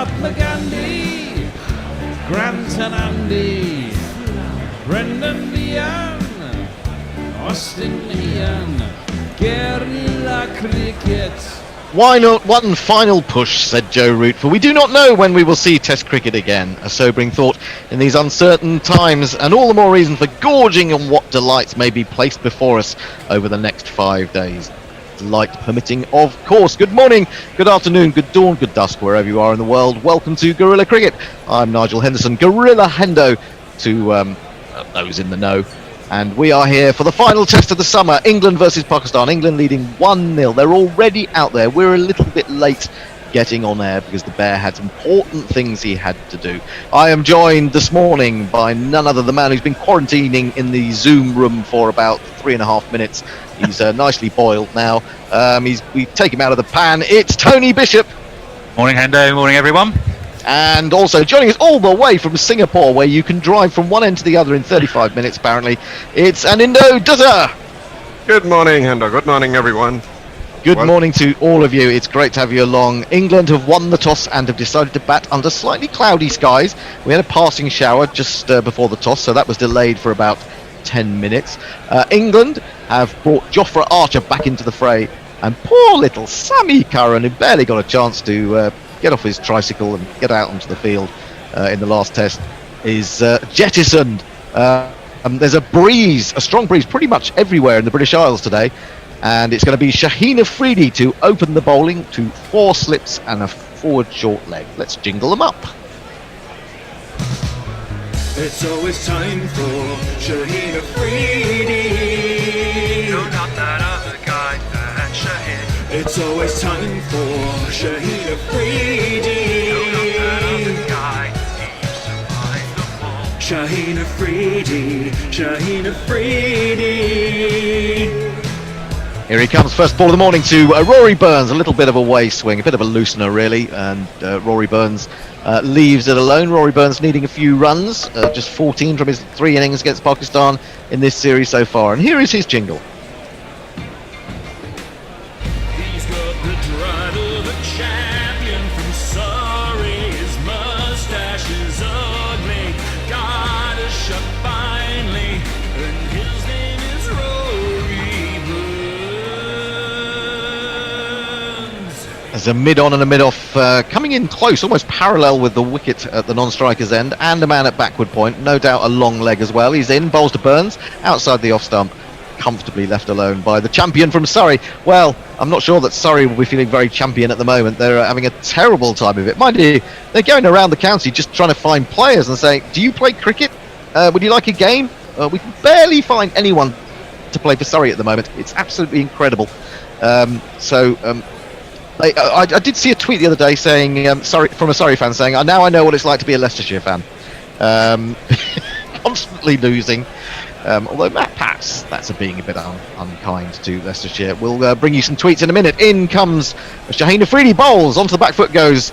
Mahatma Gandhi, Grant and Andy, Brendan Leon, Austin Ian, guerrilla cricket. Why not one final push, said Joe Root, for we do not know when we will see Test cricket again. A sobering thought in these uncertain times, and all the more reason for gorging on what delights may be placed before us over the next 5 days. Light permitting, of course. Good morning, good afternoon, good dawn, good dusk, wherever you are in the world. Welcome to Guerrilla Cricket. I'm Nigel Henderson, Guerrilla Hendo, to those in the know. And we are here for the final test of the summer, England versus Pakistan. England leading 1-0. They're already out there. We're a little bit late getting on air because the Bear had important things he had to do. I am joined this morning by none other than the man who's been quarantining in the Zoom room for about 3.5 minutes. He's nicely boiled now. We take him out of the pan. It's Tony Bishop. Morning, Hendo. Morning, everyone. And also joining us all the way from Singapore, where you can drive from one end to the other in 35 minutes, apparently, it's Anindo Duzza. Good morning, Hendo. Good morning, everyone. Good morning to all of you. It's great to have you along. England have won the toss and have decided to bat under slightly cloudy skies. We had a passing shower just before the toss, so that was delayed for about 10 minutes. England have brought Jofra Archer back into the fray, and poor little Sammy Curran, who barely got a chance to get off his tricycle and get out onto the field in the last test, is jettisoned. There's a strong breeze pretty much everywhere in the British Isles today, and it's going to be Shaheen Afridi to open the bowling to 4 slips and a forward short leg. Let's jingle them up. It's always time for Shaheen Afridi. No, not that other guy, that Shaheen. It's always time for Shaheen Afridi. No, not that other guy, he used to find the ball. Shaheen Afridi, Shaheen Afridi. Here he comes, first ball of the morning to Rory Burns. A little bit of a way swing, a bit of a loosener really, and Rory Burns leaves it alone. Rory Burns needing a few runs, just 14 from his 3 innings against Pakistan in this series so far. And here is his jingle. He's got the drive of a champion from Surrey. His mustache is ugly, got a shot finally, and his name is Rory Burns. There's a mid-on and a mid-off coming in close, almost parallel with the wicket at the non-striker's end, and a man at backward point. No doubt a long leg as well. He's in, bowls to Burns, outside the off-stump, comfortably left alone by the champion from Surrey. Well, I'm not sure that Surrey will be feeling very champion at the moment. They're having a terrible time of it. Mind you, they're going around the county just trying to find players and saying, do you play cricket? Would you like a game? We can barely find anyone to play for Surrey at the moment. It's absolutely incredible. I did see a tweet the other day saying, from a Surrey fan saying, now I know what it's like to be a Leicestershire fan. Constantly losing. Although perhaps that's being a bit unkind to Leicestershire. We'll bring you some tweets in a minute. In comes Shaheen Afridi, bowls, onto the back foot goes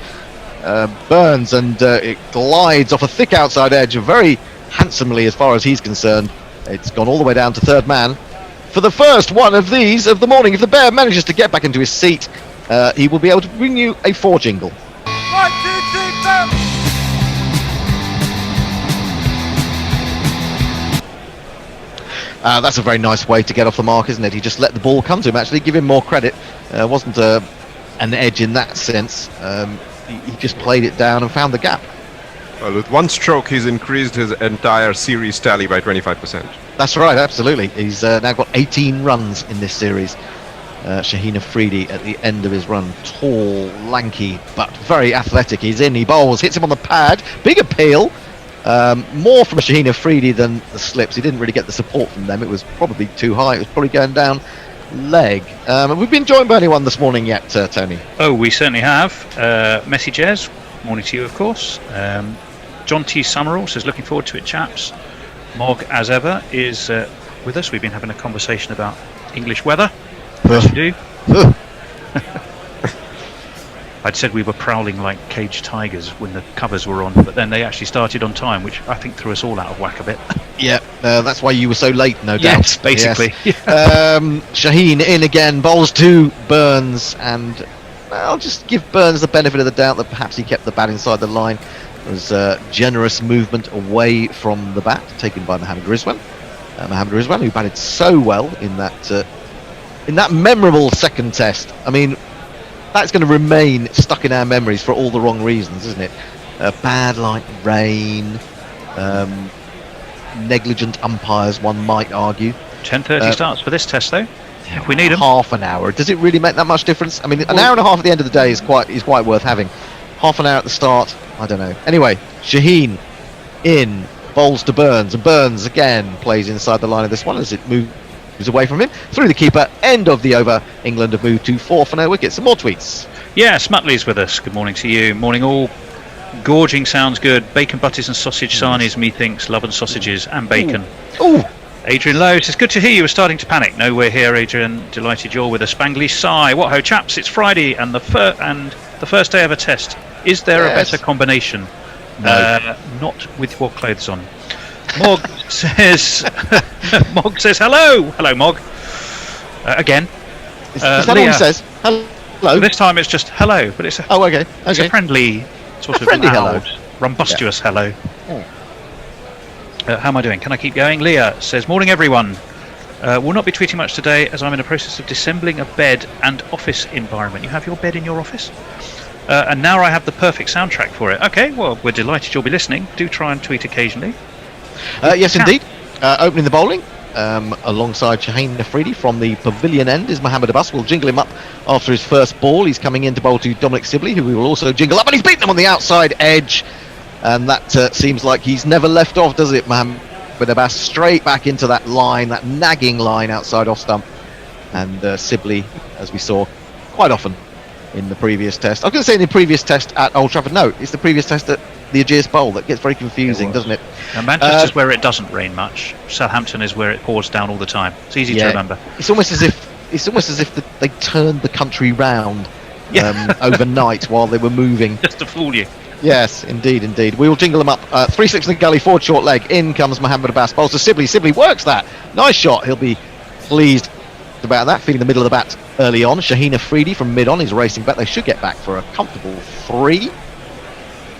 Burns, and it glides off a thick outside edge very handsomely as far as he's concerned. It's gone all the way down to third man. For the first one of these of the morning, if the Bear manages to get back into his seat, he will be able to bring you a 4 jingle. 1, 2, 3, 4. That's a very nice way to get off the mark, isn't it? He just let the ball come to him, actually. Give him more credit. Wasn't an edge in that sense. He just played it down and found the gap. Well, with one stroke, he's increased his entire series tally by 25%. That's right, absolutely. He's now got 18 runs in this series. Shaheen Afridi at the end of his run. Tall, lanky, but very athletic. He's in, he bowls, hits him on the pad. Big appeal. More from Shaheen Afridi than the slips. He didn't really get the support from them. It was probably too high. It was probably going down leg. Have we been joined by anyone this morning yet, Tony? Oh, we certainly have. Messi Jez, morning to you, of course. John T. Summerall says, looking forward to it, chaps. Mog, as ever, is with us. We've been having a conversation about English weather. As you do. I'd said we were prowling like caged tigers when the covers were on, but then they actually started on time, which I think threw us all out of whack a bit. Yeah, that's why you were so late, no doubt. Yes, basically. Yes. Shaheen in again, bowls to Burns, and I'll just give Burns the benefit of the doubt that perhaps he kept the bat inside the line. It was generous movement away from the bat taken by Mohammad Rizwan. Mohammad Rizwan, who batted so well in that memorable second test. I mean, that's going to remain stuck in our memories for all the wrong reasons, isn't it? Bad light, rain, negligent umpires, one might argue. 10:30 starts for this test, though. If we need them. Half an hour. Does it really make that much difference? I mean, an hour and a half at the end of the day is quite worth having. Half an hour at the start, I don't know. Anyway, Shaheen in, bowls to Burns, and Burns again plays inside the line of this one as it moves away from him. Through the keeper, end of the over. England have moved to 4 for no wickets. Some more tweets. Yes, Muttley's with us. Good morning to you. Morning all. Gorging sounds good. Bacon, butties and sausage sarnies, methinks. Love and sausages and bacon. Ooh. Adrian Lowe says, good to hear you were starting to panic. No, we're here, Adrian. Delighted you're with a spangly sigh. What ho, chaps, it's Friday and the first day of a test. Is there a better combination? No. Not with your clothes on. Mog says Mog says hello. Hello, Mog. Again. Is that all he says? Hello? This time it's just hello, but it's a, okay. it's a friendly sort of friendly loud, hello. rumbustious hello. Oh. How am I doing? Can I keep going? Leah says, morning everyone. Will not be tweeting much today as I'm in the process of disassembling a bed and office environment. You have your bed in your office? And now I have the perfect soundtrack for it. Okay, well, we're delighted you'll be listening. Do try and tweet occasionally. Yes, indeed. Opening the bowling alongside Shaheen Afridi from the pavilion end is Mohammad Abbas. We'll jingle him up after his first ball. He's coming in to bowl to Dominic Sibley, who we will also jingle up, and he's beaten them on the outside edge. And that seems like he's never left off, does it, Mohammad Abbas? Straight back into that line, that nagging line outside off stump. And Sibley, as we saw quite often in the previous test. I was going to say in the previous test at Old Trafford. No, it's the previous test at the Ageas Bowl that gets very confusing, doesn't it? Now, Manchester's where it doesn't rain much. Southampton is where it pours down all the time. It's easy to remember. It's almost as if they turned the country round overnight while they were moving. Just to fool you. Yes, indeed. We will jingle them up. 3 6 in the gully, forward short leg. In comes Mohammad Abbas. Bowls to Sibley. Sibley works that. Nice shot. He'll be pleased about that. Feeling the middle of the bat early on. Shaheen Afridi from mid-on is racing back. They should get back for a comfortable 3.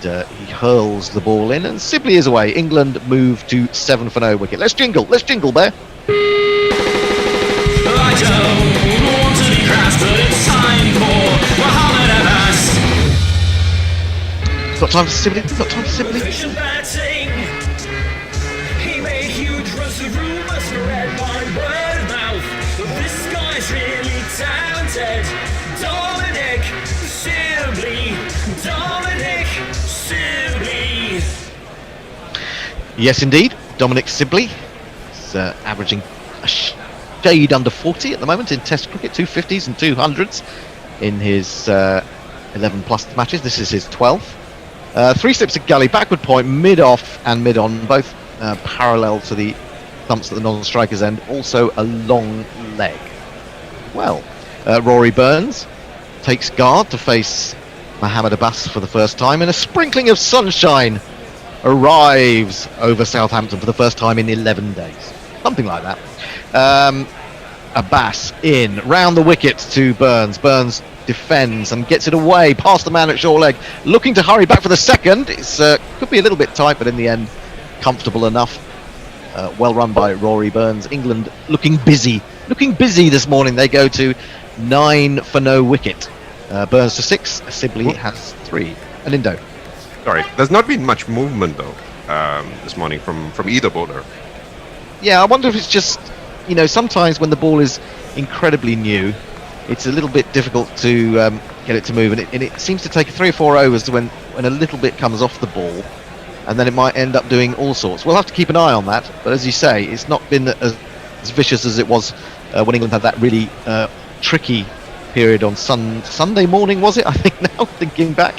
He hurls the ball in, and Sibley is away. England move to 7 for no wicket. Let's jingle, Bear. I don't want to be crass, but it's time for Mohammad Abbas. It's not time for Sibley. Efficient batting. He made huge runs to rumours spread by word of mouth. This guy's really talented. Dominic Sibley. Yes, indeed. Dominic Sibley is averaging a shade under 40 at the moment in Test cricket, 250s and 200s in his 11 plus matches. This is his 12th. 3 slips of gully, backward point, mid-off and mid-on, both parallel to the thumps at the non-striker's end. Also a long leg. Well, Rory Burns takes guard to face Mohammad Abbas for the first time, and a sprinkling of sunshine arrives over Southampton for the first time in 11 days. Something like that. Abbas in, round the wicket to Burns. Burns defends and gets it away past the man at short leg, looking to hurry back for the second. It's could be a little bit tight, but in the end, comfortable enough. Well run by Rory Burns. England looking busy this morning. They go to 9 for no wicket. Burns to 6. Sibley has 3. And Indo. Sorry, there's not been much movement though this morning from either bowler. Yeah, I wonder if it's just, sometimes when the ball is incredibly new, it's a little bit difficult to get it to move, and it seems to take 3 or 4 overs when a little bit comes off the ball, and then it might end up doing all sorts. We'll have to keep an eye on that, but as you say, it's not been as vicious as it was when England had that really tricky period on Sunday morning, was it? I think now, thinking back,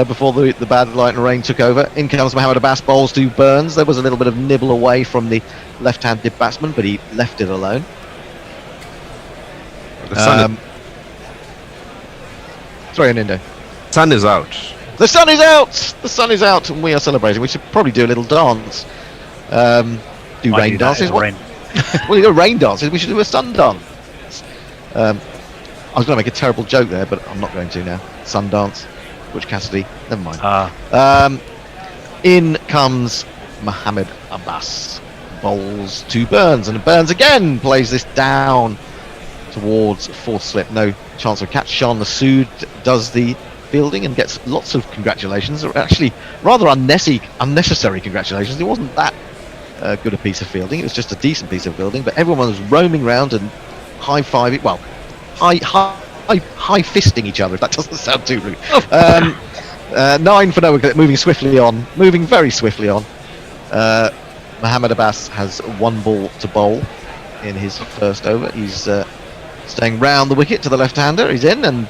before the bad light and rain took over. In comes Mohammad Abbas, bowls to Burns. There was a little bit of nibble away from the left-handed batsman, but he left it alone. The sun Sorry, Nindo. sun is out. The sun is out! The sun is out, and we are celebrating. We should probably do a little dance. Do rain dances. Rain. Well, you do rain dances. We should do a sun dance. I was going to make a terrible joke there, but I'm not going to now. Sundance, Butch Cassidy, never mind. In comes Mohammed Abbas, bowls to Burns, and Burns again plays this down towards fourth slip. No chance of catch. Sean Masood does the fielding and gets lots of congratulations. Actually, rather unnecessary congratulations. It wasn't that good a piece of fielding. It was just a decent piece of fielding, but everyone was roaming around and high-fiving. Well, high fisting each other. If that doesn't sound too rude. 9 for no wicket, moving very swiftly on. Mohammed Abbas has 1 ball to bowl in his first over. He's staying round the wicket to the left-hander. He's in, and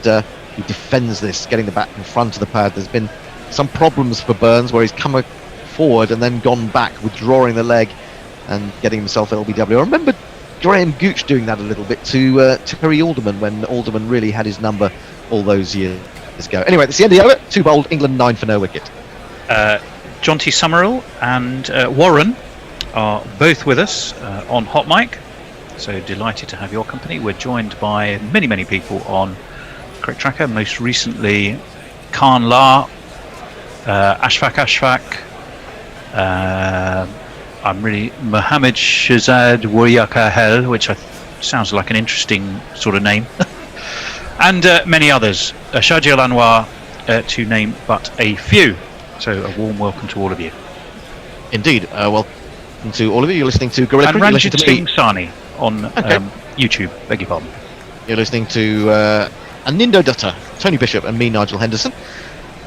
he defends this, getting the bat in front of the pad. There's been some problems for Burns where he's come forward and then gone back, withdrawing the leg and getting himself LBW. I remember Graham Gooch doing that a little bit to Terry Alderman when Alderman really had his number all those years ago. Anyway, that's the end of the over. 2 bowled, England 9 for no wicket. John T. Summerall and Warren are both with us on Hot Mic. So delighted to have your company. We're joined by many people on Cricket Tracker, most recently Khan La, Ashfaq, Mohammed Shahzad Wariaka Hel, which sounds like an interesting sort of name, and many others, Shajil Anwar, to name but a few. So a warm welcome to all of you. Indeed, welcome to all of you. You're listening to Gorilla And Cricket. Ranjit Singh Sani on YouTube, beg your pardon. You're listening to Anindo Dutta, Tony Bishop and me, Nigel Henderson.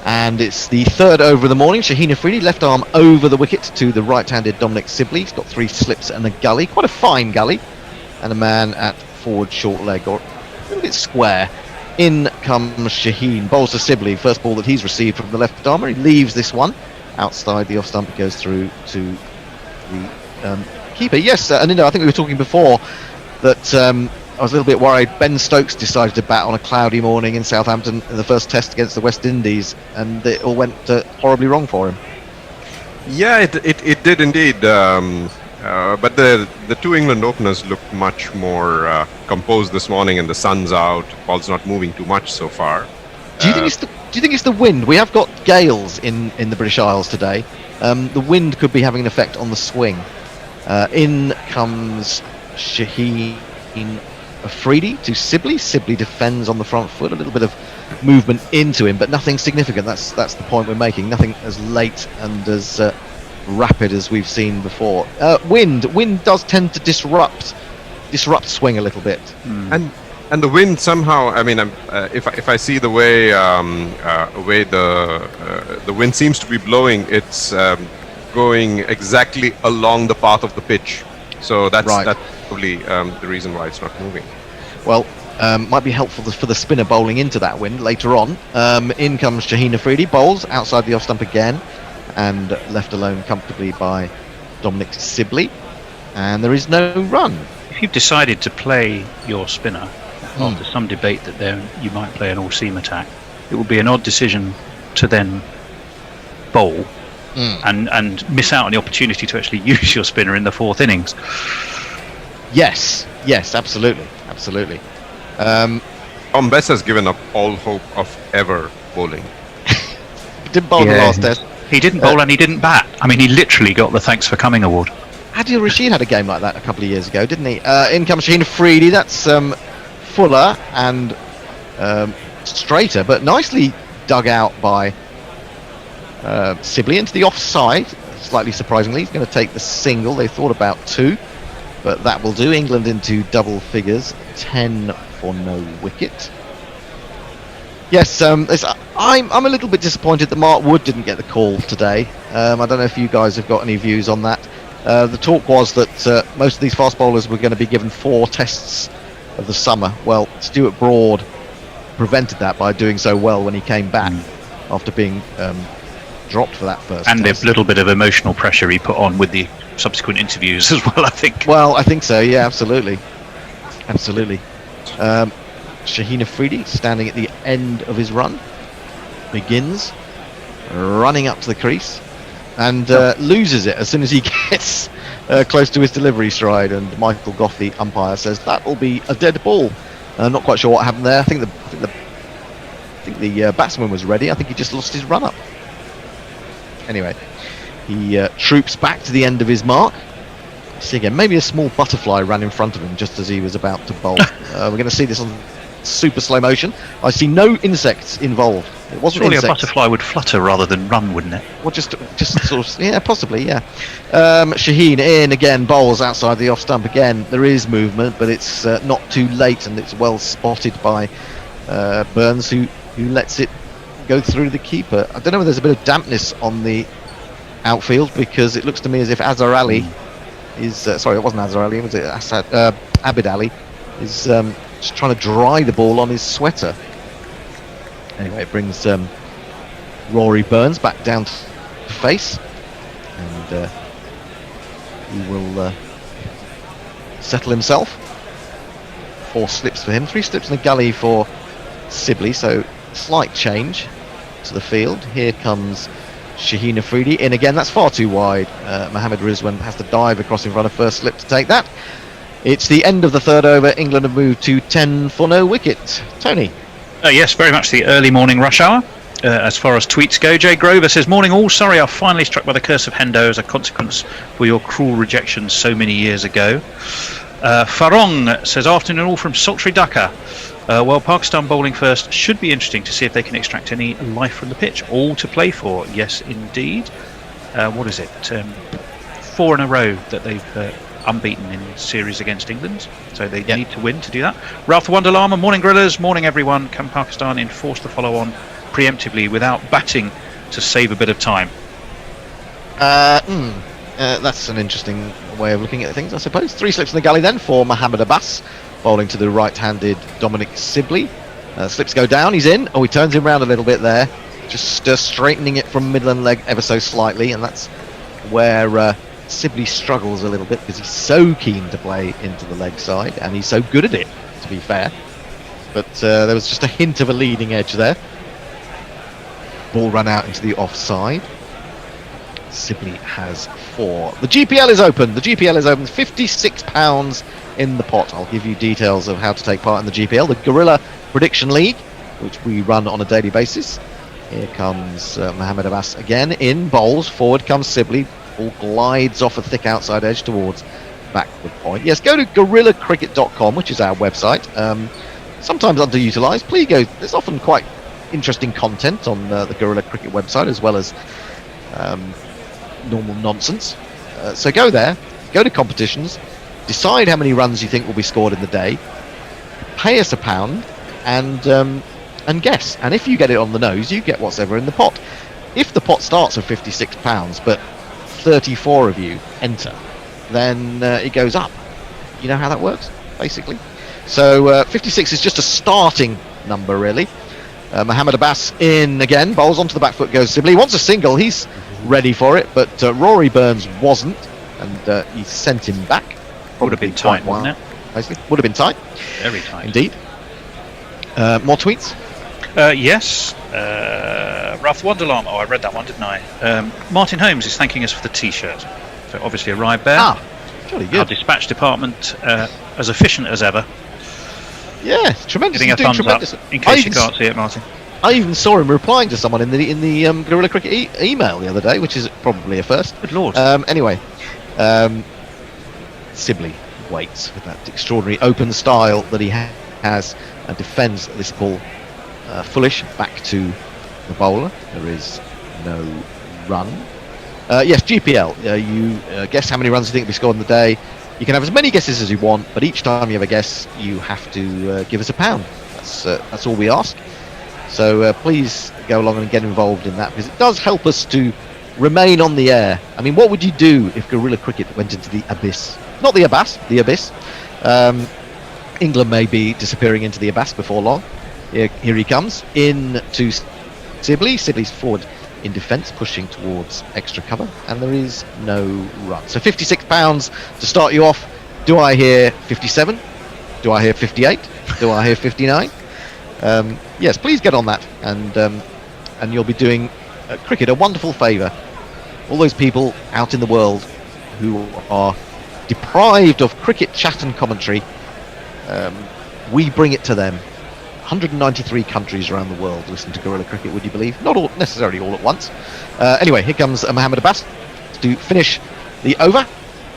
And it's the 3rd over of the morning. Shaheen Afridi, left arm over the wicket to the right-handed Dominic Sibley. He's got 3 slips and a gully, quite a fine gully, and a man at forward short leg, or a little bit square. In comes Shaheen, bowls to Sibley, first ball that he's received from the left armer. He leaves this one outside the off stump. It goes through to the keeper. Yes, Anindo, I think we were talking before that I was a little bit worried. Ben Stokes decided to bat on a cloudy morning in Southampton in the first test against the West Indies, and it all went horribly wrong for him. Yeah, it did indeed. But the 2 England openers looked much more composed this morning, and the sun's out. Ball's not moving too much so far. Do you think it's the wind? We have got gales in the British Isles today. The wind could be having an effect on the swing. In comes Shaheen Afridi to Sibley. Sibley defends on the front foot, a little bit of movement into him, but nothing significant. That's the point we're making. Nothing as late and as rapid as we've seen before. Wind does tend to disrupt swing a little bit. And the wind somehow, I mean, if I see the way the wind seems to be blowing, it's going exactly along the path of the pitch. So that's probably the reason why it's not moving. Well, might be helpful for the spinner bowling into that wind later on. In comes Shaheen Afridi, bowls outside the off stump again, and left alone comfortably by Dominic Sibley. And there is no run. If you've decided to play your spinner after some debate that you might play an all-seam attack, it would be an odd decision to then bowl and miss out on the opportunity to actually use your spinner in the 4th innings. Yes, absolutely. Tom Bess has given up all hope of ever bowling. Didn't bowl the last test. He didn't bowl and he didn't bat. I mean, he literally got the Thanks for Coming award. Adil Rashid had a game like that a couple of years ago, didn't he? In comes Shaheen Afridi. That's fuller and straighter, but nicely dug out by Sibley into the offside. Slightly surprisingly, he's going to take the single. They thought about 2, but that will do. England into double figures, 10 for no wicket. Yes, I'm a little bit disappointed that Mark Wood didn't get the call today. I don't know if you guys have got any views on that. The talk was that most of these fast bowlers were going to be given 4 tests of the summer. Well, Stuart Broad prevented that by doing so well when he came back after being dropped for that first and test. the little bit of emotional pressure he put on with the subsequent interviews as well, I think. Well, I think so, yeah, absolutely. Shaheen Afridi standing at the end of his run, begins running up to the crease and loses it as soon as he gets close to his delivery stride, and Michael Goff, the umpire, says that will be a dead ball. Not quite sure what happened there. I think the batsman was ready. I think he just lost his run up. Anyway, he troops back to the end of his mark. See again, maybe a small butterfly ran in front of him just as he was about to bowl. We're going to see this on super slow motion. I see no insects involved. It wasn't Surely insects. a butterfly would flutter rather than run, wouldn't it? Well, just sort of, yeah, possibly, yeah. Shaheen in again, bowls outside the off stump again. There is movement, but it's not too late, and it's well spotted by Burns, who lets it go through the keeper. I don't know whether there's a bit of dampness on the outfield, because it looks to me as if Azhar Ali is sorry, it wasn't Azhar Ali, was it Abid Ali is just trying to dry the ball on his sweater. Anyway, it brings Rory Burns back down to face, and he will settle himself. 4 slips for him, 3 slips in the gully for Sibley, so slight change to the field. Here comes Shaheen Afridi in again. That's far too wide. Mohammed Rizwan has to dive across in front of first slip to take that. It's the end of the 3rd over. England have moved to 10 for no wicket. Tony. Yes, very much the early morning rush hour. As far as tweets go, Jay Grover says, morning all, sorry I'm finally struck by the curse of Hendo as a consequence for your cruel rejection so many years ago. Farong says, afternoon all from sultry Dhaka. Well, Pakistan bowling first should be interesting to see if they can extract any life from the pitch. All to play for, yes indeed. What is it? 4 in a row that they've unbeaten in series against England, so they need to win to do that. Ralph the Wonder Llama, morning Grillers, morning everyone. Can Pakistan enforce the follow on preemptively without batting to save a bit of time? That's an interesting way of looking at things, I suppose. 3 slips in the gully then for Mohammed Abbas, bowling to the right-handed Dominic Sibley. Slips go down, he's in. Oh, he turns him round a little bit there, just straightening it from middle and leg ever so slightly, and that's where Sibley struggles a little bit, because he's so keen to play into the leg side, and he's so good at it, to be fair. But there was just a hint of a leading edge there. Ball run out into the offside. Sibley has 4. The GPL is open. The GPL is open. £56 in the pot. I'll give you details of how to take part in the GPL, the Guerrilla Prediction League, which we run on a daily basis. Here comes Mohammed Abbas again in bowls. Forward comes Sibley. Ball glides off a thick outside edge towards backward point. Yes, go to GorillaCricket.com, which is our website. Sometimes underutilised. Please go. There's often quite interesting content on the Guerrilla Cricket website, as well as normal nonsense. So go there, go to competitions, decide how many runs you think will be scored in the day, pay us £1, and guess. And if you get it on the nose, you get what's ever in the pot. If the pot starts at £56, but 34 of you enter, then it goes up. You know how that works, basically. So 56 is just a starting number, really. Mohammed Abbas in again, bowls onto the back foot, goes Sibley. He wants a single, he's ready for it, but Rory Burns wasn't, and he sent him back. Would have been tight, wouldn't it? Basically, would have been tight. Very tight. Indeed. More tweets? Yes. Ralph Wonderland. Oh, I read that one, didn't I? Martin Holmes is thanking us for the T-shirt. So obviously arrived there. Jolly Our good. dispatch department, as efficient as ever. Yeah, tremendous. Getting a He's doing thumbs tremendous. up, in case you can't see it, Martin. I even saw him replying to someone in the Guerrilla Cricket email the other day, which is probably a first. Good lord. Anyway, Sibley waits with that extraordinary open style that he has and defends this ball foolish back to the bowler. There is no run. Yes, GPL. You guess how many runs you think will be scored in the day. You can have as many guesses as you want, but each time you have a guess, you have to give us £1. That's all we ask. So please go along and get involved in that, because it does help us to remain on the air. I mean, what would you do if Guerrilla Cricket went into the abyss? Not the abyss, the abyss. England may be disappearing into the abyss before long. Here he comes in to Sibley. Sibley's forward in defence, pushing towards extra cover, and there is no run. So £56 to start you off. Do I hear 57? Do I hear 58? Do I hear 59? Yes, please get on that, and you'll be doing cricket a wonderful favour. All those people out in the world who are deprived of cricket chat and commentary, we bring it to them. 193 countries around the world listen to Guerrilla Cricket, would you believe? Not all, necessarily all at once. Anyway, here comes Mohammed Abbas to finish the over.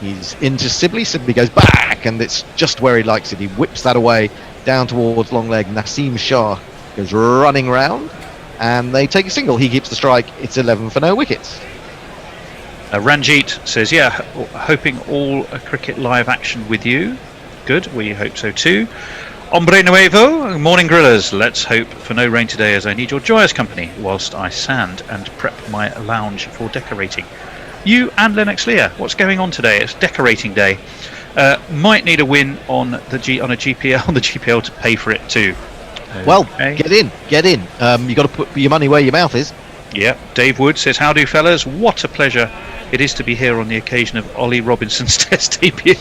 He's into Sibley. Sibley goes back, and it's just where he likes it. He whips that away down towards long leg. Naseem Shah goes running round, and they take a single. He keeps the strike. It's 11 for no wickets. Ranjit says, yeah, hoping all cricket live action with you. Good, we hope so too. Hombre Nuevo, morning grillers. Let's hope for no rain today, as I need your joyous company whilst I sand and prep my lounge for decorating. You and Lennox Lear, what's going on today? It's decorating day. Might need a win on the GPL to pay for it too. Well, Okay. get in. You got to put your money where your mouth is. Yeah, Dave Wood says, how do fellas? What a pleasure it is to be here on the occasion of Ollie Robinson's Test debut.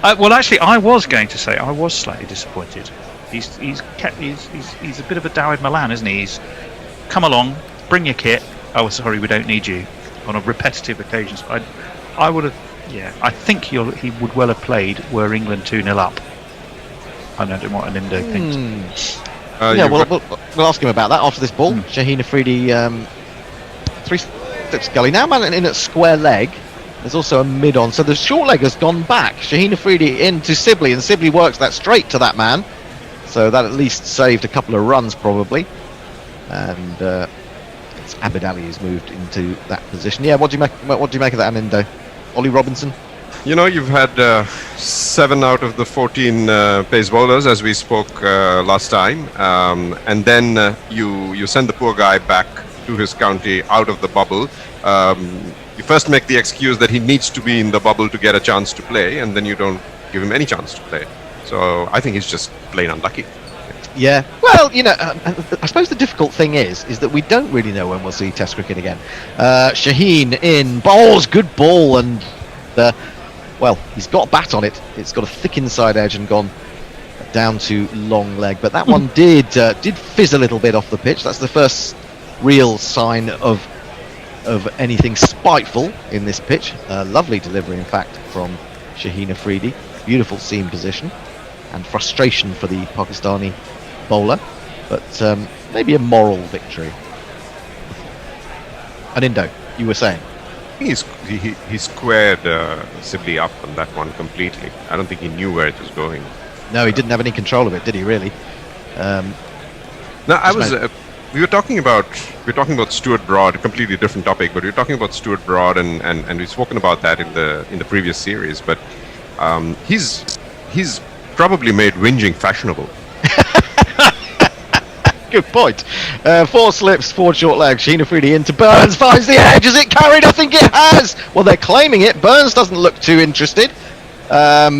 Well, actually, I was going to say I was slightly disappointed. He's a bit of a Dawid Malan, isn't he? He's come along, bring your kit. Oh, sorry, we don't need you on a repetitive occasions. I would have. Yeah, I think he would well have played were England 2-0 up. I don't know what Alindo thinks. We'll ask him about that after this ball. Shaheen Afridi, 3 steps gully. Now man in at square leg. There's also a mid-on. So the short leg has gone back. Shaheen Afridi into Sibley, and Sibley works that straight to that man. So that at least saved a couple of runs probably. And it's Abid Ali who's moved into that position. Yeah, what do you make of that, Anindo? Ollie Robinson? You know, you've had 7 out of the 14 pace bowlers, as we spoke last time, and then you send the poor guy back to his county out of the bubble. You first make the excuse that he needs to be in the bubble to get a chance to play, and then you don't give him any chance to play. So I think he's just plain unlucky. Yeah. Well, you know, I suppose the difficult thing is that we don't really know when we'll see Test cricket again. Shaheen in, bowls, good ball, and well, he's got a bat on it. It's got a thick inside edge and gone down to long leg. But that one did fizz a little bit off the pitch. That's the first real sign of anything spiteful in this pitch. Lovely delivery, in fact, from Shaheen Afridi. Beautiful seam position and frustration for the Pakistani bowler, but maybe a moral victory. Anindo, you were saying? He squared Sibley up on that one completely. I don't think he knew where it was going. No, he didn't have any control of it, did he? Really? We were talking about Stuart Broad, a completely different topic, but we were talking about Stuart Broad, and we've spoken about that in the previous series. But he's probably made whinging fashionable. Good point. 4 slips, 4 short legs. Shaheen Afridi into Burns, finds the edge. Has it carried? I think it has. Well, they're claiming it. Burns doesn't look too interested.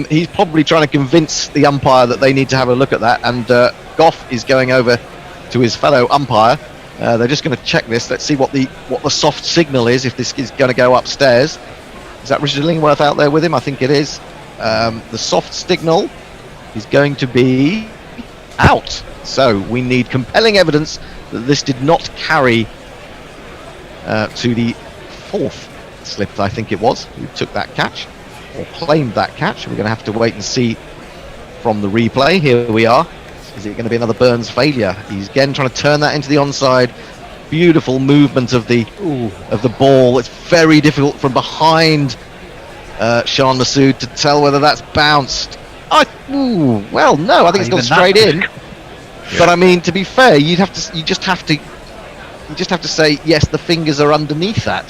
He's probably trying to convince the umpire that they need to have a look at that. And Goff is going over to his fellow umpire. They're just going to check this. Let's see what the soft signal is, if this is going to go upstairs. Is that Richard Lingworth out there with him? I think it is. The soft signal is going to be out. So we need compelling evidence that this did not carry to the 4th slip, I think it was, who took that catch or claimed that catch. We're going to have to wait and see from the replay. Here we are. Is it going to be another Burns failure? He's again trying to turn that into the onside. Beautiful movement of the ball. It's very difficult from behind Shan Masood to tell whether that's bounced. Well, no, I think it's gone straight in. Yeah. But I mean, to be fair, you just have to say yes. The fingers are underneath that.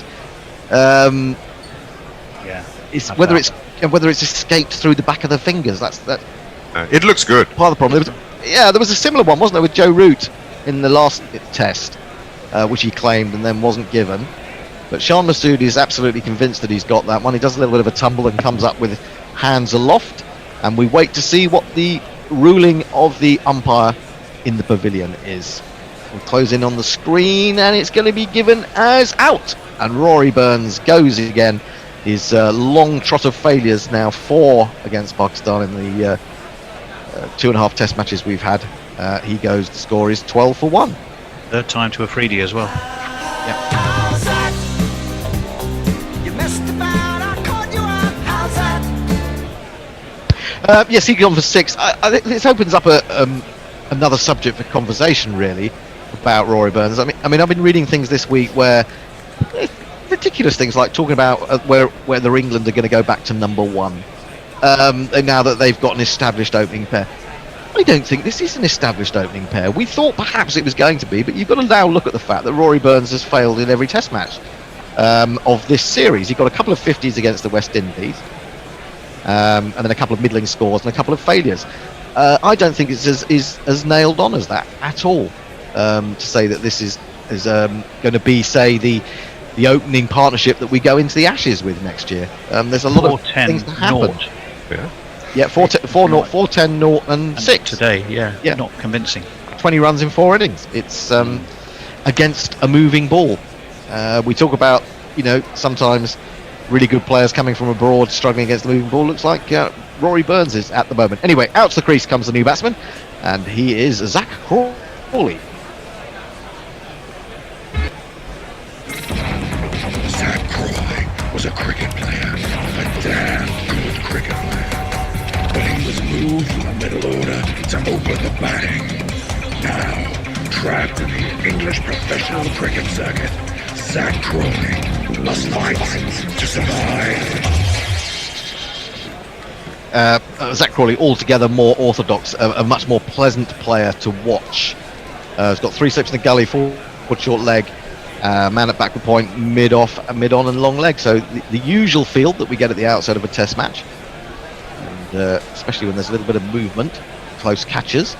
It's whether it's escaped through the back of the fingers. That's that. It looks good. Part of the problem. There was a similar one, wasn't there, with Joe Root in the last test, which he claimed and then wasn't given. But Shan Masood is absolutely convinced that he's got that one. He does a little bit of a tumble and comes up with hands aloft, and we wait to see what the ruling of the umpire in the pavilion is. We'll close in on the screen, and it's going to be given as out. And Rory Burns goes again. His long trot of failures, now 4 against Pakistan in the 2.5 test matches we've had. He goes, the score is 12 for 1. Third time to Afridi as well. Yes, he gone for 6. I think this opens up another subject for conversation, really, about Rory Burns. I mean, I've been reading things this week where ridiculous things like talking about whether England are going to go back to number 1 now that they've got an established opening pair. I don't think this is an established opening pair. We thought perhaps it was going to be, but you've got to now look at the fact that Rory Burns has failed in every Test match of this series. He got a couple of 50s against the West Indies, and then a couple of middling scores and a couple of failures. I don't think it's as nailed on as that at all. To say that this is going to be, say, the opening partnership that we go into the Ashes with next year. There's a lot of things that happen. Yeah, 4-0, 4-10, 0 and 6 today. Yeah, not convincing. 20 runs in 4 innings. It's against a moving ball. We talk about, sometimes really good players coming from abroad struggling against the moving ball. Looks like Rory Burns is at the moment. Anyway, out to the crease comes the new batsman, and he is Zach Crawley. Zach Crawley was a cricket player, a damn good cricket player. But he was moved from the middle order to open the batting. Now, trapped in the English professional cricket circuit, Zach Crawley must fight to survive. Zach Crawley, altogether more orthodox, a much more pleasant player to watch. He's got 3 slips in the gully, 4 short leg, man at backward point, mid-off, mid-on and long leg. So the usual field that we get at the outset of a Test match. Especially when there's a little bit of movement, close catches.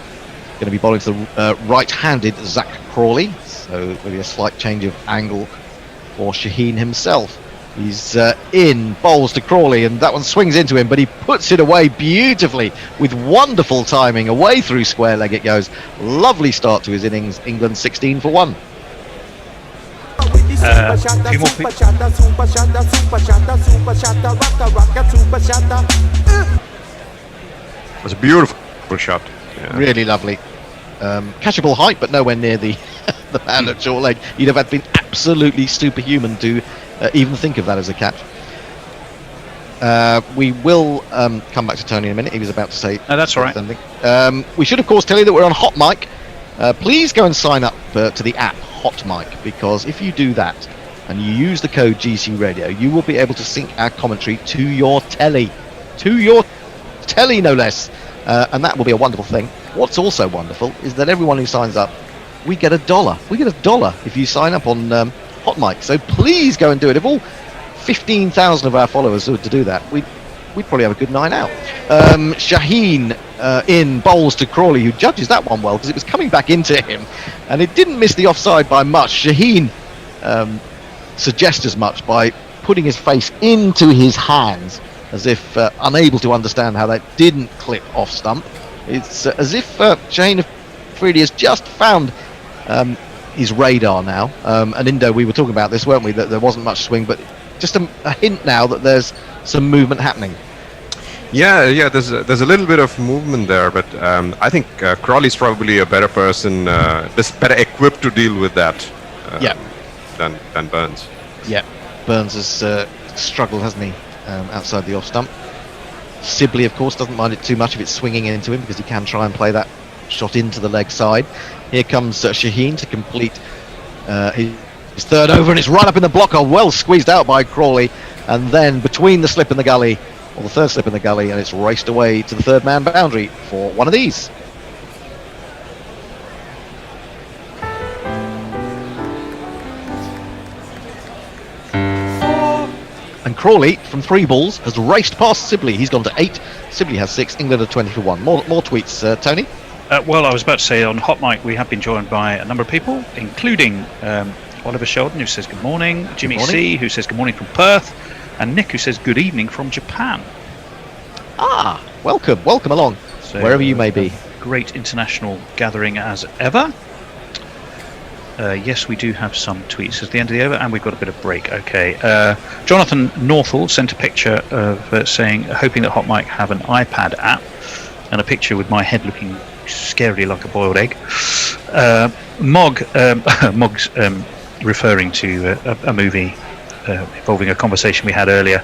Going to be bowling to the right-handed Zach Crawley, so maybe a slight change of angle for Shaheen himself. He's in, bowls to Crawley, and that one swings into him, but he puts it away beautifully with wonderful timing. Away through square leg it goes. Lovely start to his innings. England 16 for 1. Few more people. It was a beautiful shot. Yeah. Really lovely. Catchable height, but nowhere near the man at short leg. You'd have had been absolutely superhuman to even think of that as a catch. We will come back to Tony in a minute. He was about to say that's all right. Something. We should, of course, tell you that we're on Hot Mic. Please go and sign up to the app Hot Mic, because if you do that and you use the code GC Radio, you will be able to sync our commentary to your telly. No less. And that will be a wonderful thing. What's also wonderful is that everyone who signs up, we get $1. We get $1 if you sign up on Hot Mic. So please go and do it. If all 15,000 of our followers were to do that, we'd probably have a good night out. Shaheen in bowls to Crawley, who judges that one well because it was coming back into him, and it didn't miss the offside by much. Shaheen suggests as much by putting his face into his hands, as if unable to understand how that didn't clip off stump. It's as if Shaheen Afridi has just found his radar now. And Indo, we were talking about this, weren't we? That there wasn't much swing, but just a hint now that there's some movement happening. Yeah. There's a little bit of movement there, but I think Crawley's probably a better person, better equipped to deal with that. Than Burns. Yeah, Burns has struggled, hasn't he? Outside the off stump. Sibley, of course, doesn't mind it too much if it's swinging into him, because he can try and play that shot into the leg side. Here comes Shaheen to complete his third over, and it's right up in the blocker, well squeezed out by Crawley, and then between the slip and the gully, or the third slip in the gully, and it's raced away to the third man boundary for one of these. And Crawley, from 3 balls, has raced past Sibley. He's gone to 8. Sibley has 6. England are 20 for 1. More tweets, Tony? Well, I was about to say, on Hot Mic, we have been joined by a number of people, including Oliver Sheldon, who says good morning, Jimmy C, who says good morning from Perth, and Nick, who says good evening from Japan. Welcome along, so, wherever you may be. Great international gathering as ever. Yes, we do have some tweets at the end of the over, and we've got a bit of break. Okay. Jonathan Northall sent a picture of saying, hoping that Hot Mic have an iPad app, and a picture with my head looking scarily like a boiled egg. Mog's referring to a movie involving a conversation we had earlier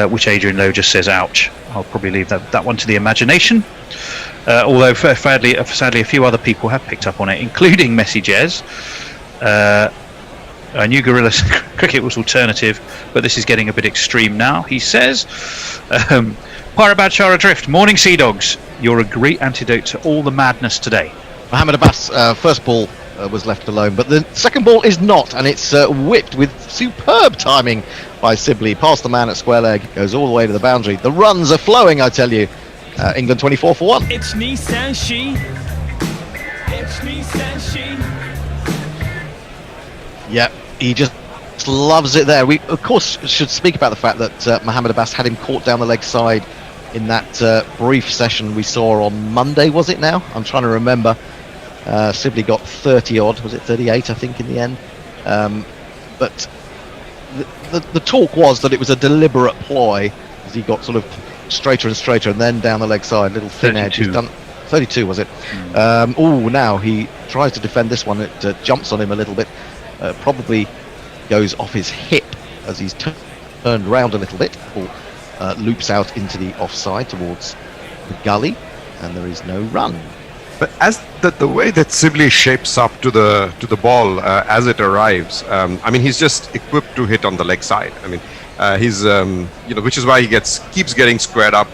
which Adrian Lowe just says, ouch. I'll probably leave that one to the imagination. Although, sadly, a few other people have picked up on it, including Messi Jez. I knew Guerrillas cricket was alternative, but this is getting a bit extreme now, he says. Pirate Badshar adrift. Morning, Sea Dogs. You're a great antidote to all the madness today. Mohammed Abbas, first ball was left alone, but the second ball is not, and it's whipped with superb timing by Sibley. Past the man at square leg, goes all the way to the boundary. The runs are flowing, I tell you. England 24 for 1. It's Nissan She. It's Nissan She. Yeah, he just loves it there. We, of course, should speak about the fact that Mohammed Abbas had him caught down the leg side in that brief session we saw on Monday, was it now? I'm trying to remember. Sibley got 30 odd, was it 38 I think in the end? But the talk was that it was a deliberate ploy as he got sort of straighter and straighter and then down the leg side, little thin edge. He's done 32 was it? Now he tries to defend this one. It jumps on him a little bit, probably goes off his hip as he's turned round a little bit. Ball loops out into the offside towards the gully, and there is no run. But as the way that Sibley shapes up to the ball as it arrives, I mean, he's just equipped to hit on the leg side. I mean, he's which is why he keeps getting squared up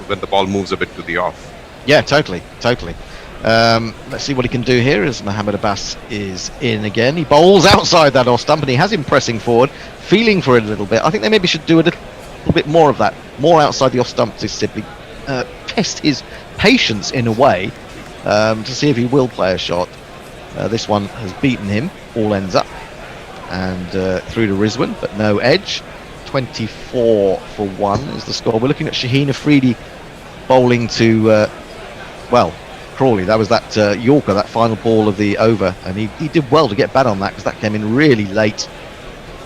when the ball moves a bit to the off. Yeah, totally. Let's see what he can do here as Mohammed Abbas is in again. He bowls outside that off stump and he has him pressing forward, feeling for it a little bit. I think they maybe should do a little bit more of that, more outside the off stump to Sibley, test his patience in a way, to see if he will play a shot. This one has beaten him, all ends up, and through to Rizwan, but no edge. 24 for 1 is the score. We're looking at Shaheen Afridi bowling to Crawley. That was that Yorker, that final ball of the over, and he did well to get bat on that because that came in really late,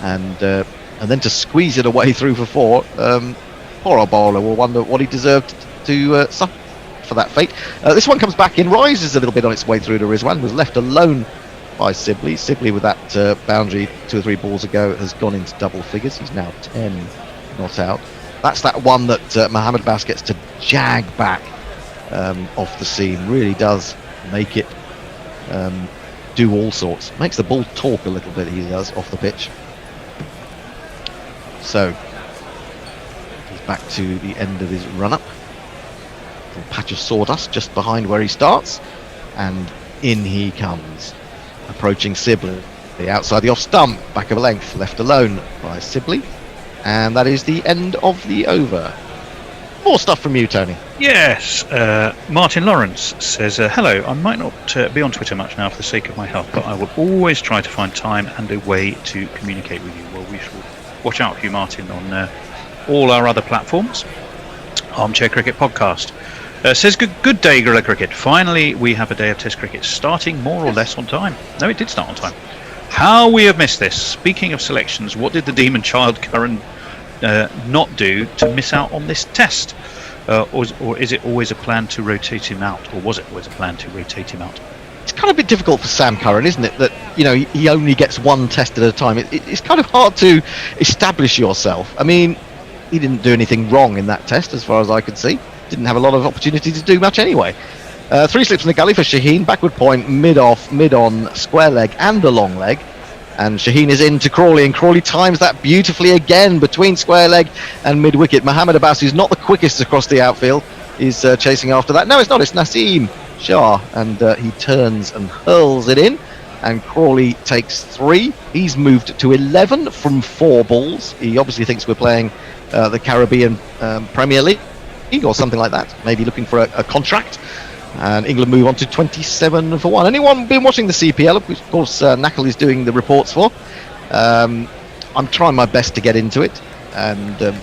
and then to squeeze it away through for 4. Poor old bowler will wonder what he deserved to suffer for that fate. This one comes back in, rises a little bit on its way through to Rizwan, was left alone by Sibley. Sibley with that boundary 2 or 3 balls ago has gone into double figures. He's now 10 not out. That's that one that Mohammed Abbas gets to jag back off the seam. Really does make it do all sorts. Makes the ball talk a little bit, he does, off the pitch. So he's back to the end of his run-up. Patch of sawdust just behind where he starts, and in he comes, approaching Sibley, outside the off stump, back of a length, left alone by Sibley, and that is the end of the over. More stuff from you, Tony. Yes, Martin Lawrence says, hello, I might not be on Twitter much now for the sake of my health, but I will always try to find time and a way to communicate with you. Well, we shall watch out for you, Martin, on all our other platforms. Armchair Cricket Podcast. Says good day, Guerrilla Cricket. Finally, we have a day of Test cricket starting more or less on time. No, it did start on time. How we have missed this. Speaking of selections, what did the Demon Child Curran not do to miss out on this test? Or is it always a plan to rotate him out? Or was it always a plan to rotate him out? It's kind of a bit difficult for Sam Curran, isn't it? That, he only gets one test at a time. It's kind of hard to establish yourself. I mean, he didn't do anything wrong in that test as far as I could see. Didn't have a lot of opportunity to do much anyway. 3 slips in the gully for Shaheen, backward point, mid-off, mid-on, square leg and a long leg. And Shaheen is in to Crawley, and Crawley times that beautifully again between square leg and mid-wicket. Mohammed Abbas, who's not the quickest across the outfield, is chasing after that. No, it's not, it's Naseem Shah, and he turns and hurls it in, and Crawley takes 3. He's moved to 11 from 4 balls. He obviously thinks we're playing the Caribbean Premier League or something like that, maybe looking for a contract, and England move on to 27 for 1. Anyone been watching the CPL? Of course, Knackle is doing the reports for. I'm trying my best to get into it, and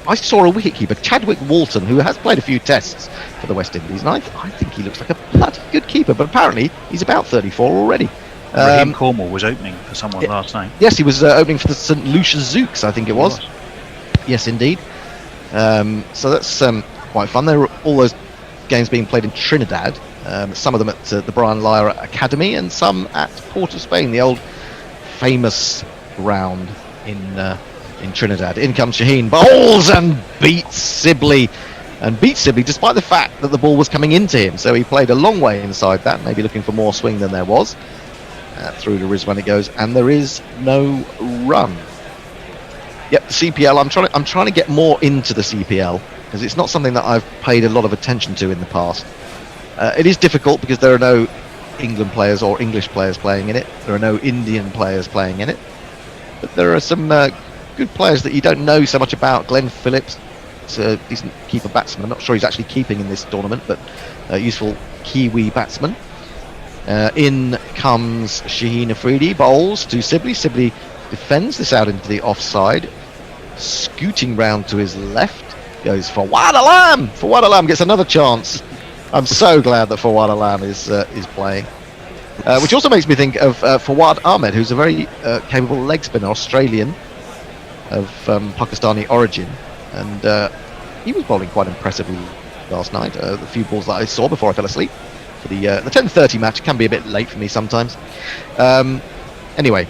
I saw a wicketkeeper, Chadwick Walton, who has played a few tests for the West Indies, and I think he looks like a bloody good keeper, but apparently he's about 34 already. Raheem Cornwall was opening for someone last night. Yes, he was opening for the St Lucia Zooks, I think it was. Yes, indeed. So that's quite fun. There were all those games being played in Trinidad, some of them at the Brian Lara Academy and some at Port of Spain, the old famous ground in in Trinidad. In comes Shaheen, bowls and beats Sibley. And beats Sibley despite the fact that the ball was coming into him. So he played a long way inside that, maybe looking for more swing than there was. Through to Rizwan it goes, and there is no run. Yep, the CPL. I'm trying to get more into the CPL because it's not something that I've paid a lot of attention to in the past. It is difficult because there are no England players or English players playing in it. There are no Indian players playing in it. But there are some good players that you don't know so much about. Glenn Phillips, it's a decent keeper batsman. I'm not sure he's actually keeping in this tournament, but a useful Kiwi batsman. In comes Shaheen Afridi, bowls to Sibley. Sibley defends this out into the offside. Scooting round to his left, goes Fawad Alam. Fawad Alam gets another chance. I'm so glad that Fawad Alam is playing. Which also makes me think of Fawad Ahmed, who's a very capable leg spinner, Australian of Pakistani origin, and he was bowling quite impressively last night. The few balls that I saw before I fell asleep for the 10:30 match can be a bit late for me sometimes. Anyway,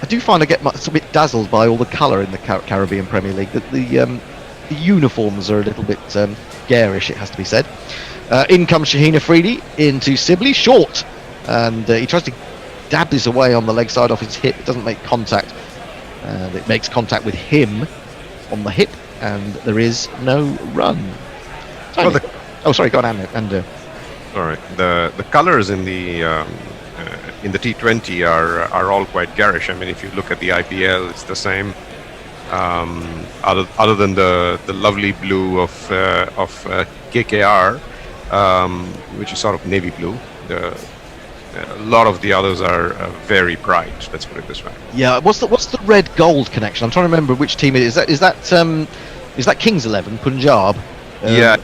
I do find I get a bit dazzled by all the colour in the Caribbean Premier League. The uniforms are a little bit garish, it has to be said. In comes Shaheen Afridi into Sibley, short, and he tries to dab this away on the leg side off his hip. It doesn't make contact. It makes contact with him on the hip, and there is no run. Sorry, go on, Andrew. All right. The colours in the T20 are all quite garish. I mean, if you look at the IPL, it's the same. Other than the lovely blue of KKR, which is sort of navy blue. A lot of the others are very bright. Let's put it this way. Yeah. What's the red gold connection? I'm trying to remember which team it is. Is that Kings 11 Punjab? Yeah.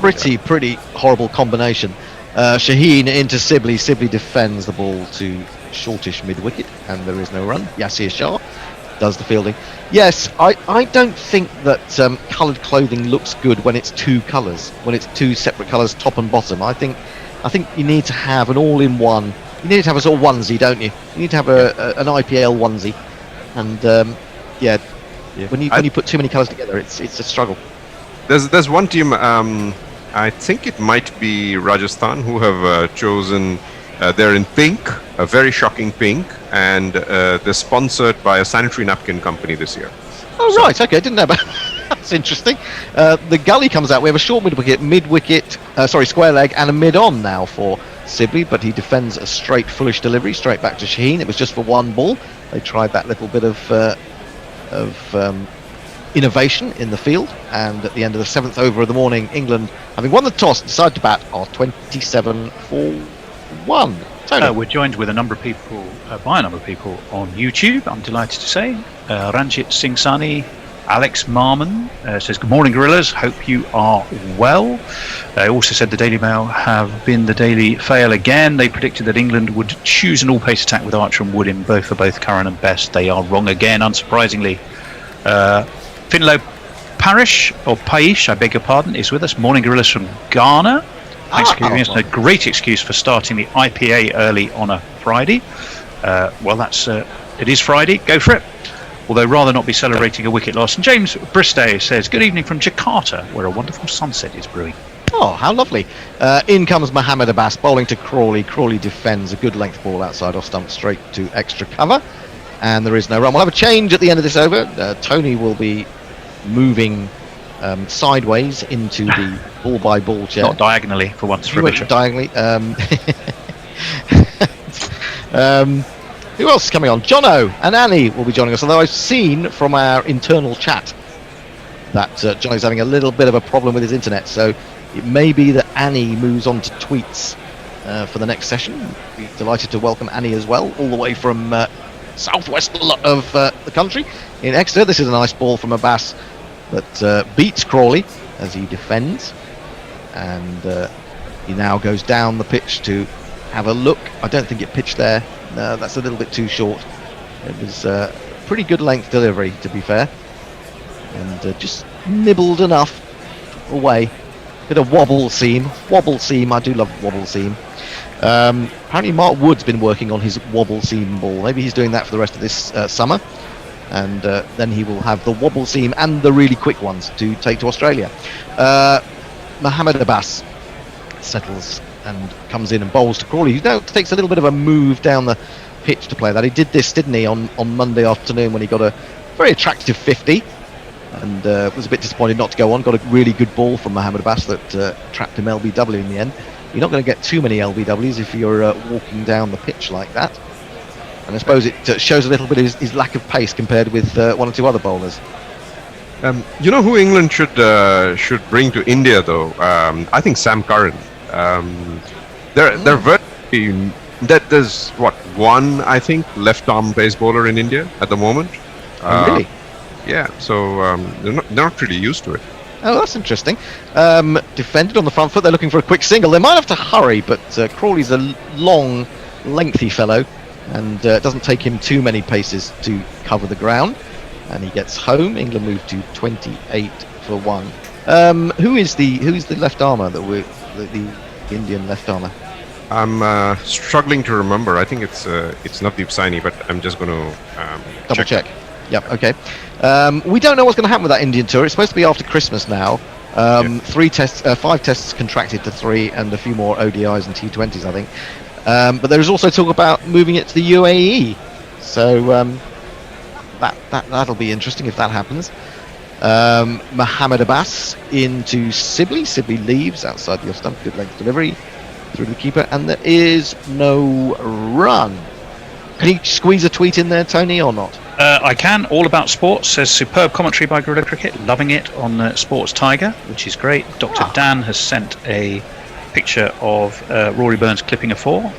Pretty horrible combination. Shaheen into Sibley. Sibley defends the ball to shortish mid-wicket, and there is no run. Yasir Shah does the fielding. Yes, I don't think that coloured clothing looks good when it's two colours, when it's two separate colours, top and bottom. I think you need to have an all-in-one. You need to have a sort of onesie, don't you? You need to have an IPL onesie, and when you put too many colours together, it's a struggle. There's one team, I think it might be Rajasthan, who have chosen, they're in pink, a very shocking pink, and they're sponsored by a sanitary napkin company this year. Oh, so, right, okay, didn't know about that's interesting. The gully comes out. We have a short mid-wicket, square leg, and a mid-on now for Sibley, but he defends a straight, foolish delivery, straight back to Shaheen. It was just for one ball. They tried that little bit of innovation in the field, and at the end of the 7th over of the morning, England, having won the toss, decide to bat, are 27 for 1. Tony. We're joined with a number of people, by a number of people on YouTube, I'm delighted to say. Ranjit Singh Sani, Alex Marman says, good morning, Gorillas, hope you are well. Also said the Daily Mail have been the daily fail again. They predicted that England would choose an all-pace attack with Archer and Wood in both for both Curran and Best. They are wrong again, unsurprisingly. Finlow Parish, or Paish, I beg your pardon, is with us. Morning, Gorillas from Ghana. Thanks for giving us a great excuse for starting the IPA early on a Friday. It is Friday, go for it. Although rather not be celebrating a wicket loss. And James Bristay says, good evening from Jakarta, where a wonderful sunset is brewing. Oh, how lovely. In comes Mohammed Abbas, bowling to Crawley. Crawley defends a good length ball outside off stump straight to extra cover. And there is no run. We'll have a change at the end of this over. Tony will be moving sideways into the ball-by-ball chair. Not diagonally, for once. You went diagonally. Who else is coming on? Jono and Annie will be joining us. Although I've seen from our internal chat that Jono's having a little bit of a problem with his internet. So it may be that Annie moves on to tweets for the next session. Be delighted to welcome Annie as well, all the way from southwest of the country in Exeter. This is a nice ball from Abbas that beats Crawley as he defends, and he now goes down the pitch to have a look. I don't think it pitched there. No, that's a little bit too short. It was a pretty good length delivery, to be fair, and just nibbled enough away. Bit of wobble seam. I do love wobble seam. Apparently Mark Wood's been working on his wobble seam ball. Maybe he's doing that for the rest of this summer. and then he will have the wobble seam and the really quick ones to take to Australia. Mohammed Abbas settles and comes in and bowls to Crawley, who now takes a little bit of a move down the pitch to play that. He did this, didn't he, on Monday afternoon when he got a very attractive 50 and was a bit disappointed not to go on. Got a really good ball from Mohammed Abbas that trapped him LBW in the end. You're not going to get too many LBWs if you're walking down the pitch like that. And I suppose it shows a little bit of his lack of pace compared with one or two other bowlers. You know who England should bring to India though? I think Sam Curran. They're very. There's one I think left arm pace bowler in India at the moment. Really? Yeah. So they're not really used to it. Oh, that's interesting. Defended on the front foot. They're looking for a quick single. They might have to hurry, but Crawley's a long, lengthy fellow, and it doesn't take him too many paces to cover the ground. And he gets home. England move to 28 for 1. Who is the left armour that the Indian left armour? I'm struggling to remember. I think it's Navdeep Saini, but I'm just going to Double check. Yep. Okay. We don't know what's going to happen with that Indian tour. It's supposed to be after Christmas now. 5 tests contracted to 3, and a few more ODIs and T20s, I think. But there is also talk about moving it to the UAE. So that'll be interesting if that happens. Mohammed Abbas into Sibley. Sibley leaves outside the off stump. Good length delivery through the keeper, and there is no run. Can you squeeze a tweet in there, Tony, or not? I can. All About Sports says superb commentary by Gorilla Cricket. Loving it on Sports Tiger, which is great. Dr. Dan has sent a picture of Rory Burns clipping a 4.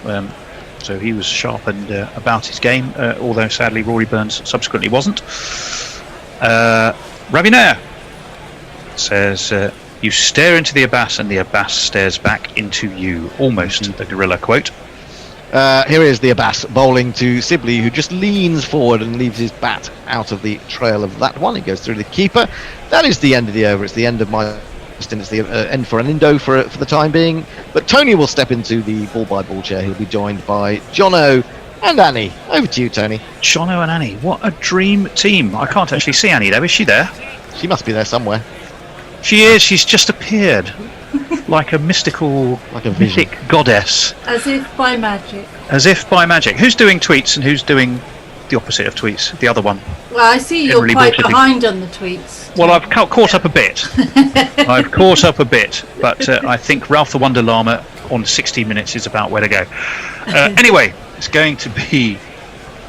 So he was sharp and about his game, although sadly Rory Burns subsequently wasn't. Ravi Nair says, you stare into the Abbas and the Abbas stares back into you. Almost a Gorilla quote. Here is the Abbas bowling to Sibley, who just leans forward and leaves his bat out of the trail of that one. It goes through the keeper. That is the end of the over. It's the end of my... It's the end for an Indo for the time being. But Tony will step into the ball-by-ball chair. He'll be joined by Jono and Annie. Over to you, Tony. Jono and Annie. What a dream team. I can't actually see Annie, though. Is she there? She must be there somewhere. She is. She's just appeared. Like a mystical, mythic goddess. As if by magic. As if by magic. Who's doing tweets and who's doing the opposite of tweets? The other one. Well, I see you're quite behind on the tweets. Well, I've caught up a bit. I've caught up a bit, but I think Ralph the Wonder Llama on 60 Minutes is about where to go. Anyway, it's going to be...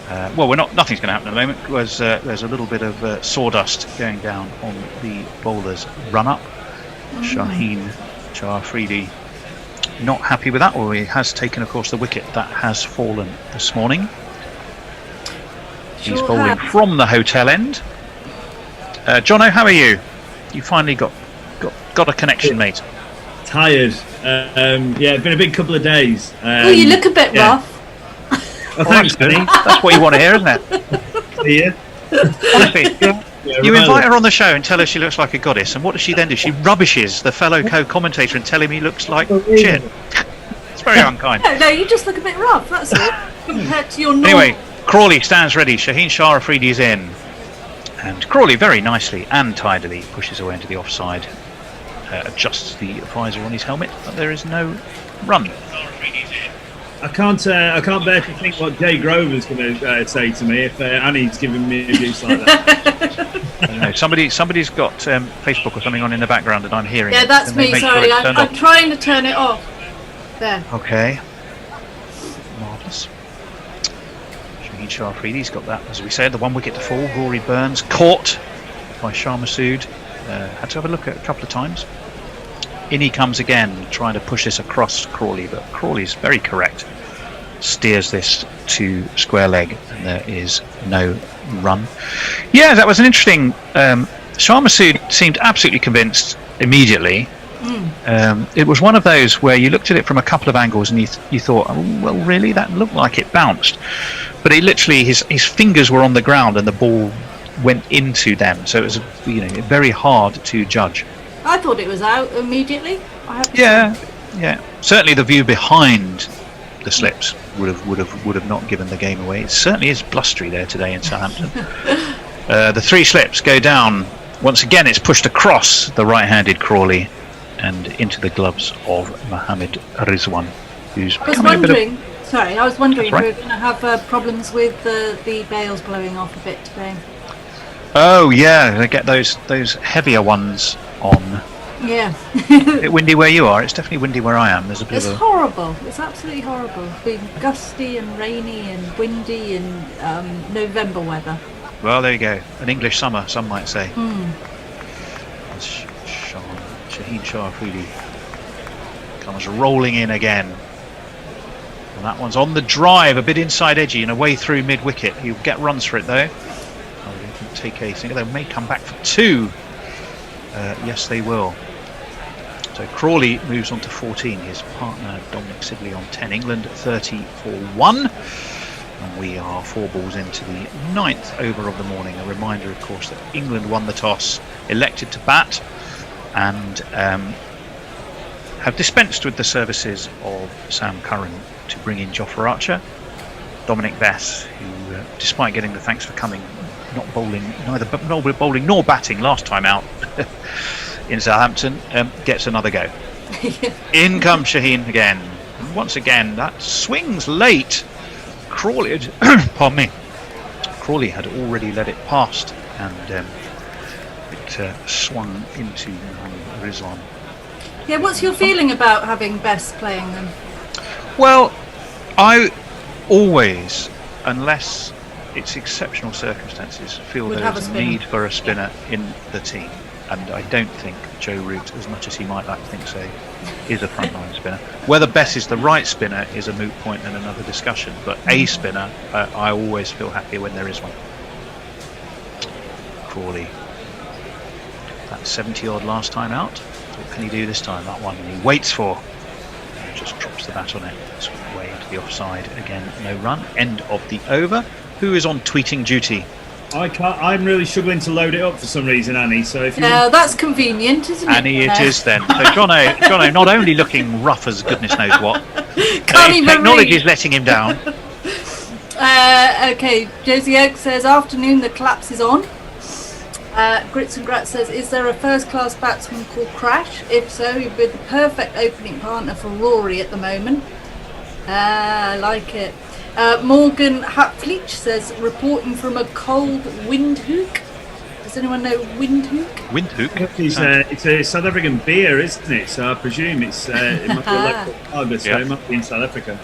nothing's going to happen at the moment because there's a little bit of sawdust going down on the bowler's run-up. Shaheen Shah-Afridi not happy with that, or he has taken, of course, the wicket that has fallen this morning. He's bowling from the hotel end. Jono, how are you? You finally got a connection, mate. Tired. It's been a big couple of days. You look a bit rough. Oh, thanks, Benny. That's what you want to hear, isn't it? Honestly, you invite her on the show and tell her she looks like a goddess, and what does she then do? She rubbishes the fellow co-commentator and tell him he looks like shit. It's very unkind. No, you just look a bit rough, that's all. Compared to your normal... Anyway, Crawley stands ready. Shaheen Shah Afridi is in. And Crawley very nicely and tidily pushes away into the offside. Adjusts the visor on his helmet, but there is no run. I can't bear to think what Jay Grover's going to say to me if Annie's giving me abuse like that. Somebody's got Facebook or something on in the background and I'm hearing. Yeah, that's me. Sorry, I'm trying to turn it off. There. Okay. Marvellous. Shaheen Shah Afridi's got that, as we said, the 1 wicket to fall. Rory Burns caught by Shah Massood. Had to have a look at a couple of times. In he comes again, trying to push this across Crawley, but Crawley's very correct. Steers this to square leg, and there is no run. Yeah, that was an interesting... Shah Massood seemed absolutely convinced immediately. It was one of those where you looked at it from a couple of angles and you thought, oh, well, really? That looked like it bounced. But it literally, his fingers were on the ground and the ball went into them. So it was very hard to judge. I thought it was out immediately. Yeah. Certainly the view behind the slips would have not given the game away. It certainly is blustery there today in Southampton. The 3 slips go down. Once again, it's pushed across the right-handed Crawley and into the gloves of Mohammed Rizwan, who's I was becoming a bit of... wondering. Sorry, I was wondering if That's we right. were going to have problems with the bales blowing off a bit today. Oh yeah, they get those heavier ones on. Yeah. Is it windy where you are? It's definitely windy where I am. There's a bit It's of a... horrible. It's absolutely horrible. It's been gusty and rainy and windy and November weather. Well, there you go. An English summer, some might say. Shaheen Shah Afridi comes rolling in again. And that one's on the drive, a bit inside edgy and away through mid-wicket. He'll get runs for it though. Oh, they can take a single. They may come back for 2. Yes, they will. So Crawley moves on to 14. His partner Dominic Sibley on 10. England 30 for 1. And we are 4 balls into the 9th over of the morning. A reminder, of course, that England won the toss, elected to bat, and have dispensed with the services of Sam Curran to bring in Jofra Archer. Dominic Bess, who, despite getting the thanks for coming, not bowling, neither bowling nor batting last time out in Southampton, gets another go. In comes Shaheen again. And once again, that swings late. Crawley, pardon me, Crawley had already let it past, and it swung into Rizwan. Yeah, what's your feeling about having Bess playing them? Well, I always, unless it's exceptional circumstances, feel Would have there's a a spinner. need for a spinner in the team. And I don't think Joe Root, as much as he might like to think so, is a frontline spinner. Whether Bess is the right spinner is a moot point and another discussion. But a spinner, I always feel happier when there is one. Crawley, that 70 odd last time out. What can he do this time? That one he waits for. And just drops the bat on it. It's way into the offside. Again, no run. End of the over. Who is on tweeting duty? I can't. I'm really struggling to load it up for some reason, Annie. So if you Yeah, that's convenient, isn't it? Annie, it is then. So Jono not only looking rough as goodness knows what, Can't even technology read. is letting him down. Okay, Josie Oak says, afternoon, the collapse is on. Grits and Grats says, is there a first-class batsman called Crash? If so, he'd be the perfect opening partner for Rory at the moment. I like it. Morgan Hatfleech says, reporting from a cold Windhoek. Does anyone know Windhoek? Windhoek. it's a South African beer, isn't it? So I presume it might be a local lager, so Yeah. it must be in South Africa.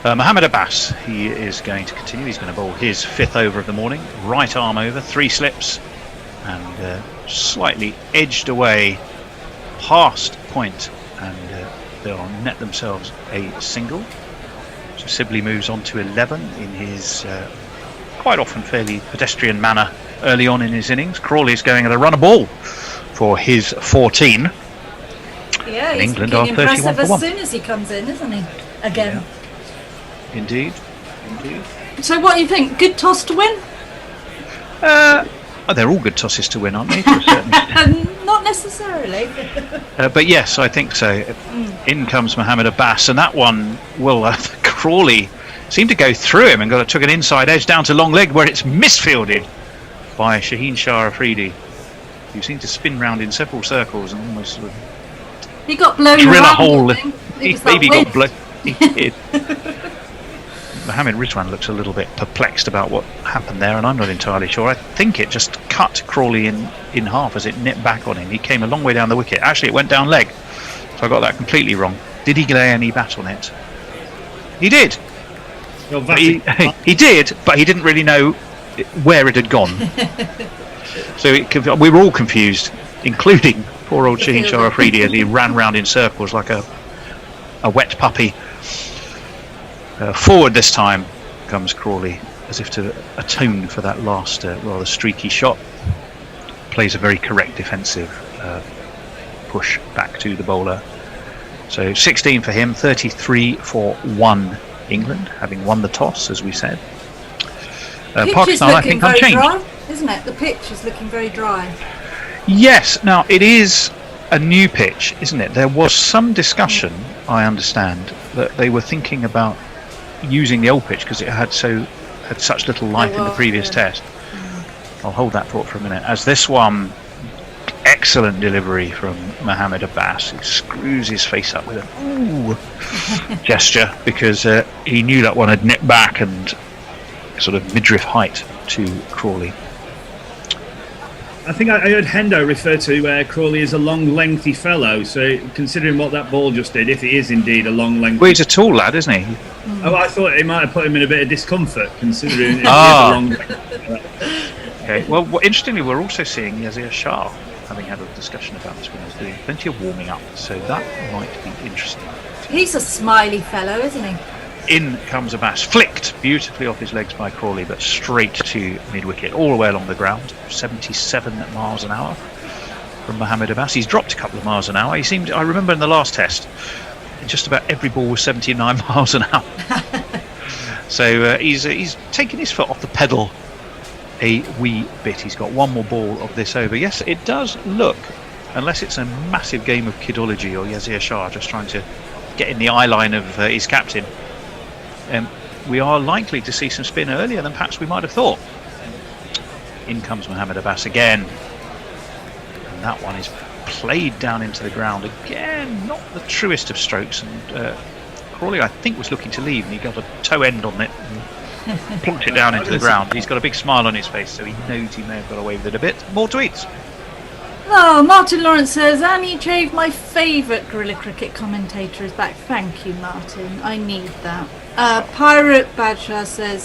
Mohammed Abbas, he is going to continue. He's going to bowl his 5th over of the morning. Right arm over, 3 slips, and slightly edged away past point, and they'll net themselves a single. So Sibley moves on to 11 in his quite often fairly pedestrian manner early on in his innings. Crawley's going at a run a ball for his 14. Yeah, he's England looking are 31 impressive for as 1. soon as he comes in, isn't he? Again. Indeed. So what do you think? Good toss to win? They're all good tosses to win, aren't they? To a certain extent. Not necessarily. But yes, I think so. In comes Mohammed Abbas, and that one will Crawley seemed to go through him and took an inside edge down to long leg, where it's misfielded by Shaheen Shah Afridi, who seemed to spin round in several circles and almost sort of He got blown drill a around, hole. I think. It He was that maybe wind. got blown. He did. Mohammed Rizwan looks a little bit perplexed about what happened there, and I'm not entirely sure. I think it just cut Crawley in half as it nipped back on him. He came a long way down the wicket. Actually, it went down leg, so I got that completely wrong. Did he lay any bat on it? He did. Well, But he did, but he didn't really know where it had gone. So we were all confused, including poor old Shaheen Shah Afridi, as he ran round in circles like a wet puppy. Forward this time comes Crawley, as if to atone for that last rather streaky shot. Plays a very correct defensive push back to the bowler. So 16 for him, 33 for 1 England, having won the toss, as we said. Pitch is Pakistan, I looking think, very unchanged. dry, isn't it? The pitch is looking very dry. Yes, now it is a new pitch, isn't it? There was some discussion, I understand, that they were thinking about using the old pitch because it had such little life in the previous test. I'll hold that thought for a minute. As this one, excellent delivery from Mohammed Abbas. He screws his face up with an ooh gesture because he knew that one had nipped back and sort of midriff height to Crawley. I think I heard Hendo refer to Crawley as a long, lengthy fellow. So, considering what that ball just did, if he is indeed a long, lengthy... Well, he's a tall lad, isn't he? Oh, I thought it might have put him in a bit of discomfort, considering if he is a long... Okay. Well, interestingly, we're also seeing Yazir Shah having had a discussion about this when he was doing plenty of warming up. So that might be interesting. He's a smiley fellow, isn't he? In comes Abbas, flicked beautifully off his legs by Crawley, but straight to mid-wicket, all the way along the ground. 77 miles an hour from Mohammed Abbas. He's dropped a couple of miles an hour. He seemed, I remember in the last test, just about every ball was 79 miles an hour. So he's taken his foot off the pedal a wee bit. He's got one more ball of this over. Yes, it does look, unless it's a massive game of kidology or Yazir Shah just trying to get in the eye line of his captain, we are likely to see some spin earlier than perhaps we might have thought. In comes Mohammed Abbas again, and that one is played down into the ground again. Not the truest of strokes, and Crawley I think was looking to leave, and he got a toe end on it and plunked it down into the ground. He's got a big smile on his face, so he knows he may have got away with it a bit. More tweets. Oh, Martin Lawrence says, Annie Chave, my favourite Guerrilla Cricket commentator, is back. Thank you, Martin. I need that. Pirate Badshah says,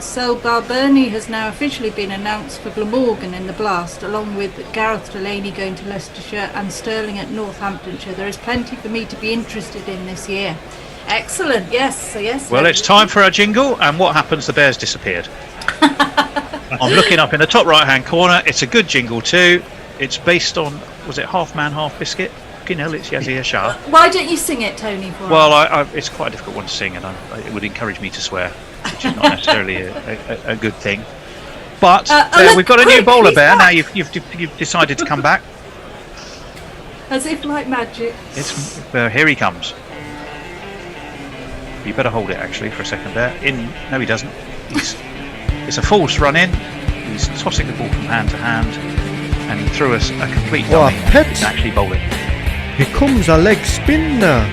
Sel Balbirnie has now officially been announced for Glamorgan in the Blast, along with Gareth Delaney going to Leicestershire and Sterling at Northamptonshire. There is plenty for me to be interested in this year. Excellent, yes. Well, it's time for our jingle, and what happens? The bears disappeared. I'm looking up in the top right-hand corner. It's a good jingle too. It's based on, was it Half Man, Half Biscuit? Fucking hell, it's Yazir Shah. Why don't you sing it, Tony, for Well, us? it's quite a difficult one to sing, and it would encourage me to swear, which is not necessarily a good thing. But look, we've got a new quick, bowler he's bear. Now back. you've decided to come back. As if like magic. It's here he comes. You better hold it actually for a second there. No, he doesn't. It's a false run in. He's tossing the ball from hand to hand, and he threw us a complete Oh, dummy. pet. He's actually bowling. Here comes a leg spin now.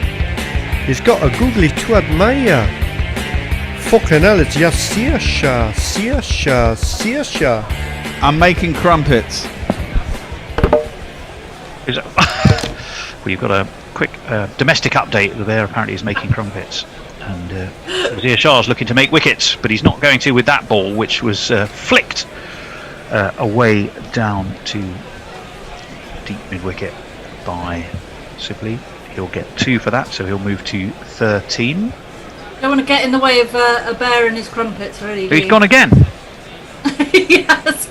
He's got a googly to admire. Fucking hell, it's Yazir Shah. I'm making crumpets. Well, you've got a quick domestic update. The bear apparently is making crumpets, and Yazir Shah's looking to make wickets, but he's not going to with that ball, which was flicked away down to deep mid-wicket by Sibley. He'll get 2 for that, so he'll move to 13. Don't want to get in the way of a bear and his crumpets, really. He's gone again. yes.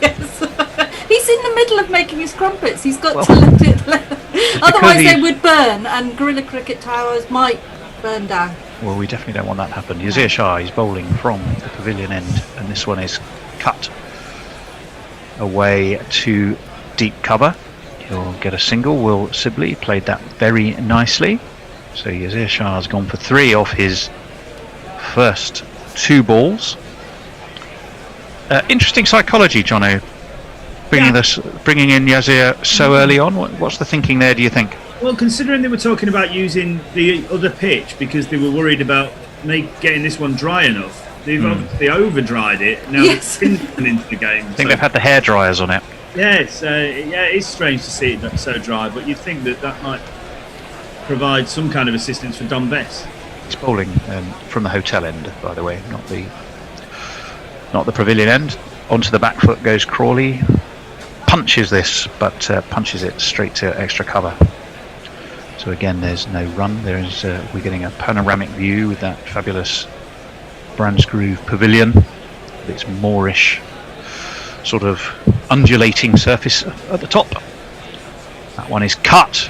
He's in the middle of making his crumpets. He's got to let it. Otherwise, they would burn, and Guerrilla Cricket towers might burn down. Well, we definitely don't want that to happen. Yazir Shah is bowling from the pavilion end, and this one is cut away to deep cover. He'll get a single. Will Sibley played that very nicely. So Yazir Shah has gone for 3 off his first 2 balls. Interesting psychology, Jono. Bringing in Yazir so early on. What's the thinking there, do you think? Well, considering they were talking about using the other pitch because they were worried about getting this one dry enough, they've obviously over-dried it. Now it's into the game. I think they've had the hair dryers on it. Yes, it's strange to see it so dry, but you'd think that might provide some kind of assistance for Don Bess. He's bowling from the hotel end, by the way, not the pavilion end. Onto the back foot goes Crawley. Punches this, but punches it straight to extra cover. So again, there's no run. We're getting a panoramic view with that fabulous Brandsgrove pavilion with its moorish sort of undulating surface at the top. That one is cut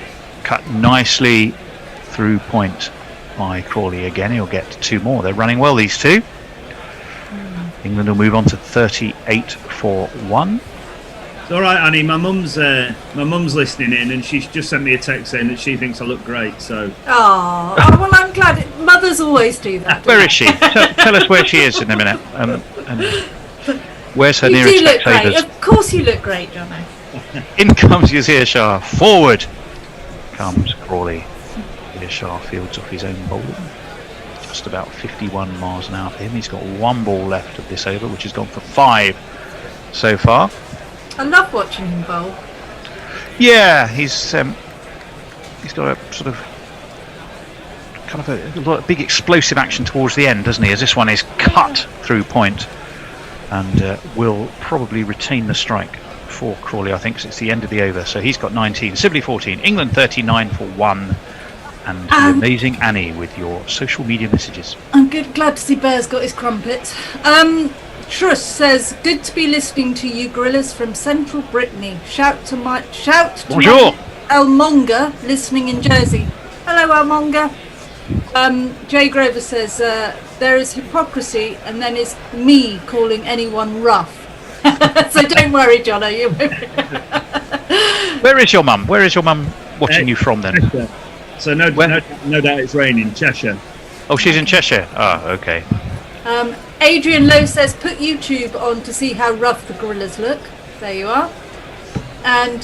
nicely through point by Crawley again. He'll get 2 more. They're running well, these two. England will move on to 38 for 1. It's all right, Annie. My mum's listening in, and she's just sent me a text saying that she thinks I look great. So. Oh, well, I'm glad. Mothers always do that. Where is she? Tell us where she is in a minute. Where's her You nearest do look great. spectators? Of course you look great, Jono. In comes Yazir Shah. Forward comes Crawley. Yazir Shah fields off his own bowling. Just about 51 miles an hour for him. He's got one ball left of this over, which has gone for 5 so far. I love watching him bowl. Yeah, he's got a sort of kind of a big explosive action towards the end, doesn't he? As this one is cut through point and will probably retain the strike for Crawley, I think, 'cause it's the end of the over. So he's got 19, Sibley 14, England 39 for 1. And the amazing Annie with your social media messages. I'm glad to see Bear's got his crumpets. Truss says, good to be listening to you gorillas from central Brittany. Shout to my Elmonga listening in Jersey. Hello Elmonga. Jay Grover says, there is hypocrisy and then is me calling anyone rough. So don't worry, Jono. You won't. Where is your mum? Where is your mum watching you from then? So no doubt it's raining. Cheshire. Oh, she's in Cheshire. Ah, okay. Adrian Lowe says, put YouTube on to see how rough the gorillas look. There you are. And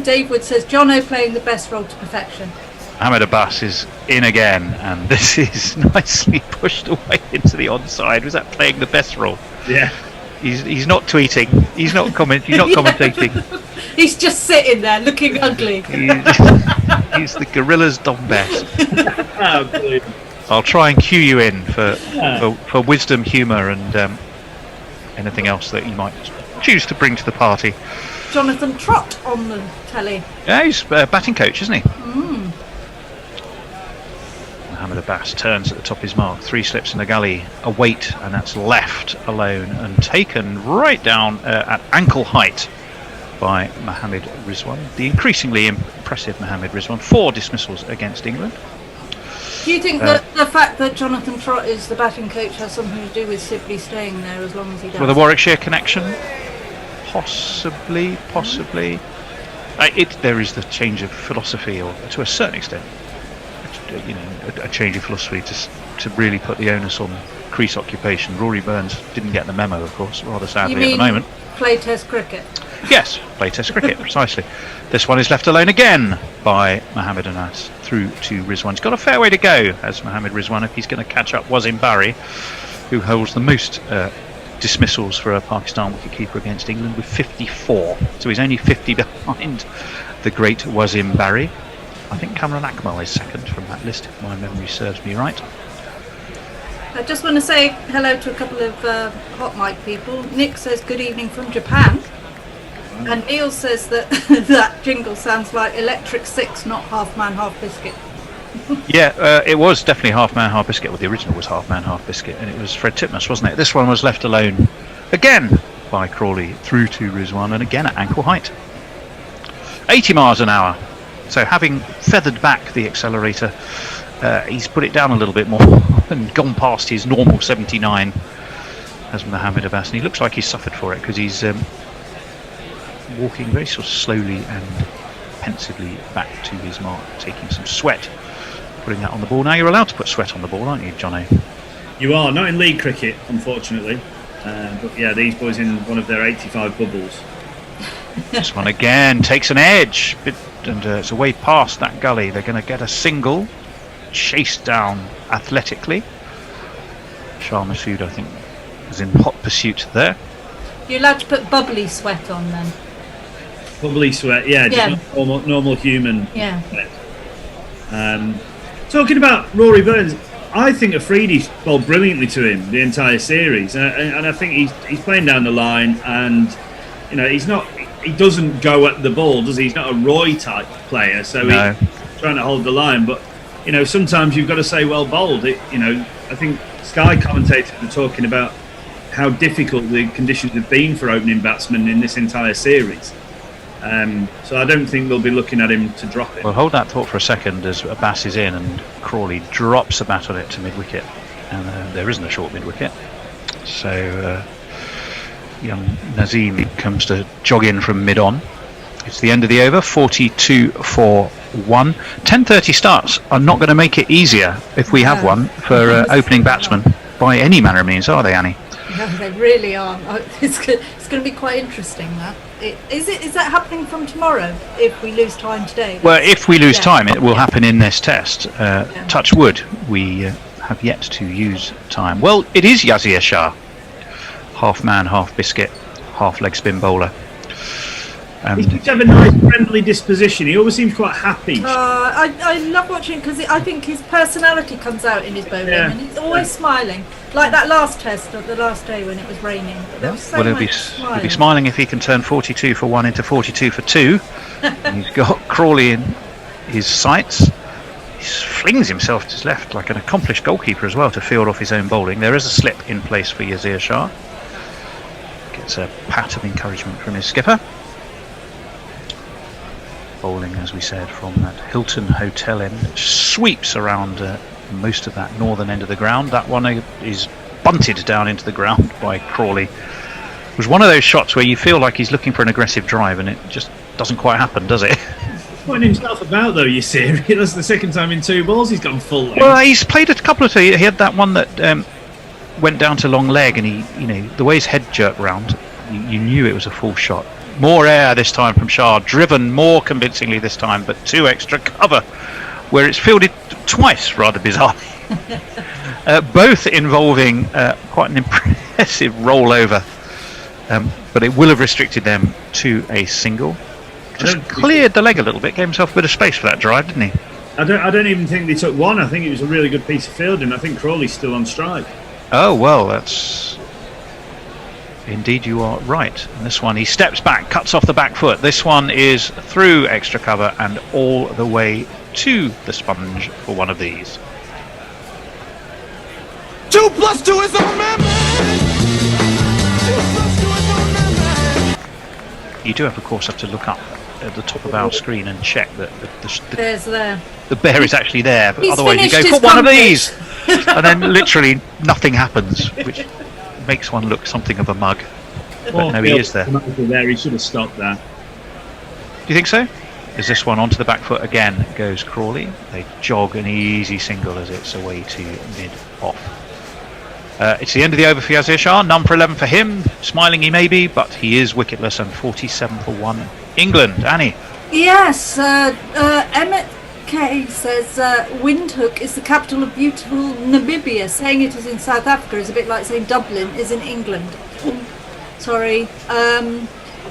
Dave Wood says, Jono playing the best role to perfection. Mohamed Abbas is in again, and this is nicely pushed away into the onside. Was that playing the best role? Yeah. He's not tweeting. He's not commentating. He's just sitting there looking ugly. He's the gorillas done best. Oh, brilliant. I'll try and cue you in for wisdom, humour, and anything else that you might choose to bring to the party. Jonathan Trott on the telly. Yeah, he's batting coach, isn't he? Mm. Mohamed Abbas turns at the top of his mark. 3 slips in the gully. A weight, and that's left alone and taken right down at ankle height by Mohamed Rizwan. The increasingly impressive Mohamed Rizwan. 4 dismissals against England. Do you think that the fact that Jonathan Trott is the batting coach has something to do with Sibley staying there as long as he does? With a Warwickshire connection? Possibly. There is the change of philosophy, or to a certain extent, a change of philosophy to really put the onus on crease occupation. Rory Burns didn't get the memo, of course, rather sadly at the moment. Play Test cricket? Yes, play Test cricket, precisely. This one is left alone again by Mohamed Anas through to Rizwan. He's got a fair way to go as Mohamed Rizwan if he's going to catch up Wasim Barry, who holds the most dismissals for a Pakistan wicketkeeper against England with 54. So he's only 50 behind the great Wasim Barry. I think Kamran Akmal is second from that list, if my memory serves me right. I just want to say hello to a couple of hot mic people. Nick says good evening from Japan. And Neil says that that jingle sounds like Electric Six, not Half Man, Half Biscuit. Yeah, it was definitely Half Man, Half Biscuit. Well, the original was Half Man, Half Biscuit, and it was Fred Titmus, wasn't it? This one was left alone again by Crawley through to Rizwan, and again at ankle height. 80 miles an hour. So having feathered back the accelerator, he's put it down a little bit more and gone past his normal 79 as Mohamed Abbas, and he looks like he's suffered for it because he's walking very sort of slowly and pensively back to his mark, taking some sweat, putting that on the ball. Now you're allowed to put sweat on the ball, aren't you, Johnny? You are, not in league cricket, unfortunately. But yeah, these boys in one of their 85 bubbles. This one again takes an edge, and it's away past that gully. They're going to get a single, chased down athletically. Shah Masood, I think, is in hot pursuit there. You're allowed to put bubbly sweat on then. Bubbly sweat, yeah, just normal human sweat. Talking about Rory Burns, I think Afridi's bowled brilliantly to him the entire series, and I think he's playing down the line, and he doesn't go at the ball, does he? He's not a Roy type player, so no. He's trying to hold the line, but sometimes you've got to say well bowled. I think Sky commentators were talking about how difficult the conditions have been for opening batsmen in this entire series. So I don't think they'll be looking at him to drop it. Well, hold that thought for a second as Abbas is in and Crawley drops a bat on it to mid-wicket, and there isn't a short mid-wicket. So young Nazim comes to jog in from mid-on. It's the end of the over, 42 for 1. 10:30 starts are not going to make it easier if we have one for opening batsmen by any manner of means, are they, Annie? No, they really are. It's going to be quite interesting. That is that happening from tomorrow? If we lose time today. Well, if we lose time, it will happen in this test. Touch wood. We have yet to use time. Well, it is Yazir Shah, half man, half biscuit, half leg spin bowler. He seems to have a nice, friendly disposition. He always seems quite happy. I love watching it because I think his personality comes out in his bowling, and he's always smiling. Like that last test of the last day when it was raining. There was so He'll much be smiling if he can turn 42 for 1 into 42 for 2. He's got Crawley in his sights. He flings himself to his left like an accomplished goalkeeper as well to field off his own bowling. There is a slip in place for Yazir Shah. Gets a pat of encouragement from his skipper. Bowling, as we said, from that Hilton Hotel end, sweeps around most of that northern end of the ground. That one is bunted down into the ground by Crawley. It was one of those shots where you feel like he's looking for an aggressive drive and it just doesn't quite happen, does it? Putting himself about though, you see. That's the second time in 2 balls he's gone full length. Well, he's played a couple of. He had that one that went down to long leg, and he, the way his head jerked round, you knew it was a full shot. More air this time from Shah, driven more convincingly this time, but 2 extra cover, where it's fielded twice, rather bizarrely. Both involving quite an impressive rollover, but it will have restricted them to a single. Just cleared the leg a little bit, gave himself a bit of space for that drive, didn't he? I don't even think they took one. I think it was a really good piece of fielding. I think Crawley's still on strike. Oh, well, that's... Indeed, you are right. And this one, he steps back, cuts off the back foot. This one is through extra cover and all the way to the sponge for one of these. 2 + 2 is our man. You do, of course, have to look up at the top of our screen and check that the bear is actually there. But otherwise, you go, put one of these! And then literally nothing happens, which makes one look something of a mug. But no, he is there. He should have stopped there. Do you think so? Is this one onto the back foot again? Goes Crawley. They jog an easy single as it's away to mid-off. It's the end of the over for Yazir Shah. None for 11 for him. Smiling he may be, but he is wicketless, and 47 for 1. England, Annie. Yes, Emmett K says Windhoek is the capital of beautiful Namibia. Saying it is in South Africa is a bit like saying Dublin is in England. Sorry.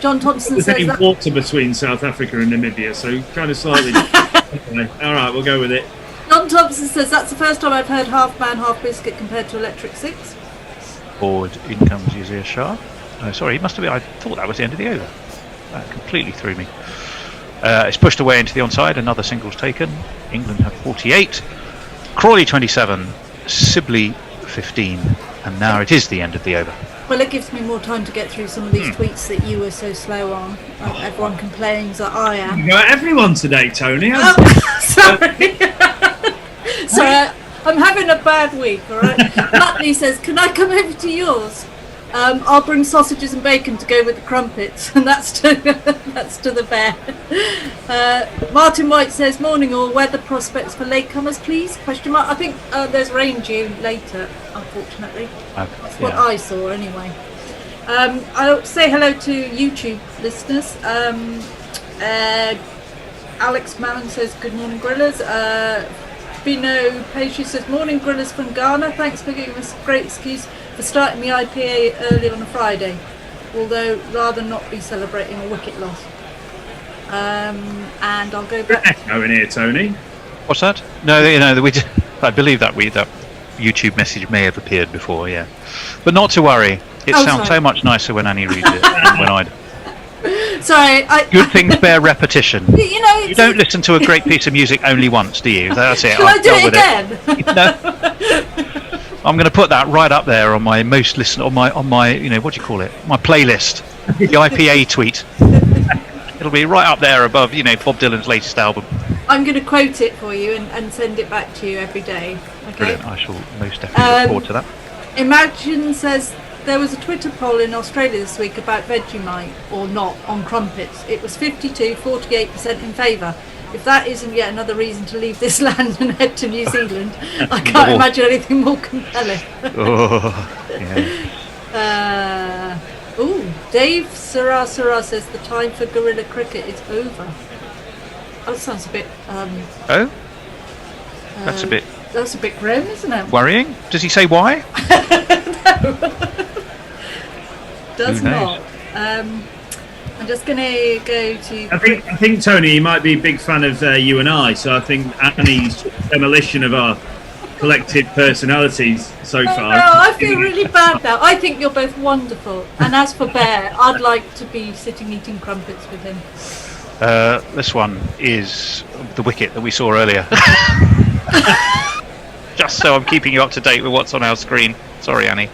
John Thompson There's says any water between South Africa and Namibia, so kind of slightly. Okay. All right, we'll go with it. John Thompson says that's the first time I've heard half man, half biscuit compared to electric 6. Forward in comes Yazir Shah. Oh, sorry, he must have been. I thought that was the end of the over. That completely threw me. It's pushed away into the onside. Another single's taken. England have 48. Crawley 27. Sibley 15. And now it is the end of the over. Well, it gives me more time to get through some of these tweets that you were so slow on. Everyone complains that I am. You got everyone today, Tony. Sorry. Sorry, I'm having a bad week, alright? Matley says, can I come over to yours? I'll bring sausages and bacon to go with the crumpets, and that's to the bear. Martin White says, morning all, weather prospects for latecomers, please? Question mark. I think there's rain due later, unfortunately. That's what I saw anyway. I'll say hello to YouTube listeners. Alex Mallon says, good morning grillers. Bino Page says, morning grillers from Ghana. Thanks for giving us a great excuse for starting the IPA early on a Friday, although rather not be celebrating a wicket loss. And I'll go back. Echo in here, Tony. What's that? No, I believe that that YouTube message may have appeared before, yeah. But not to worry. It sounds so much nicer when Annie reads it than when I do. Sorry, good things bear repetition. You don't listen to a great piece of music only once, do you? That's it. Shall I do it again? No. I'm going to put that right up there on my most listen on my what do you call it? My playlist, the IPA tweet. It'll be right up there above Bob Dylan's latest album. I'm going to quote it for you and send it back to you every day. Okay. Brilliant. I shall most definitely look forward to that. Imagine says there was a Twitter poll in Australia this week about Vegemite or not on crumpets. It was 48% in favour. If that isn't yet another reason to leave this land and head to New Zealand, I can't imagine anything more compelling. Oh, yeah. Dave Sarah says the time for guerrilla cricket is over. That sounds a bit. That's a bit That's a bit grim, isn't it? worrying. Does he say why? Does Who knows? not. I'm just going to go to. I think Tony, you might be a big fan of you and I. So I think Annie's demolition of our collective personalities so far. No, I feel really bad now. I think you're both wonderful. And as for Bear, I'd like to be sitting eating crumpets with him. This one is the wicket that we saw earlier. Just so I'm keeping you up to date with what's on our screen. Sorry, Annie.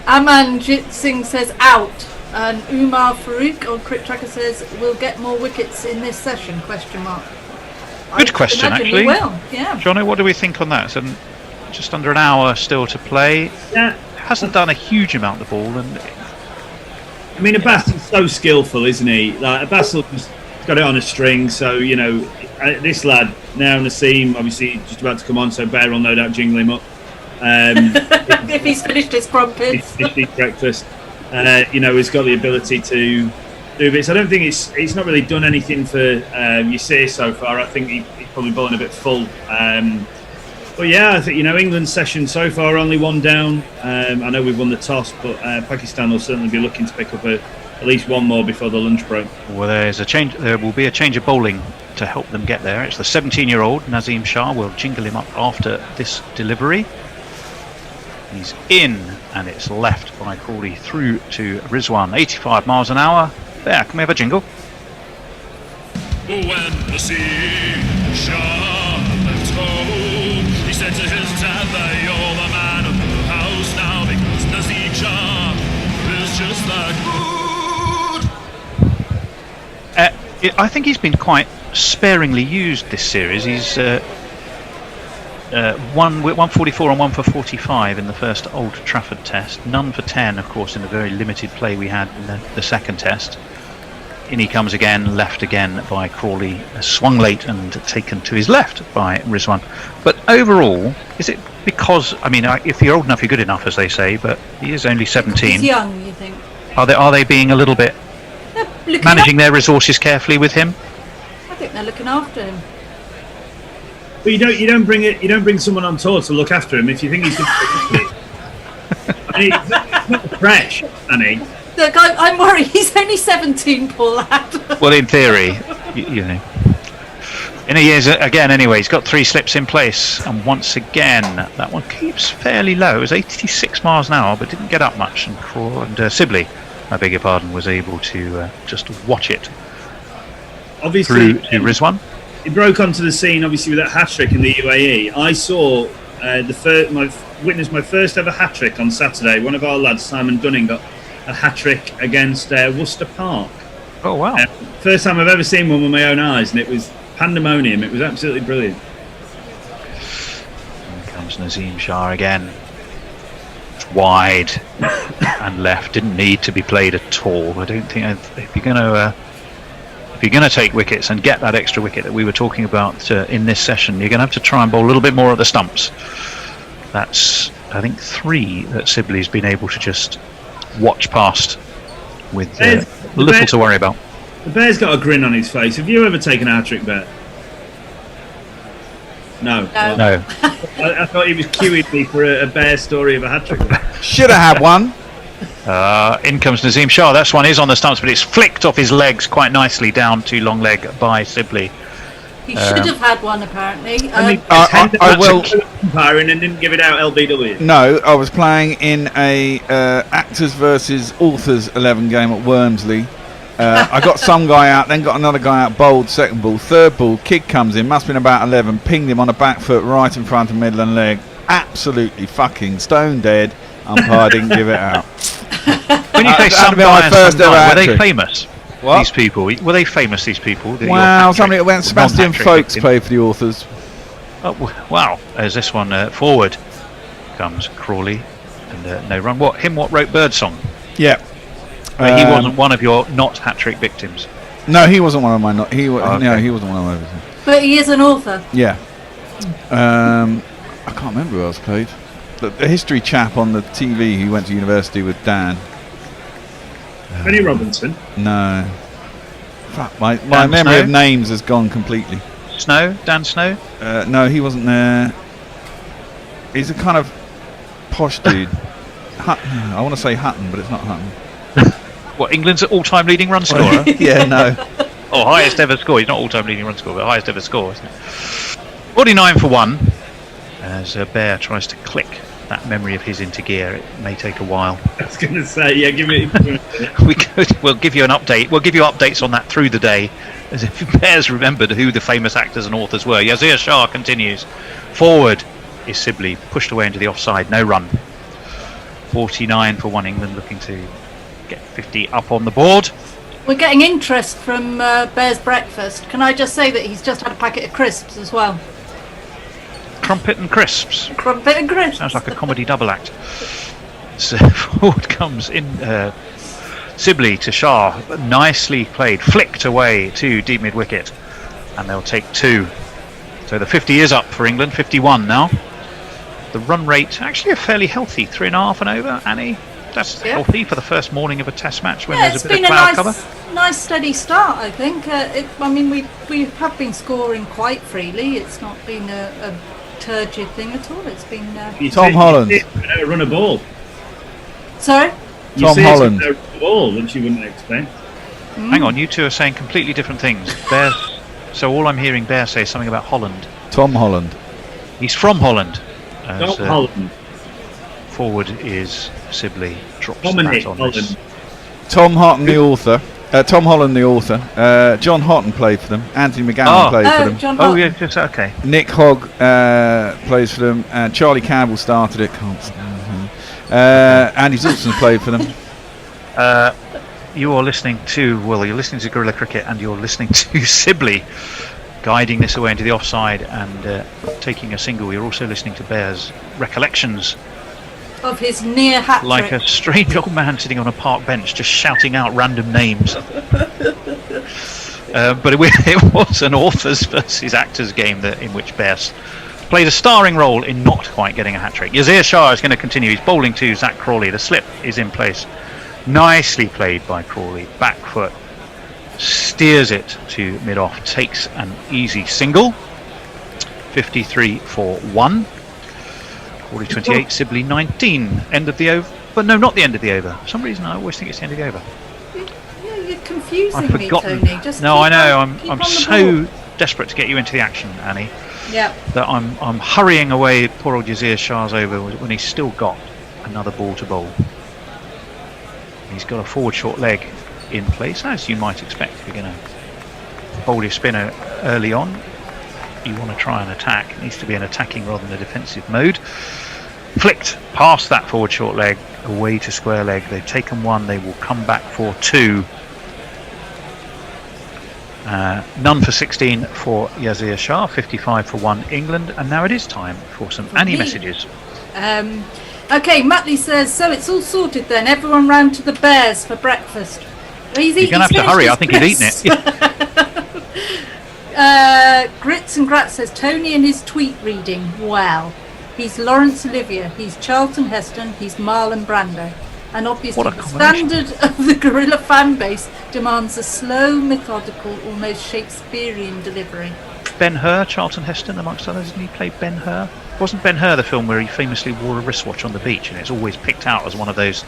Amanjit Singh says out. And Umar Farouk on Crit Tracker says we'll get more wickets in this session, question mark. Good question, actually. Well, yeah. Jono, what do we think on that? So just under an hour still to play. Yeah. Hasn't done a huge amount of the ball, and I mean, Abbas is so skillful, isn't he? Like Abbas has got it on a string, so you know this lad now Naseem obviously just about to come on, so Bear will no doubt jingle him up. If he's finished his crumpets, finished his breakfast, you know, he's got the ability to do bits. I don't think it's not really done anything for Yasir so far. I think he's probably bowling a bit full. But yeah, I think, you know, England's session so far only one down. I know we've won the toss, but Pakistan will certainly be looking to pick up at least one more before the lunch break. well, there will be a change of bowling to help them get there. It's the 17-year-old Nazim Shah. Will jingle him up after this delivery. He's in, and it's left by Crawley through to Rizwan. 85 miles an hour. There, can we have a jingle? When the sea Shah left home, he said to his dad that you're the man of the house now, because Nazim Shah is just that good. I think he's been quite sparingly used this series. He's one 144 and one for 45 in the first Old Trafford test. None for 10, of course, in the very limited play we had in the second test. In he comes again, left again by Crawley, swung late and taken to his left by Rizwan. But overall, is it because, I mean, if you're old enough, you're good enough, as they say, but he is only 17. he's young, you think? Are they being a little bit managing their resources carefully with him? I think they're looking after him. But you don't bring someone on tour to look after him if you think he's going to. I mean, it's not fresh, Annie. Look, I'm worried. He's only 17, poor lad. Well, in theory, you know. In a year's again, anyway, he's got 3 slips in place, and once again, that one keeps fairly low. It was 86 miles an hour, but didn't get up much. And Sibley, I beg your pardon, was able to just watch it Obviously, through to Rizwan. He broke onto the scene, obviously, with that hat trick in the UAE. I saw witnessed my first ever hat trick on Saturday. One of our lads, Simon Dunning, got a hat trick against Worcester Park. Oh wow! First time I've ever seen one with my own eyes, and it was pandemonium. It was absolutely brilliant. Here comes Nazim Shah again. It's wide and left. Didn't need to be played at all. I don't think if you're going to take wickets and get that extra wicket that we were talking about in this session, you're going to have to try and bowl a little bit more at the stumps. That's, I think, 3 that Sibley's been able to just watch past with little to worry about. The Bear's got a grin on his face. Have you ever taken a hat trick, Bear? No. No. I thought he was queuing me for a Bear story of a hat trick. Should have had one. In comes Nazim Shah. That one is on the stumps, but it's flicked off his legs quite nicely down to long leg by Sibley. He should have had one, apparently. I will. Umpiring and didn't give it out LBW. No, I was playing in a actors versus authors 11 game at Wormsley. I got some guy out, then got another guy out, bowled second ball, third ball, kid comes in, must have been about 11, pinged him on the back foot right in front of Midland leg, absolutely fucking stone dead. Umpire didn't give it out. When you say some my guy, first ever were they hat-trick. famous? What? These people were they famous? These people? Wow, somebody went. Sebastian Folkes played for the authors. Oh, wow! As this one forward comes Crawley, and no run. What wrote Birdsong? Yeah. He wasn't one of your not hat trick victims. No, he wasn't one of my. He okay. he wasn't one of my victims. But he is an author. Yeah. I can't remember who else played. the history chap on the TV who went to university with Dan. Benny Robinson. No. Fuck, my Dan memory Snow? of names has gone completely. Snow? Dan Snow? No, he wasn't there. He's a kind of posh dude. I want to say Hutton, but it's not Hutton. What, England's all-time leading run scorer? Yeah, no. Oh, highest ever score. He's not all-time leading run scorer, but highest ever score, isn't it? 49 for 1. As Bear tries to click that memory of his into gear, it may take a while. I was going to say, yeah, give me. We'll give you an update. We'll give you updates on that through the day, as if Bears remembered who the famous actors and authors were. Yazir Shah continues. Forward is Sibley, pushed away into the offside. No run. 49 for 1. England looking to get 50 up on the board. We're getting interest from Bear's Breakfast. Can I just say that he's just had a packet of crisps as well? Crumpet and crisps. Crumpet and crisps. Sounds like a comedy double act. So forward comes in Sibley to Shah. Nicely played. Flicked away to deep mid wicket. And they'll take 2. So the 50 is up for England. 51 now. The run rate actually a fairly healthy 3.5 and over. Annie, that's healthy for the first morning of a test match when there's a bit of cloud cover. Nice steady start, I think. We have been scoring quite freely. It's not been a turgid thing at all. It's been. Tom Holland. Run a ball. Sorry. Tom Holland. A ball, which you wouldn't expect. Hang on, you two are saying completely different things. Bear. So all I'm hearing Bear say is something about Holland. Tom Holland. He's from Holland. Tom Holland. Forward is Sibley. Drops Dominic that on Holland. this. Tom Houghton, the author. Tom Holland, the author. John Houghton played for them. Anthony McGowan played for them. John Oh Houghton. yeah, just okay. Nick Hogg plays for them. Charlie Campbell started it. Can't stand him. Andy Zilson played for them. You are listening to you're listening to Guerrilla Cricket, and you're listening to Sibley guiding this away into the offside and taking a single. You're also listening to Bear's recollections Of his near hat trick. like a strange old man sitting on a park bench just shouting out random names. But it was an authors versus actors game in which Bear played a starring role in not quite getting a hat trick. Yazir Shah is going to continue. He's bowling to Zach Crawley. The slip is in place. Nicely played by Crawley. Back foot. Steers it to mid-off. Takes an easy single. 53 for 1. Crawley 28, Sibley 19. End of the over. But no, not the end of the over. For some reason I always think it's the end of the over. Yeah, you're confusing I've me, forgotten. Tony. Just No, keep I know. on- keep I'm on the so ball. desperate to get you into the action, Annie, Yeah. that I'm hurrying away poor old Yazir Shah's over when he's still got another ball to bowl. He's got a forward short leg in place, as you might expect if you're going to bowl your spinner early on. You want to try and attack. It needs to be an attacking rather than a defensive mode. Flicked past that forward short leg away to square leg. They've taken 1. They will come back for 2. None for 16 for Yazir Shah. 55 for 1 England. And now it is time for some Annie me. messages. Okay, Matley says, so it's all sorted then. Everyone round to the Bears for breakfast. He's You're going to have to hurry. I think he's eaten it. Grits and Grat says, Tony and his tweet reading. Well, he's Lawrence Olivier, he's Charlton Heston, he's Marlon Brando. And obviously What a the combination. standard of the Guerrilla fan base demands a slow, methodical, almost Shakespearean delivery. Ben-Hur, Charlton Heston, amongst others. Didn't he play Ben-Hur? Wasn't Ben-Hur the film where he famously wore a wristwatch on the beach, and it's always picked out as one of those,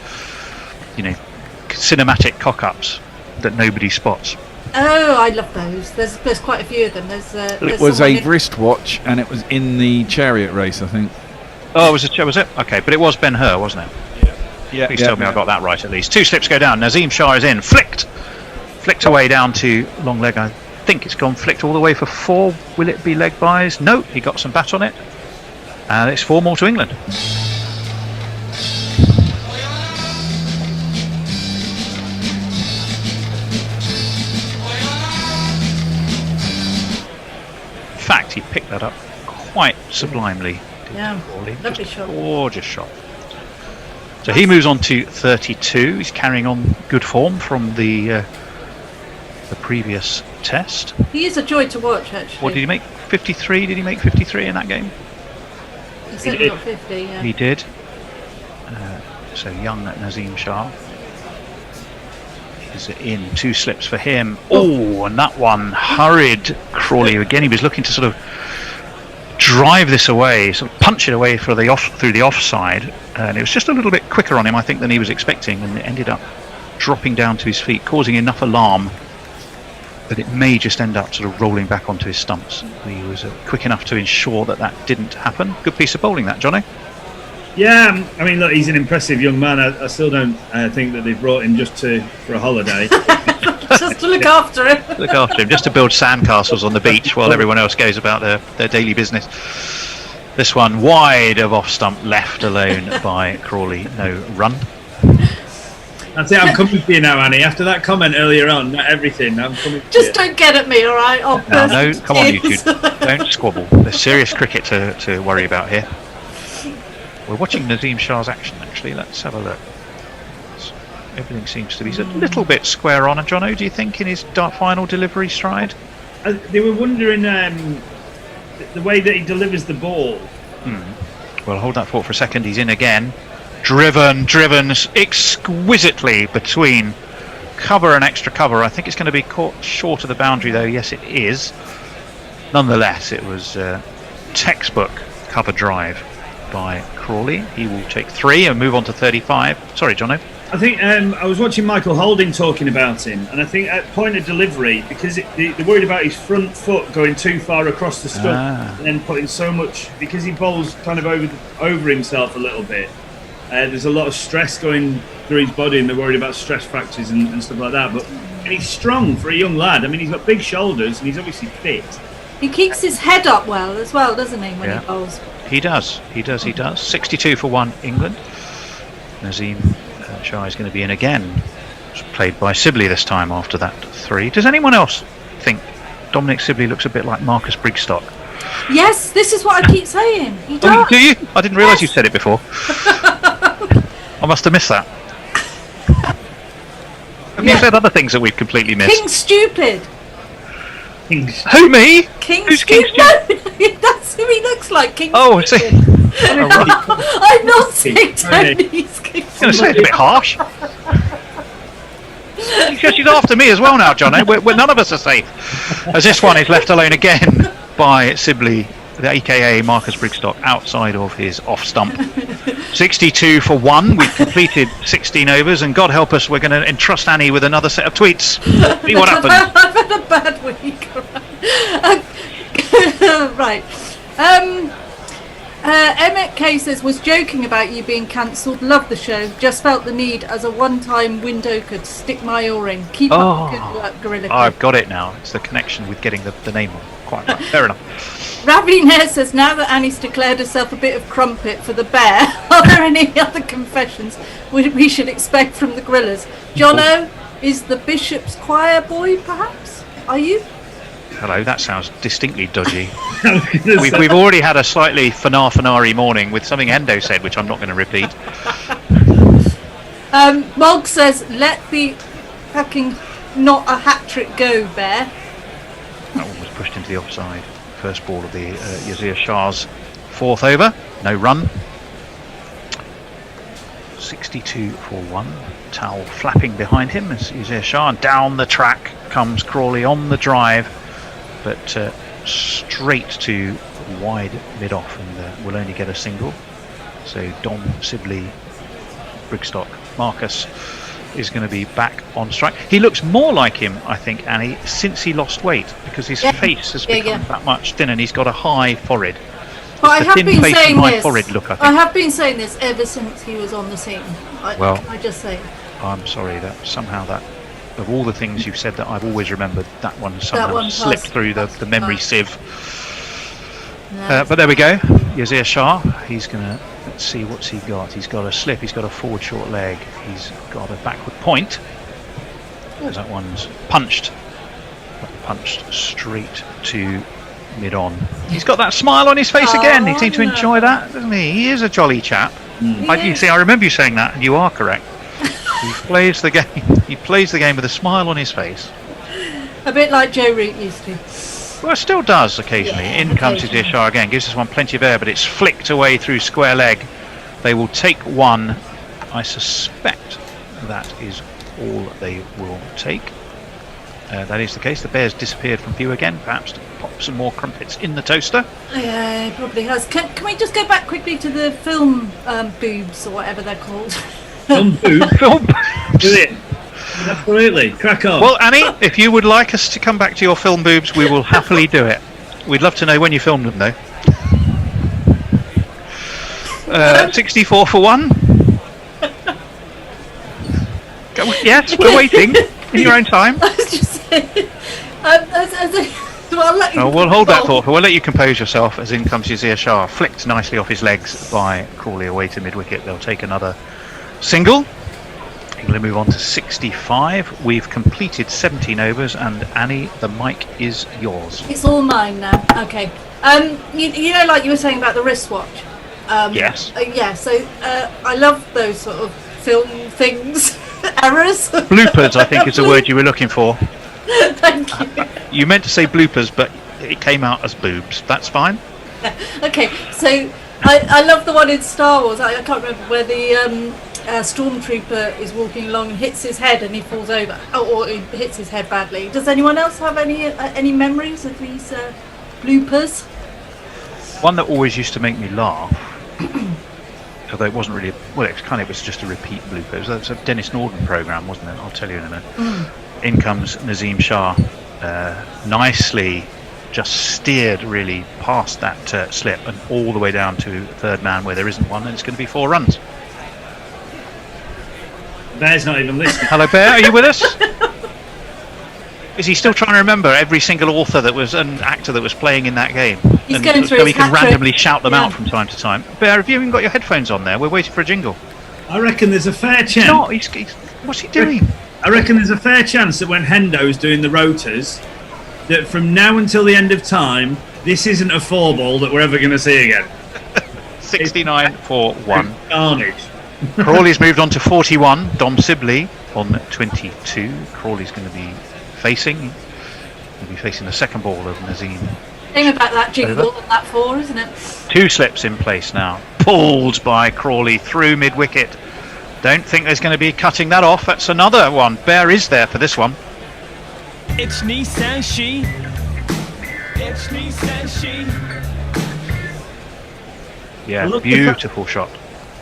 cinematic cock-ups that nobody spots? Oh, I love those. There's quite a few of them. It was a wristwatch, and it was in the chariot race, I think. Oh, was it? Okay, but it was Ben-Hur, wasn't it? Yeah. Please tell me I got that right at least. 2 slips go down. Nazim Shah is in. Flicked away down to long leg. I think it's gone flicked all the way for 4. Will it be leg buys? No, he got some bat on it. And it's 4 more to England. In fact, he picked that up quite sublimely. Yeah, Crawley. lovely Just shot. gorgeous shot. So he moves on to 32. He's carrying on good form from the previous test. He is a joy to watch, actually. What did he make? 53? Did he make 53 in that game? He certainly got 50, yeah. He did. So young Nazim Shah is in. 2 slips for him. Oh, and that one hurried Crawley again. He was looking to sort of drive this away, sort of punch it away through the offside, and it was just a little bit quicker on him, I think, than he was expecting, and it ended up dropping down to his feet, causing enough alarm that it may just end up sort of rolling back onto his stumps. He was quick enough to ensure that that didn't happen. Good piece of bowling, that, Johnny. Yeah, I mean, look, he's an impressive young man. I still don't think that they brought him just for a holiday. Just to look after him. Look after him, just to build sandcastles on the beach while everyone else goes about their daily business. This one wide of off stump, left alone by Crawley. No run. That's it. I'm coming for you now, Annie. After that comment earlier on, not everything. I'm coming. Just don't get at me, all right? No, come on, you two. Don't squabble. There's serious cricket to worry about here. We're watching Nazim Shah's action, actually. Let's have a look. Everything seems to be a little bit square on. And Jono, do you think, in his final delivery stride? They were wondering the way that he delivers the ball. Well, hold that thought for a second. He's in again. Driven exquisitely between cover and extra cover. I think it's going to be caught short of the boundary, though. Yes, it is. Nonetheless, it was textbook cover drive by Crawley. He will take 3 and move on to 35. Sorry, Jono. I think I was watching Michael Holding talking about him, and I think at point of delivery, because they're worried about his front foot going too far across the stump and then putting so much, because he bowls kind of over himself a little bit. There's a lot of stress going through his body, and they're worried about stress fractures and stuff like that. And he's strong for a young lad. I mean, he's got big shoulders, and he's obviously fit. He keeps his head up well as well, doesn't he, when he bowls? He does. 62 for 1, England. Nazim Shah is going to be in again. It's played by Sibley this time after that 3. Does anyone else think Dominic Sibley looks a bit like Marcus Brigstock? Yes, this is what I keep saying. He does. Do you? I didn't realise you said it before. I must have missed that. Have you said other things that we've completely missed? King Stupid. Who, me? Who's King Stupid? No, that's who he looks like, King Oh, Stupid. see. I'm not saying Tony's King I was going to say it's a bit harsh. She's after me as well now, John. We're none of us are safe. As this one is left alone again by Sibley, aka Marcus Brigstock, outside of his off stump. 62 for 1. We've completed 16 overs, and God help us, we're going to entrust Annie with another set of tweets. See what happens. I've had a bad week. Right. Emmett K says, was joking about you being cancelled. Love the show. Just felt the need as a one-time window-ker to stick my oar-in. Keep up the good work, Gorilla. I've got it now. It's the connection with getting the name on. Quite right. Fair enough. Ravi Nair says, now that Annie's declared herself a bit of crumpet for the bear, are there any other confessions we should expect from the Gorillas? Jono is the Bishop's choir boy, perhaps? Are you? Hello, that sounds distinctly dodgy. We've already had a slightly fanari morning with something Endo said, which I'm not going to repeat. Mog says, let the fucking not a hat-trick go, Bear. That one was pushed into the offside. First ball of the Yazir Shah's 4th over. No run. 62 for 1. Towel flapping behind him as Yazir Shah. And down the track comes Crawley on the drive, but straight to wide mid-off, and will only get a single. So Dom, Sibley, Brigstock, Marcus is going to be back on strike. He looks more like him, I think, Annie, since he lost weight, because his face has become that much thinner, and he's got a high forehead. But I have been saying this. Forehead look, I have been saying this ever since he was on the scene. I just say. I'm sorry that somehow that, of all the things you've said that I've always remembered, that one somehow slipped through the memory sieve. No. But there we go. Yazir Shah. He's going to, let's see, what's he got? He's got a slip. He's got a forward short leg. He's got a backward point. Because that one's punched straight to mid-on. He's got that smile on his face again. He seemed to enjoy that, doesn't he? He is a jolly chap. You see, I remember you saying that, and you are correct. He plays the game. He plays the game with a smile on his face. A bit like Joe Root used to. Well, it still does occasionally. Yeah, In comes his Ishar again, gives this one plenty of air, but it's flicked away through square leg. They will take one. I suspect that is all they will take. That is the case. The bear's disappeared from view again, perhaps to pop some more crumpets in the toaster. Yeah, it probably has. Can we just go back quickly to the film boobs or whatever they're called? Film boob. Film. Do it. Absolutely. Crack on. Well, Annie, if you would like us to come back to your film boobs, we will happily do it. We'd love to know when you filmed them, though. 64 for 1. Yes, we're waiting. In your own time. I was just saying. We'll hold that thought. We'll let you compose yourself as in comes Yazir Shah, flicked nicely off his legs by Crawley away to mid-wicket. They'll take another single. We're going to move on to 65. We've completed 17 overs, and Annie, the mic is yours. It's all mine now. Okay. You know, like you were saying about the wristwatch. Yes. Yeah. So I love those sort of film things. Errors. Bloopers, I think, is the word you were looking for. Thank you. You meant to say bloopers, but it came out as boobs. That's fine. Okay, so I love the one in Star Wars. I can't remember where the stormtrooper is walking along and hits his head and he falls over, or he hits his head badly. Does anyone else have any memories of these bloopers? One that always used to make me laugh, although it wasn't really, it was just a repeat blooper. It was a Dennis Norden programme, wasn't it? I'll tell you in a minute. In comes Nazim Shah, nicely just steered really past that slip and all the way down to third man where there isn't one, and it's going to be 4 runs. Bear's not even listening. Hello, Bear, are you with us? Is he still trying to remember every single author that was an actor that was playing in that game? He's and going through so his he can hat trick. randomly shout them out from time to time. Bear, have you even got your headphones on there? We're waiting for a jingle. I reckon there's a fair chance. No, what's he doing? I reckon there's a fair chance that when Hendo's doing the rotors, that from now until the end of time, this isn't a 4-ball that we're ever going to see again. 69 for 1. Carnage. Crawley's moved on to 41. Dom Sibley on 22. Crawley's going to be facing. He'll be facing the second ball of Nazim. Thing about that jingle and that 4, isn't it? 2 slips in place now. Pulled by Crawley through mid-wicket. Don't think there's going to be cutting that off. That's another one. Bear is there for this one. It's Nissan She. It's Nissan She. Yeah, Look, beautiful shot.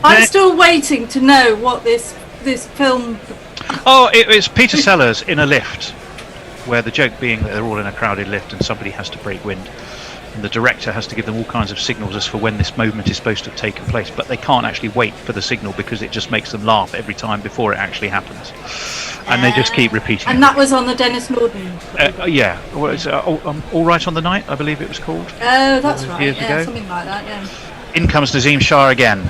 I'm still waiting to know what this film. Oh, it's Peter Sellers in a lift, where the joke being that they're all in a crowded lift and somebody has to break wind. And the director has to give them all kinds of signals as for when this movement is supposed to have taken place, but they can't actually wait for the signal because it just makes them laugh every time before it actually happens. And they just keep repeating And it. that was on the Dennis Norden. Yeah, well, it's, All Right on the Night, I believe it was called. Oh, that's right. Years Yeah, ago. something like that. Yeah. In comes Nazim Shah again.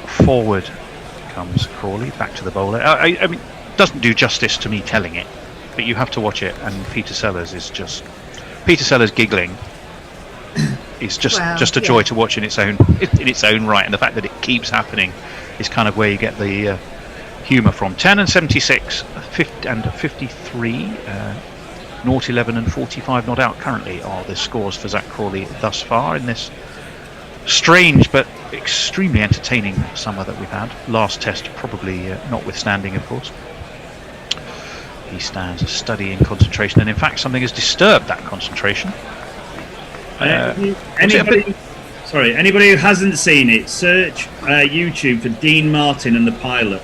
Forward comes Crawley, back to the bowler. I mean, doesn't do justice to me telling it, but you have to watch it. And Peter Sellers giggling is just a joy to watch in its own right, and the fact that it keeps happening is kind of where you get the humour from. 10 and 76, 50 and 53, 0, 11 and 45 not out currently are the scores for Zach Crawley thus far in this strange but extremely entertaining summer that we've had. Last test probably notwithstanding, of course. He stands studying concentration, and in fact something has disturbed that concentration. Anybody who hasn't seen it, search YouTube for Dean Martin and the Pilot.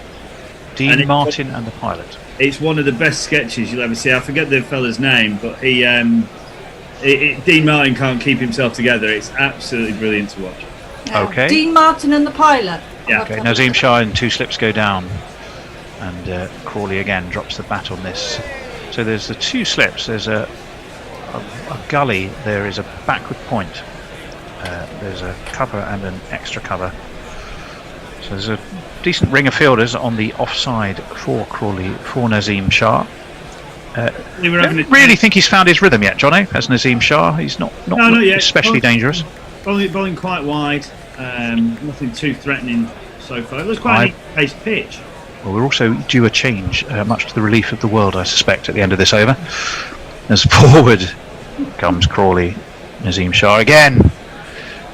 Dean Martin and the Pilot. It's one of the best sketches you'll ever see. I forget the fella's name, but Dean Martin can't keep himself together. It's absolutely brilliant to watch. Okay. Dean Martin and the Pilot. Yeah. Okay, Nazim Shah and 2 slips go down, and Crawley again drops the bat on this. So there's the 2 slips. There's a gully. There is a backward point. There's a cover and an extra cover. So there's a decent ring of fielders on the offside for Crawley, for Nazim Shah. I don't really think he's found his rhythm yet, Jono, as Nazim Shah. He's not yet. especially dangerous. Bowling quite wide. Nothing too threatening so far. It looks quite a neat-paced pitch. Well, we're also due a change, much to the relief of the world, I suspect, at the end of this over. As forward Comes Crawley. Nazim Shah again.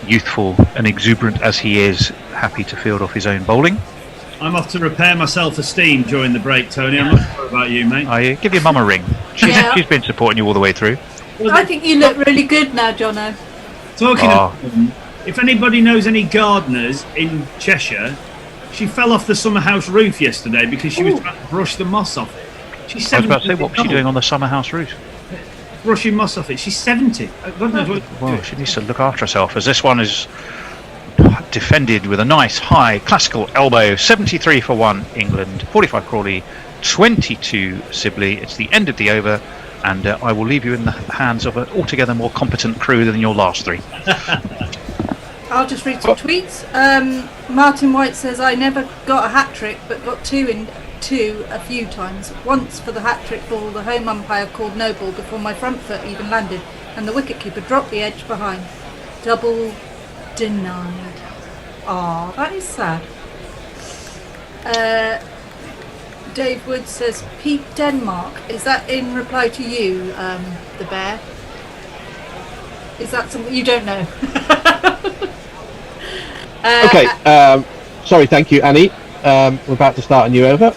Youthful and exuberant as he is, happy to field off his own bowling. I'm off to repair my self-esteem during the break, Tony. I'm not sure about you, mate. Give your mum a ring. She's been supporting you all the way through. I think you look really good now, Jono. Talking of, if anybody knows any gardeners in Cheshire, she fell off the summer house roof yesterday because she was trying to brush the moss off it. She's I was about to 70. say, what was she doing on the summer house roof? Brushing moss off it. She's 70. God knows what. Well, she needs to look after herself, as this one is defended with a nice high classical elbow. 73 for 1 England, 45 Crawley, 22 Sibley. It's the end of the over, and I will leave you in the hands of an altogether more competent crew than your last 3. I'll just read some tweets. Martin White says, I never got a hat-trick, but got two a few times. Once for the hat-trick ball, the home umpire called no ball before my front foot even landed, and the wicketkeeper dropped the edge behind. Double denied. Ah, that is sad. Dave Wood says, Pete Denmark. Is that in reply to you, the bear? Is that something you don't know? Okay, sorry, thank you, Annie. We're about to start a new over,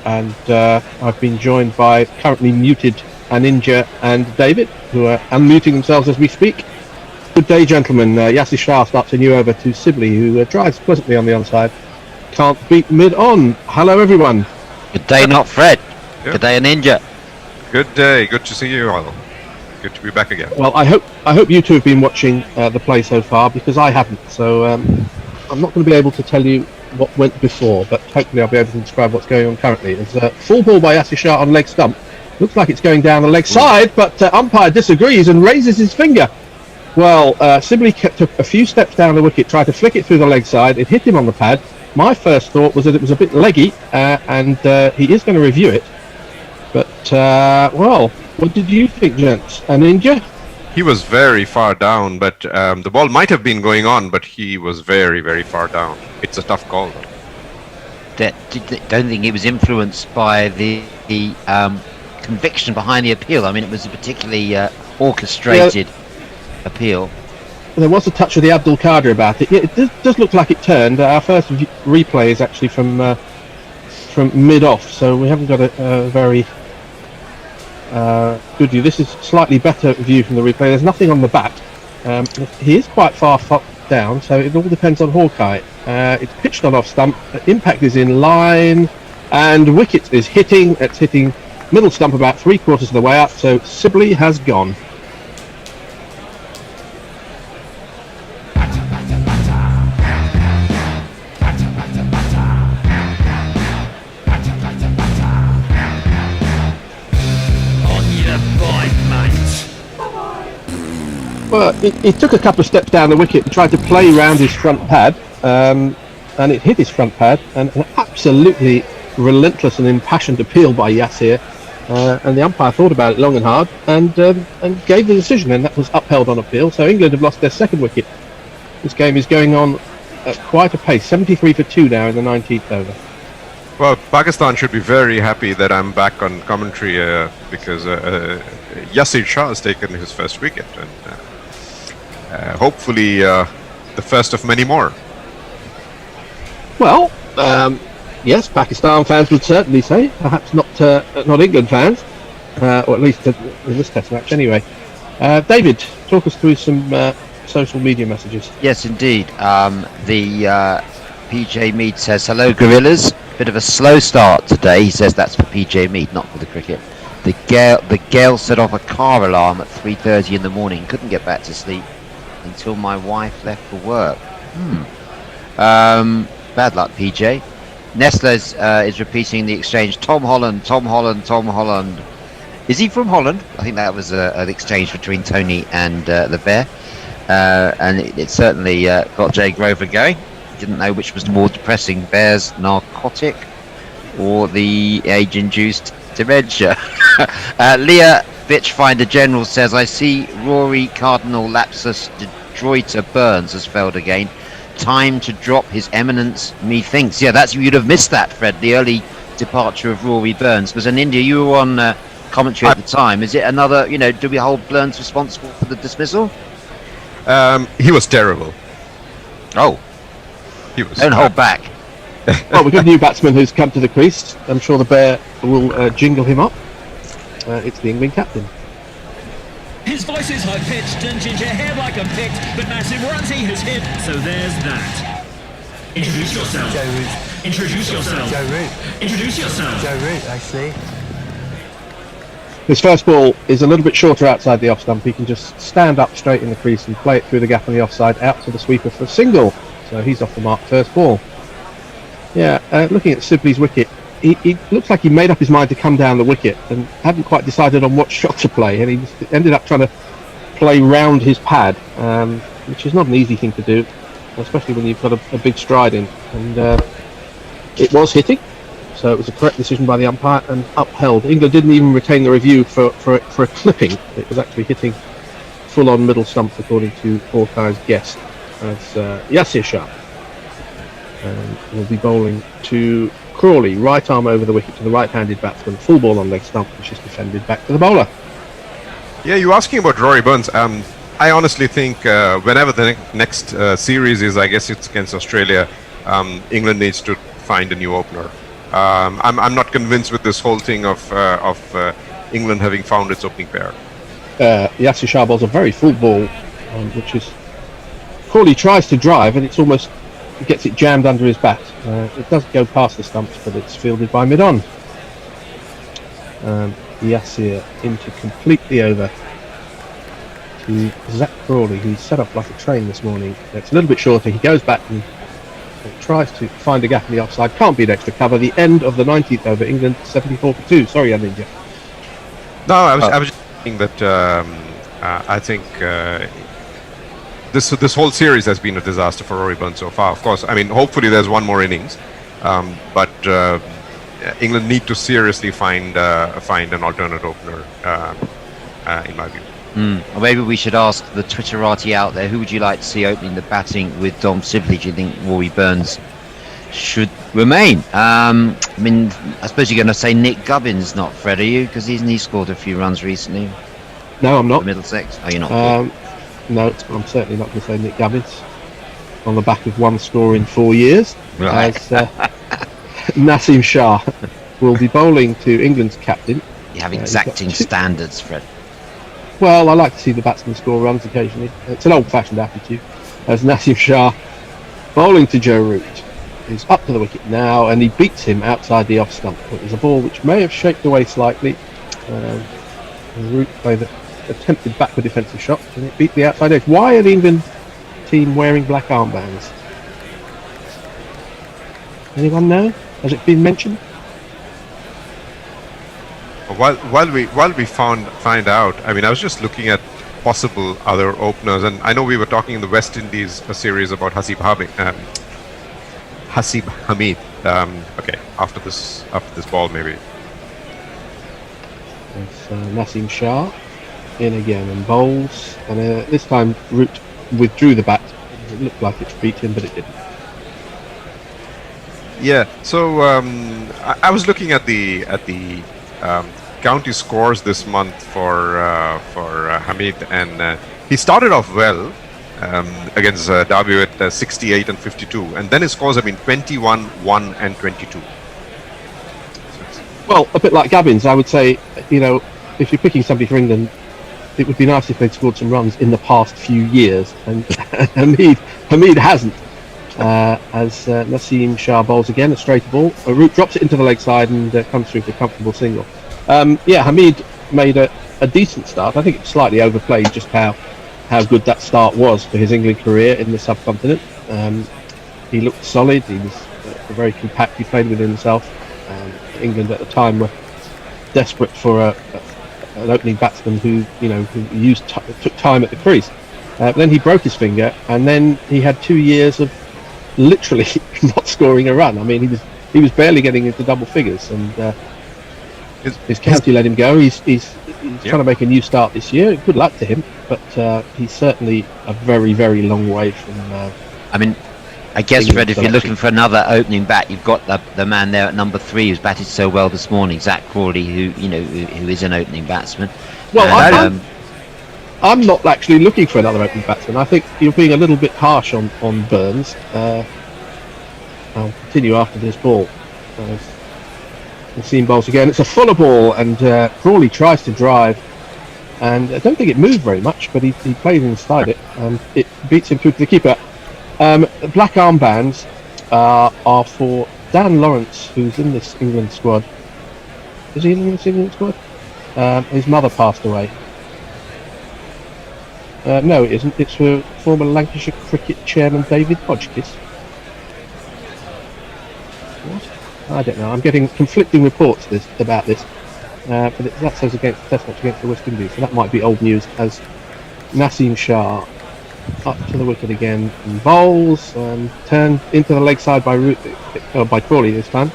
and I've been joined by currently muted Aninja and David, who are unmuting themselves as we speak. Good day, gentlemen. Yasir Shah starts a new over to Sibley, who drives pleasantly on the onside. Can't beat mid-on. Hello, everyone. Good day, not Fred. Yeah. Good day, Ninja. Good day. Good to see you all. Good to be back again. Well, I hope you two have been watching the play so far, because I haven't. So I'm not going to be able to tell you what went before, but hopefully I'll be able to describe what's going on currently. It's a full ball by Yasir Shah on leg stump. Looks like it's going down the leg side, but umpire disagrees and raises his finger. Well, Sibley took a few steps down the wicket, tried to flick it through the leg side. It hit him on the pad. My first thought was that it was a bit leggy, and he is going to review it. But, well, what did you think, gents? A Ninja? He was very far down, but the ball might have been going on, but he was very, very far down. It's a tough call, though. Don't think it was influenced by the conviction behind the appeal. I mean, it was a particularly orchestrated appeal. There was a touch of the Abdul Qadir about it. Yeah, it does look like it turned. Our first replay is actually from mid-off, so we haven't got a very good view. This is slightly better view from the replay. There's nothing on the bat. He is quite far down, so it all depends on Hawkeye. It's pitched on off stump. Impact is in line, and wicket is hitting. It's hitting middle stump about 3/4 of the way up, so Sibley has gone. Well, he took a couple of steps down the wicket and tried to play round his front pad, and it hit his front pad, and an absolutely relentless and impassioned appeal by Yasir, and the umpire thought about it long and hard, and gave the decision, and that was upheld on appeal. So England have lost their second wicket. This game is going on at quite a pace, 73 for 2 now in the 19th over. Well, Pakistan should be very happy that I'm back on commentary because Yasir Shah has taken his first wicket, and hopefully the first of many more. Well, yes, Pakistan fans would certainly say, perhaps not England fans, or at least in this test match anyway. David, talk us through some social media messages. Yes, indeed. The PJ Mead says, hello, Gorillas. Bit of a slow start today. He says that's for PJ Mead, not for the cricket. The Gale set off a car alarm at 3:30 in the morning. Couldn't get back to sleep until my wife left for work. Bad luck, PJ. Nestler's is repeating the exchange. Tom Holland, Tom Holland, Tom Holland. Is he from Holland? I think that was an exchange between Tony and the Bear. And it certainly got Jay Grover going. Didn't know which was more depressing, Bear's narcotic or the age-induced dementia. Leah Bitchfinder General says, I see Rory Cardinal Lapsus Detroiter Burns has failed again. Time to drop his eminence, methinks. Yeah, you'd have missed that, Fred, the early departure of Rory Burns. Because in India, you were on commentary at the time. Is it another? Do we hold Burns responsible for the dismissal? He was terrible. Oh, he was. Don't hold back. Well, we've got a new batsman who's come to the crease. I'm sure the Bear will jingle him up. It's the England captain. His voice is high-pitched and ginger hair like a picked, but massive runs he has hit, so there's that. Introduce yourself. Joe Root. Introduce yourself. Joe Root. Introduce yourself. Joe Root, actually. His first ball is a little bit shorter outside the off stump. He can just stand up straight in the crease and play it through the gap on the offside out to the sweeper for a single. So he's off the mark first ball. Yeah, looking at Sibley's wicket, he looks like he made up his mind to come down the wicket and hadn't quite decided on what shot to play, and he just ended up trying to play round his pad, which is not an easy thing to do, especially when you've got a big stride in. And it was hitting, so it was a correct decision by the umpire and upheld. England didn't even retain the review for a clipping. It was actually hitting full on middle stump, according to Hawkeye's guess, as Yasir Shah will be bowling to Crawley, right arm over the wicket to the right-handed batsman, full ball on leg stump, which is defended back to the bowler. Yeah, you're asking about Rory Burns. I honestly think whenever the next series is, I guess it's against Australia, England needs to find a new opener. I'm not convinced with this whole thing of England having found its opening pair. Yasir Shah bowls a very full ball, which is Crawley tries to drive, and it's almost gets it jammed under his bat. It doesn't go past the stumps, but it's fielded by mid-on. Yasir into completely over to Zach Crawley, who's set up like a train this morning. It's a little bit shorter. He goes back and tries to find a gap in the offside. Can't beat extra cover. The end of the 19th over. England 74 for 2. Sorry, Aninja. No, I was just saying that I think this whole series has been a disaster for Rory Burns so far. Of course, I mean, hopefully there's one more innings, but England need to seriously find an alternate opener, in my view. Or maybe we should ask the Twitterati out there, who would you like to see opening the batting with Dom Sibley? Do you think Rory Burns should remain? I mean, I suppose you're going to say Nick Gubbins, not Fred, are you? Because he scored a few runs recently. No, I'm not. Middlesex? Oh, you're not? No, I'm certainly not going to say Nick Gubbins. On the back of one score in 4 years. Right. As Naseem Shah will be bowling to England's captain. You have exacting standards, Fred. Well, I like to see the batsman score runs occasionally. It's an old-fashioned attitude. As Naseem Shah bowling to Joe Root. He's up to the wicket now, and he beats him outside the off stump. It was a ball which may have shaped away slightly. Root played the attempted backward defensive shot, and it beat the outside edge. Why are the England team wearing black armbands? Anyone know? Has it been mentioned? While we find out, I mean, I was just looking at possible other openers, and I know we were talking in the West Indies series about Hasib Hamid. Okay, after this ball maybe. It's Naseem Shah in again and bowls, and this time Root withdrew the bat. It looked like it beat him, but it didn't. Yeah, so I was looking at the county scores this month for Hamid, and he started off well against Derby at 68 and 52, and then his scores have been 21, 1 and 22. Well, a bit like Gubbins, I would say, if you're picking somebody for England, it would be nice if they'd scored some runs in the past few years, and Hamid hasn't. As Naseem Shah bowls again, a straight ball. Root drops it into the leg side and comes through for a comfortable single. Hamid made a decent start. I think it's slightly overplayed just how good that start was for his England career in the subcontinent. He looked solid. He was very compact. He played within himself. England at the time were desperate for an opening batsman who took time at the crease. Then he broke his finger, and then he had 2 years of literally not scoring a run. I mean, he was barely getting into double figures, and his county let him go. He's trying to make a new start this year. Good luck to him, but he's certainly a very, very long way from. I guess, England Fred, if you're selection. looking for another opening bat, you've got the man there at number 3 who's batted so well this morning, Zach Crawley, who is an opening batsman. Well, And, I'm not actually looking for another opening batsman. I think you're being a little bit harsh on Burns. I'll continue after this ball. The seam bowls again. It's a fuller ball, and Crawley tries to drive, and I don't think it moved very much, but he played inside it, and it beats him through to the keeper. Black armbands are for Dan Lawrence, who's in this England squad. Is he in this England squad? His mother passed away. No, it isn't. It's for former Lancashire cricket chairman David Hodgkiss. What? I don't know. I'm getting conflicting reports about this. But that says test match against the West Indies, so that might be old news. As Naseem Shah up to the wicket again and bowls, turned into the leg side by Crawley this time.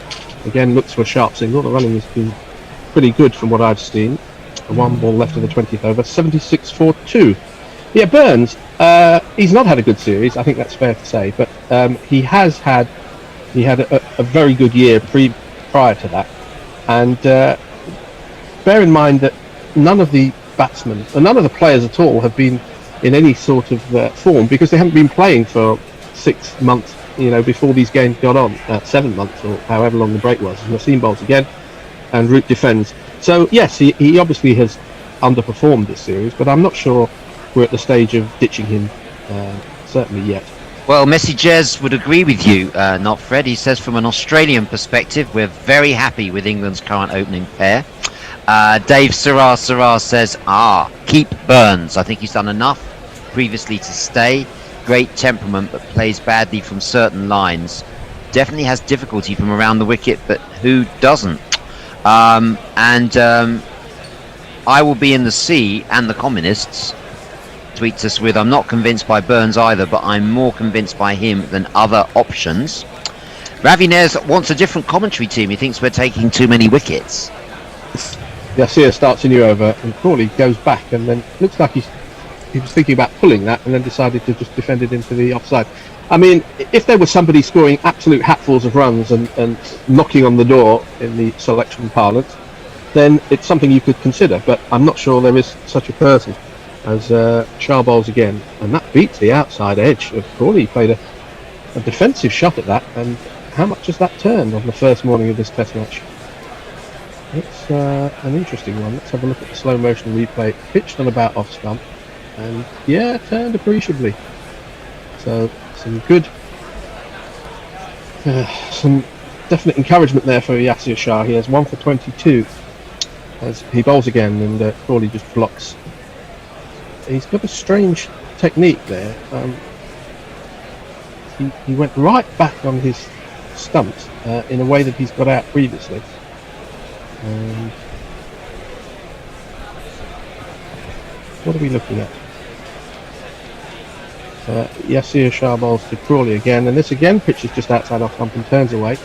Again, looks for a sharp single. The running has been pretty good from what I've seen. One ball left of the 20th over, 76 for 2. Yeah, Burns, he's not had a good series, I think that's fair to say, but he had a very good year prior to that. And bear in mind that none of the batsmen, none of the players at all have been in any sort of form, because they haven't been playing for 6 months, before these games got on, 7 months or however long the break was. Naseem bowls again, and Root defends. So yes, he obviously has underperformed this series, but I'm not sure we're at the stage of ditching him, certainly yet. Well, Messi Jez would agree with you, not Fred. He says from an Australian perspective, we're very happy with England's current opening pair. Dave Sarrar says, keep Burns. I think he's done enough previously to stay. Great temperament, but plays badly from certain lines. Definitely has difficulty from around the wicket, but who doesn't? I will be in the sea, and the communists tweets us with, I'm not convinced by Burns either, but I'm more convinced by him than other options. Ravi Nares wants a different commentary team. He thinks we're taking too many wickets. Yasir starts a new over, and Crawley goes back, and then looks like he was thinking about pulling that, and then decided to just defend it into the offside. I mean, if there was somebody scoring absolute hatfuls of runs and knocking on the door in the selection parlance, then it's something you could consider, but I'm not sure there is such a person. As Shah bowls again, and that beats the outside edge of Crawley. He played a defensive shot at that, and how much has that turned on the first morning of this test match? It's an interesting one. Let's have a look at the slow motion replay. Pitched on about off stump, and yeah, turned appreciably. So some good, some definite encouragement there for Yasir Shah. He has 1 for 22 as he bowls again, and Crawley just blocks. He's got a strange technique there. He went right back on his stumps in a way that he's got out previously. What are we looking at? Yasir Shah bowls to Crawley again, and this again pitches just outside off stump and turns away.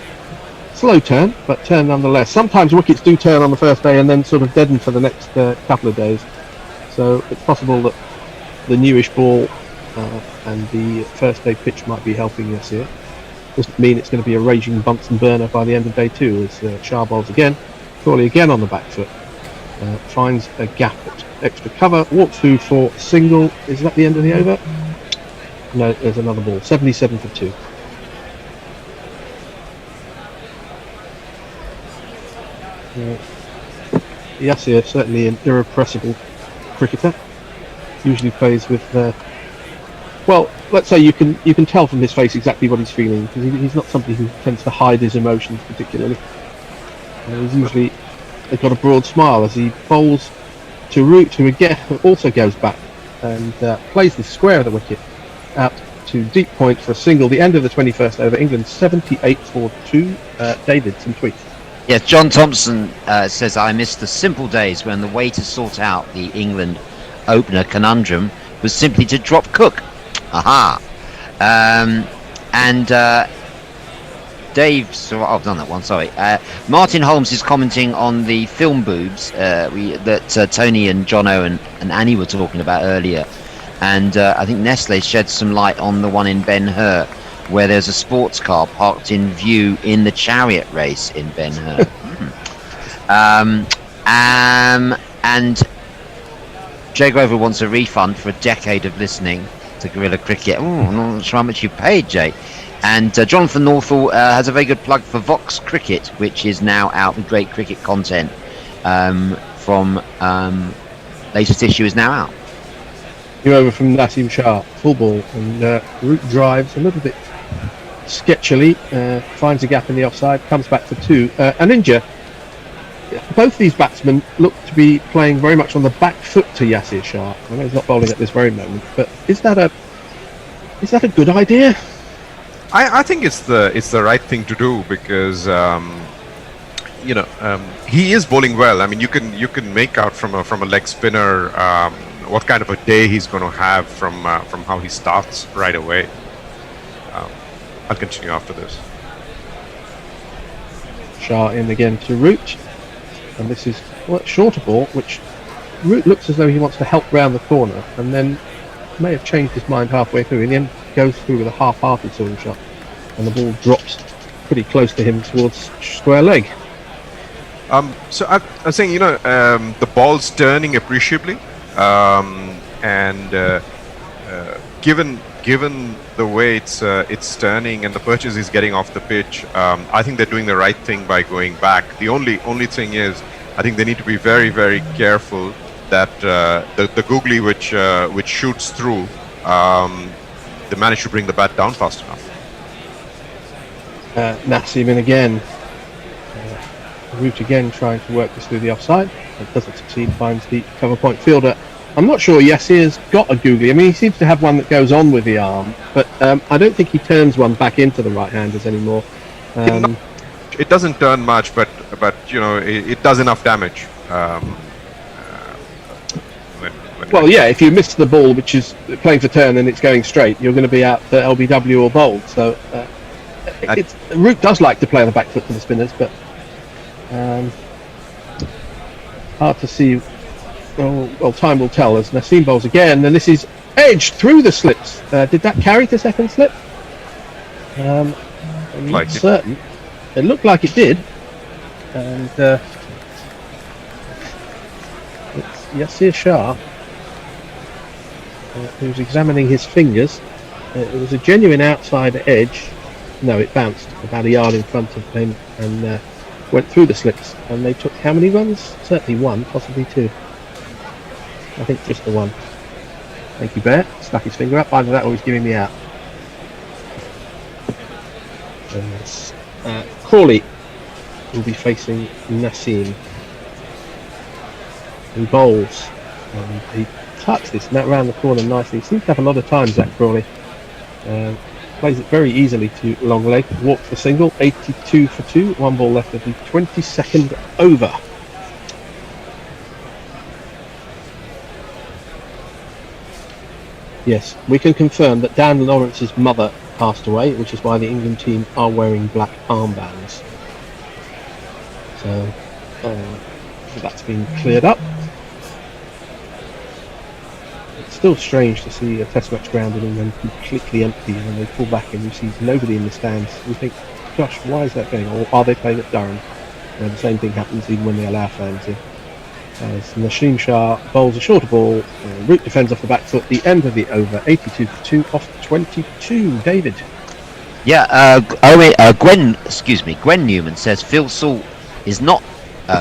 Slow turn, but turn nonetheless. Sometimes wickets do turn on the first day and then sort of deaden for the next couple of days. So it's possible that the newish ball and the first day pitch might be helping us here. Doesn't mean it's going to be a raging Bunsen burner by the end of day 2, as Shah bowls again. Crawley again on the back foot. Finds a gap at extra cover. Walks through for single. Is that the end of the over? No, there's another ball. 77 for 2. Yasir certainly an irrepressible cricketer. Usually plays with well, let's say you can tell from his face exactly what he's feeling, because he's not somebody who tends to hide his emotions particularly. He's usually got a broad smile as he bowls to Root, who again also goes back and plays the square of the wicket out to deep point for a single. The end of the 21st over. England 78 for 2. David, some tweets. Yes, John Thompson says, I miss the simple days when the way to sort out the England opener conundrum was simply to drop Cook. Aha! Dave, so I've done that one, sorry. Martin Holmes is commenting on the film boobs that Tony and Jono and Annie were talking about earlier. And I think Nestle shed some light on the one in Ben Hur. where there's a sports car parked in view in the chariot race in Ben Hur. And Jay Grover wants a refund for a decade of listening to Guerrilla Cricket. I'm not sure how much you paid, Jay. And Jonathan Northall has a very good plug for Vox Cricket, which is now out with great cricket content from latest issue is now out. You're over from Nassim Shah, full ball, and Root drives a little bit sketchily, finds a gap in the offside, comes back for two. An injury. Both these batsmen look to be playing very much on the back foot to Yasir Shah. I know he's not bowling at this very moment, but is that a good idea? I think it's the right thing to do because he is bowling well. I mean, you can make out from a leg spinner what kind of a day he's going to have from how he starts right away. I'll continue after this. Shah in again to Root, and this is shorter ball, which Root looks as though he wants to help round the corner, and then may have changed his mind halfway through. In the end, goes through with a half-hearted sort of shot, and the ball drops pretty close to him towards square leg. So I was saying, the ball's turning appreciably, and given the way it's turning and the purchase is getting off the pitch, I think they're doing the right thing by going back. The only thing is, I think they need to be very, very careful that the googly which shoots through, they manage to bring the bat down fast enough. Nassim in again. Root again trying to work this through the offside. It doesn't succeed, finds the cover point fielder. I'm not sure Yasir's got a googly. I mean, he seems to have one that goes on with the arm, but I don't think he turns one back into the right-handers anymore. It doesn't turn much, but it does enough damage. If you miss the ball, which is playing for turn, and it's going straight, you're going to be out LBW or bowled. So Root does like to play on the back foot to the spinners, but hard to see. Well, time will tell as Nassim bowls again, and this is edged through the slips. Did that carry to second slip? I'm not certain. It looked like it did, and it's Yasir Shah who's examining his fingers. It was a genuine outside edge. No, it bounced about a yard in front of him and went through the slips. And they took how many runs? Certainly one, possibly two. I think just the one. Thank you, Bear. Stuck his finger up. Either that or he's giving me out. Crawley will be facing Nassim, who bowls. And he tucks this round the corner nicely. He seems to have a lot of time, Zach Crawley. Plays it very easily to long leg. Walks the single. 82 for 2. One ball left of the 22nd over. Yes, we can confirm that Dan Lawrence's mother passed away, which is why the England team are wearing black armbands. So that's been cleared up. It's still strange to see a test match ground in England completely empty when they pull back and you see nobody in the stands. We think, gosh, why is that going on? Or are they playing at Durham? The same thing happens even when they allow fans in. As Nassim Shah bowls a shorter ball, Root defends off the back foot, the end of the over, 82 for 2 off 22. David. Yeah, Gwen Newman says Phil Salt is not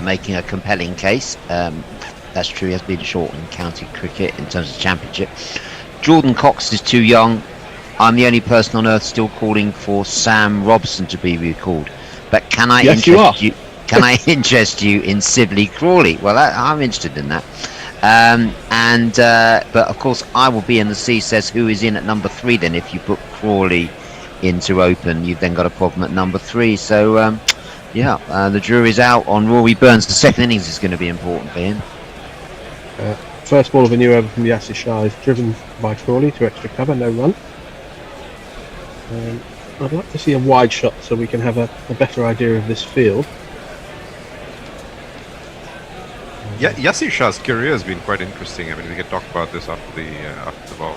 making a compelling case. That's true, he has been short in county cricket in terms of championship. Jordan Cox is too young. I'm the only person on earth still calling for Sam Robson to be recalled. But can I interest you? Can I interest you in Sibley Crawley? Well, I'm interested in that. But of course, I will be in the sea. Says who is in at number 3? Then, if you put Crawley into open, you've then got a problem at number 3. So, the jury's out on Rory Burns. The second innings is going to be important for him. First ball of a new over from Yasir Shah is driven by Crawley to extra cover, no run. I'd like to see a wide shot so we can have a better idea of this field. Yeah, Yasir Shah's career has been quite interesting. I mean, we can talk about this after the ball.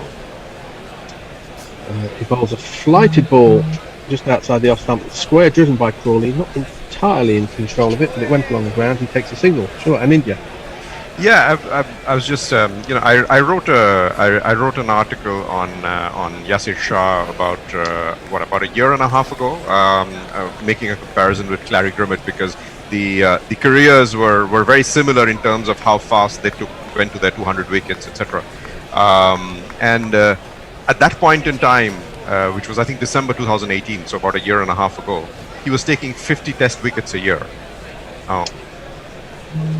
He bowls a flighted ball just outside the off stump, square driven by Crawley, not entirely in control of it, but it went along the ground. He takes a single. Sure, and India. Yeah, I was just I wrote an article on Yasir Shah about about a year and a half ago, making a comparison with Clary Grimmett, because the careers were very similar in terms of how fast they went to their 200 wickets, etc. At that point in time, which was I think December 2018, so about a year and a half ago, he was taking 50 Test wickets a year.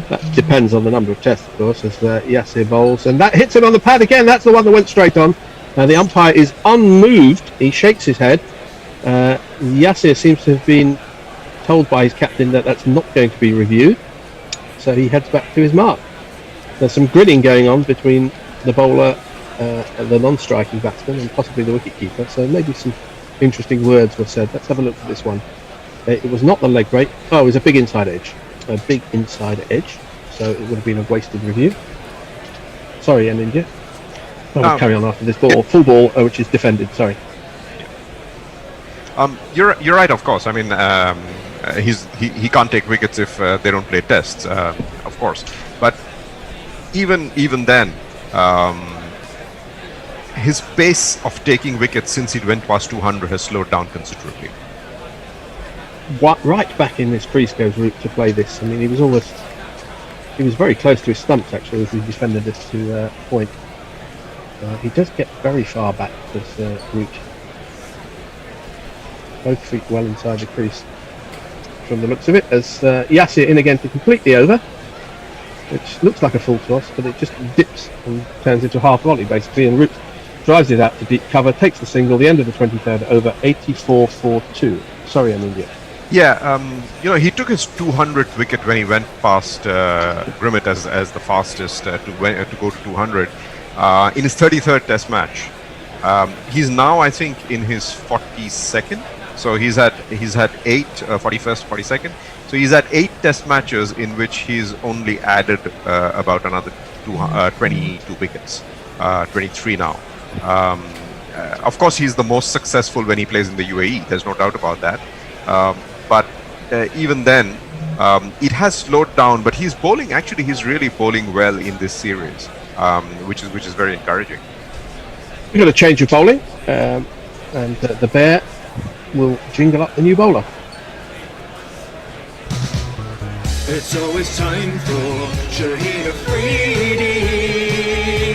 That depends on the number of tests, of course, as Yasir bowls. And that hits him on the pad again. That's the one that went straight on. The umpire is unmoved. He shakes his head. Yasir seems to have been told by his captain that that's not going to be reviewed. So he heads back to his mark. There's some grinning going on between the bowler, the non-striking batsman, and possibly the wicket-keeper. So maybe some interesting words were said. Let's have a look at this one. It was not the leg break. Oh, it was a big inside edge. A big inside edge, so it would have been a wasted review. Sorry, India. We'll carry on after this ball. Full ball, which is defended. Sorry. You're right, of course. I mean, he can't take wickets if they don't play tests, of course. But even then, his pace of taking wickets since he went past 200 has slowed down considerably. Right back in this crease goes Root to play this. I mean, he was very close to his stumps actually as he defended this to point. He does get very far back, this Root. Both feet well inside the crease from the looks of it, as Yasir in again to complete the over, which looks like a full toss, but it just dips and turns into a half volley basically, and Root drives it out to deep cover, takes the single, the end of the 23rd over, 84 for 2. Sorry, I'm India. Yeah, he took his 200th wicket when he went past Grimmett as the fastest to go to 200 in his 33rd Test match. He's now, I think, in his 42nd. So he's had 8 41st, 42nd. So he's had 8 Test matches in which he's only added about another 22 wickets, 23 now. Of course, he's the most successful when he plays in the UAE. There's no doubt about that. But even then, it has slowed down. But he's bowling. Actually, he's really bowling well in this series, which is very encouraging. We've got a change of bowling, and the Bear will jingle up the new bowler. It's always time for Shaheen Afridi.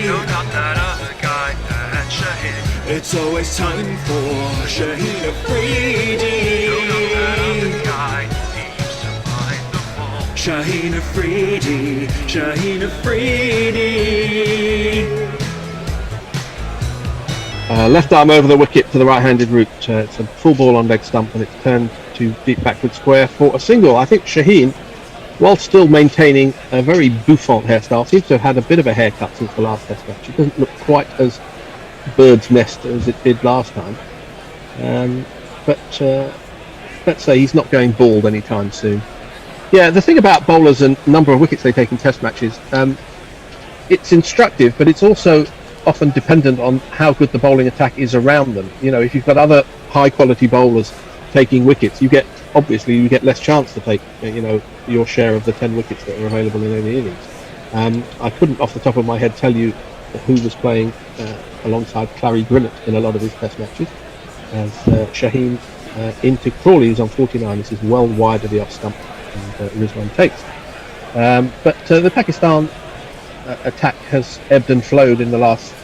No, not that other guy, that's Shaheen. It's always time for Shaheen Afridi. No, not that other guy, he used to mind the ball. Shaheen Afridi, Shaheen Afridi. Left arm over the wicket to the right-handed Root. It's a full ball on leg stump, and it's turned to deep backward square for a single. I think Shaheen, while still maintaining a very bouffant hairstyle, seems to have had a bit of a haircut since the last Test match. It doesn't look quite as bird's nest as it did last time. But let's say he's not going bald anytime soon. Yeah, the thing about bowlers and number of wickets they take in Test matches, it's instructive, but it's also often dependent on how good the bowling attack is around them. You know, if you've got other high-quality bowlers taking wickets, you get less chance to take your share of the 10 wickets that are available in any innings. I couldn't off the top of my head tell you who was playing alongside Clary Grimmett in a lot of his Test matches, as Shaheen into Crawley, who's on 49. This is well wide of the off stump, and Rizwan takes. But the Pakistan attack has ebbed and flowed in the last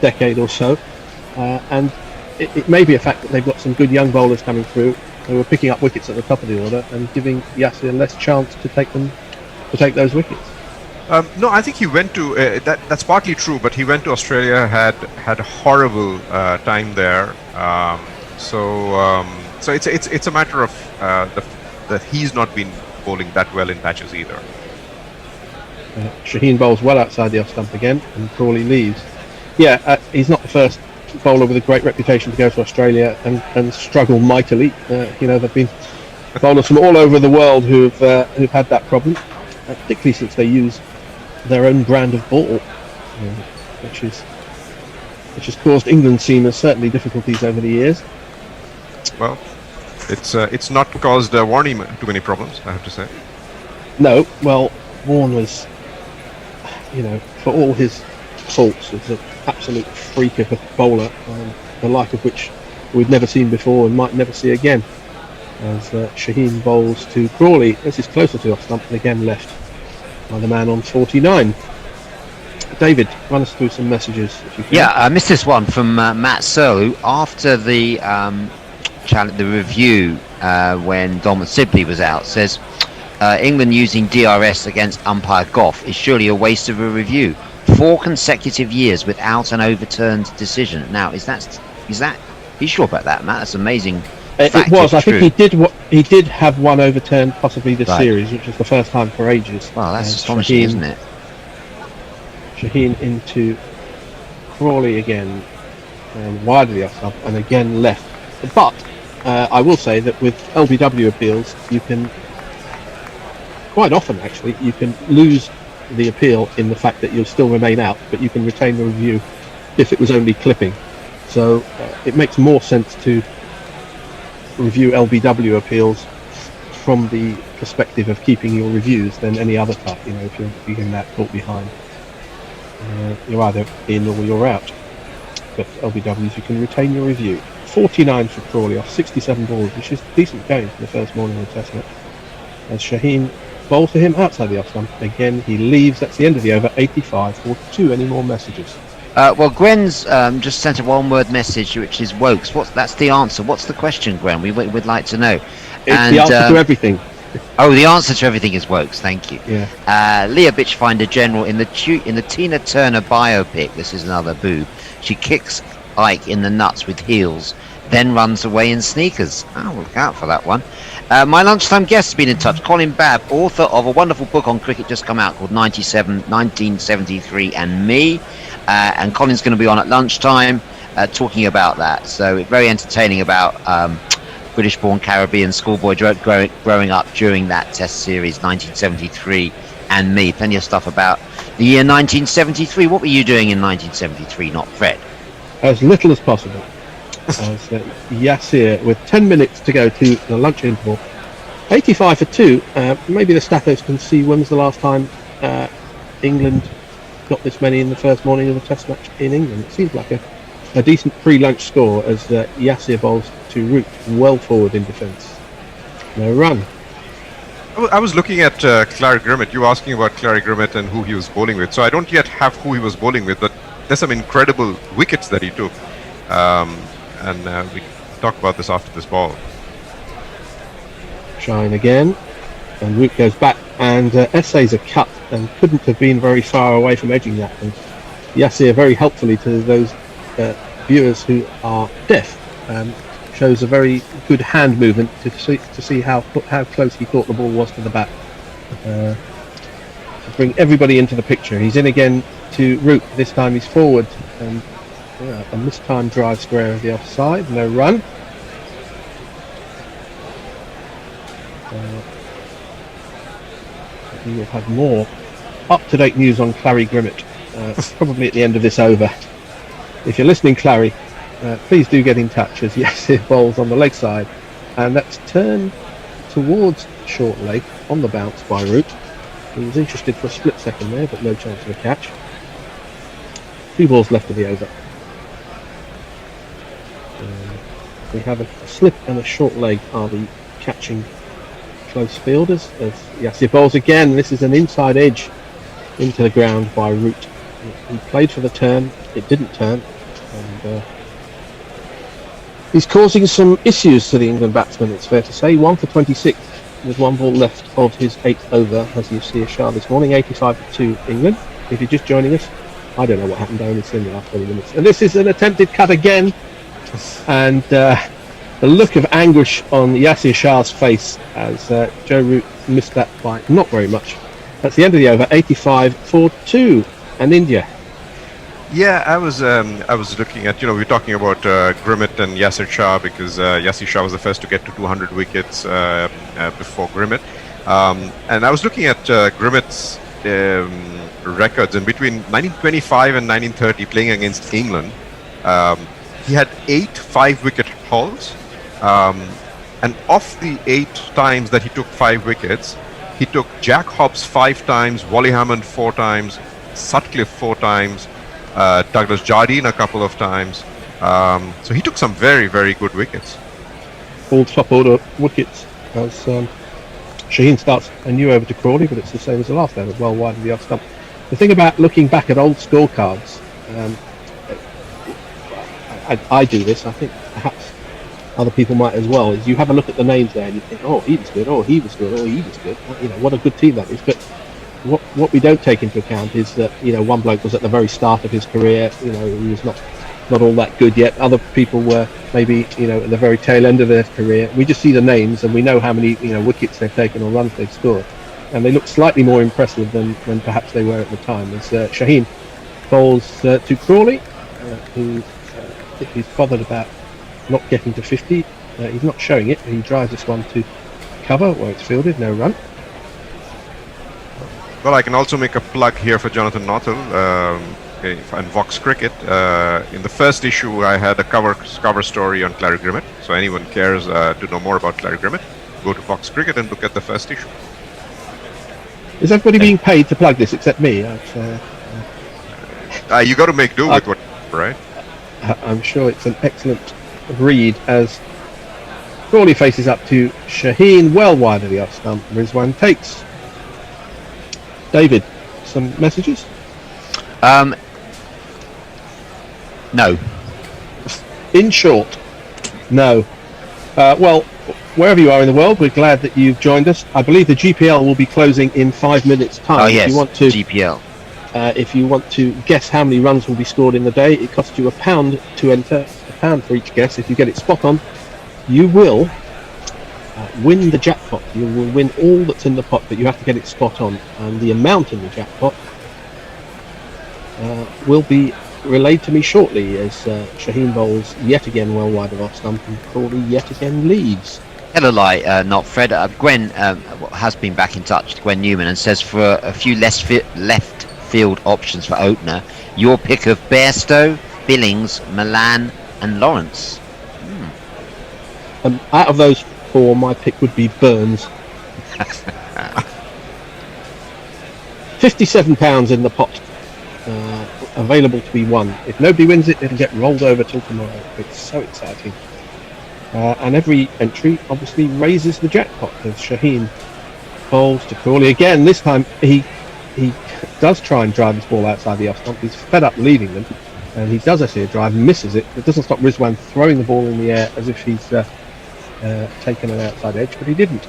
decade or so, and it may be a fact that they've got some good young bowlers coming through who are picking up wickets at the top of the order and giving Yasir less chance to take those wickets. No, I think he went to that's partly true, but he went to Australia, had a horrible time there. So it's a matter of that he's not been bowling that well in patches either. Shaheen bowls well outside the off stump again, and Crawley leaves. Yeah, he's not the first bowler with a great reputation to go to Australia and struggle mightily. There've been bowlers from all over the world who've had that problem, particularly since they use their own brand of ball, which is which has caused England seamers certainly difficulties over the years. Well, it's not caused Warney too many problems, I have to say. No, well, Warne was, for all his faults, was an absolute freak of a bowler, the like of which we've never seen before and might never see again. As Shaheen bowls to Crawley, this is closer to off stump and again left by the man on 49. David, run us through some messages if you can. Yeah, I missed this one from Matt Searle, who after the review when Dom Sibley was out, says England using DRS against umpire Goff is surely a waste of a review. 4 consecutive years without an overturned decision. Now, is that? Are you sure about that, Matt? That's amazing. It was. I think he did have one overturned, possibly this series, which was the first time for ages. Well, that's astonishing, isn't it? Shaheen into Crawley again, and wide of the off stump, and again left. But I will say that with LBW appeals, you can quite often actually you can lose the appeal in the fact that you'll still remain out, but you can retain the review if it was only clipping. So it makes more sense to review LBW appeals from the perspective of keeping your reviews than any other type. If you're being that caught behind, you're either in or you're out. But LBWs, you can retain your review. 49 for Crawley off 67 balls, which is decent going for the first morning of the Test match. As Shaheen bowls to him outside the off stump, again he leaves. That's the end of the over. 85-42. Any more messages? Well, Gwen's just sent a one-word message, which is Wokes. That's the answer? What's the question, Gwen? We'd like to know. It's the answer to everything. Oh, the answer to everything is Wokes. Thank you. Yeah. Leah Bitchfinder General in the Tina Turner biopic. This is another boob. She kicks Ike in the nuts with heels, then runs away in sneakers. Oh, look out for that one. My lunchtime guest has been in touch. Colin Babb, author of a wonderful book on cricket just come out called 1973 and Me. And Colin's going to be on at lunchtime talking about that. So it's very entertaining about British-born Caribbean schoolboy growing up during that Test series, 1973 and Me. Plenty of stuff about the year 1973. What were you doing in 1973, not Fred? As little as possible. As Yasir, with 10 minutes to go to the lunch interval, 85 for 2. Maybe the statos can see when was the last time England got this many in the first morning of the Test match in England. It seems like a decent pre-lunch score as Yasir bowls to Root well forward in defence. No run. I was looking at Clary Grimmett. You were asking about Clary Grimmett and who he was bowling with. So I don't yet have who he was bowling with, but there's some incredible wickets that he took. And we can talk about this after this ball. Shine again, and Root goes back, and essays are cut and couldn't have been very far away from edging that. And Yasir very helpfully to those viewers who are deaf shows a very good hand movement to see how close he thought the ball was to the bat. To bring everybody into the picture. He's in again to Root. This time he's forward, and a mistimed drive square of the offside. No run. We will have more up-to-date news on Clary Grimmett probably at the end of this over. If you're listening, Clary, please do get in touch, as Yasir bowls on the leg side, and that's turned towards short leg on the bounce by Root. He was interested for a split second there, but no chance of a catch. 2 balls left of the over. We have a slip and a short leg are the catching close fielders, as Yasir bowls again. This is an inside edge into the ground by Root. He played for the turn, it didn't turn, and he's causing some issues to the England batsman, it's fair to say. 1 for 26 with 1 ball left of his 8th over, as you see a shot this morning. 85 for 2 England. If you're just joining us, I don't know what happened, I only seen the last 20 minutes. And this is an attempted cut again, and the look of anguish on Yasir Shah's face as Joe Root missed that by not very much. That's the end of the over. 85 for 2 and India. Yeah, I was looking at, we were talking about Grimmett and Yasir Shah because Yasir Shah was the first to get to 200 wickets before Grimmett. And I was looking at Grimmett's records, and between 1925 and 1930 playing against England, He had 8 5-wicket hauls, and of the 8 times that he took 5 wickets, he took Jack Hobbs 5 times, Wally Hammond 4 times, Sutcliffe 4 times, Douglas Jardine a couple of times. So he took some very, very good wickets. All top order wickets as Shaheen starts a new over to Crawley, but it's the same as the last over, well wide of the off stump. The thing about looking back at old scorecards, I do this, I think perhaps other people might as well, is you have a look at the names there and you think, oh, he was good, oh, he was good, oh, he was good. You know, what a good team that is. But what we don't take into account is that, you know, one bloke was at the very start of his career, you know, he was not all that good yet. Other people were maybe, you know, at the very tail end of their career. We just see the names and we know how many, you know, wickets they've taken or runs they've scored. And they look slightly more impressive than perhaps they were at the time. As Shaheen bowls to Crawley, who I think he's bothered about not getting to 50. He's not showing it. He drives this one to cover where it's fielded, no run. Well, I can also make a plug here for Jonathan Naughton and Vox Cricket. In the first issue, I had a cover story on Clary Grimmett. So anyone cares to know more about Clary Grimmett, go to Vox Cricket and look at the first issue. Is everybody being paid to plug this except me? You got to make do with what, right? I'm sure it's an excellent read as Crawley faces up to Shaheen, well wide of the off stump. Rizwan takes. David, some messages? No. In short, no. Well, wherever you are in the world, we're glad that you've joined us. I believe the GPL will be closing in 5 minutes' time. Oh yes, if you want to, GPL. If you want to guess how many runs will be scored in the day, it costs you £1 to enter, £1 for each guess. If you get it spot on, you will win the jackpot. You will win all that's in the pot, but you have to get it spot on. And the amount in the jackpot will be relayed to me shortly as Shaheen bowls yet again well wide of off stump and Crawley yet again leads. Hello, not Fred. Gwen has been back in touch, Gwen Newman, and says for a few left field options for opener, your pick of Bairstow, Billings, Milan and Lawrence. Out of those 4, my pick would be Burns. £57 in the pot, available to be won. If nobody wins it, it'll get rolled over till tomorrow. It's so exciting. And every entry obviously raises the jackpot as Shaheen bowls to Crawley again. This time he does try and drive this ball outside the off stump. He's fed up leaving them, and he does actually a drive, misses it. It doesn't stop Rizwan throwing the ball in the air as if he's taken an outside edge, but he didn't.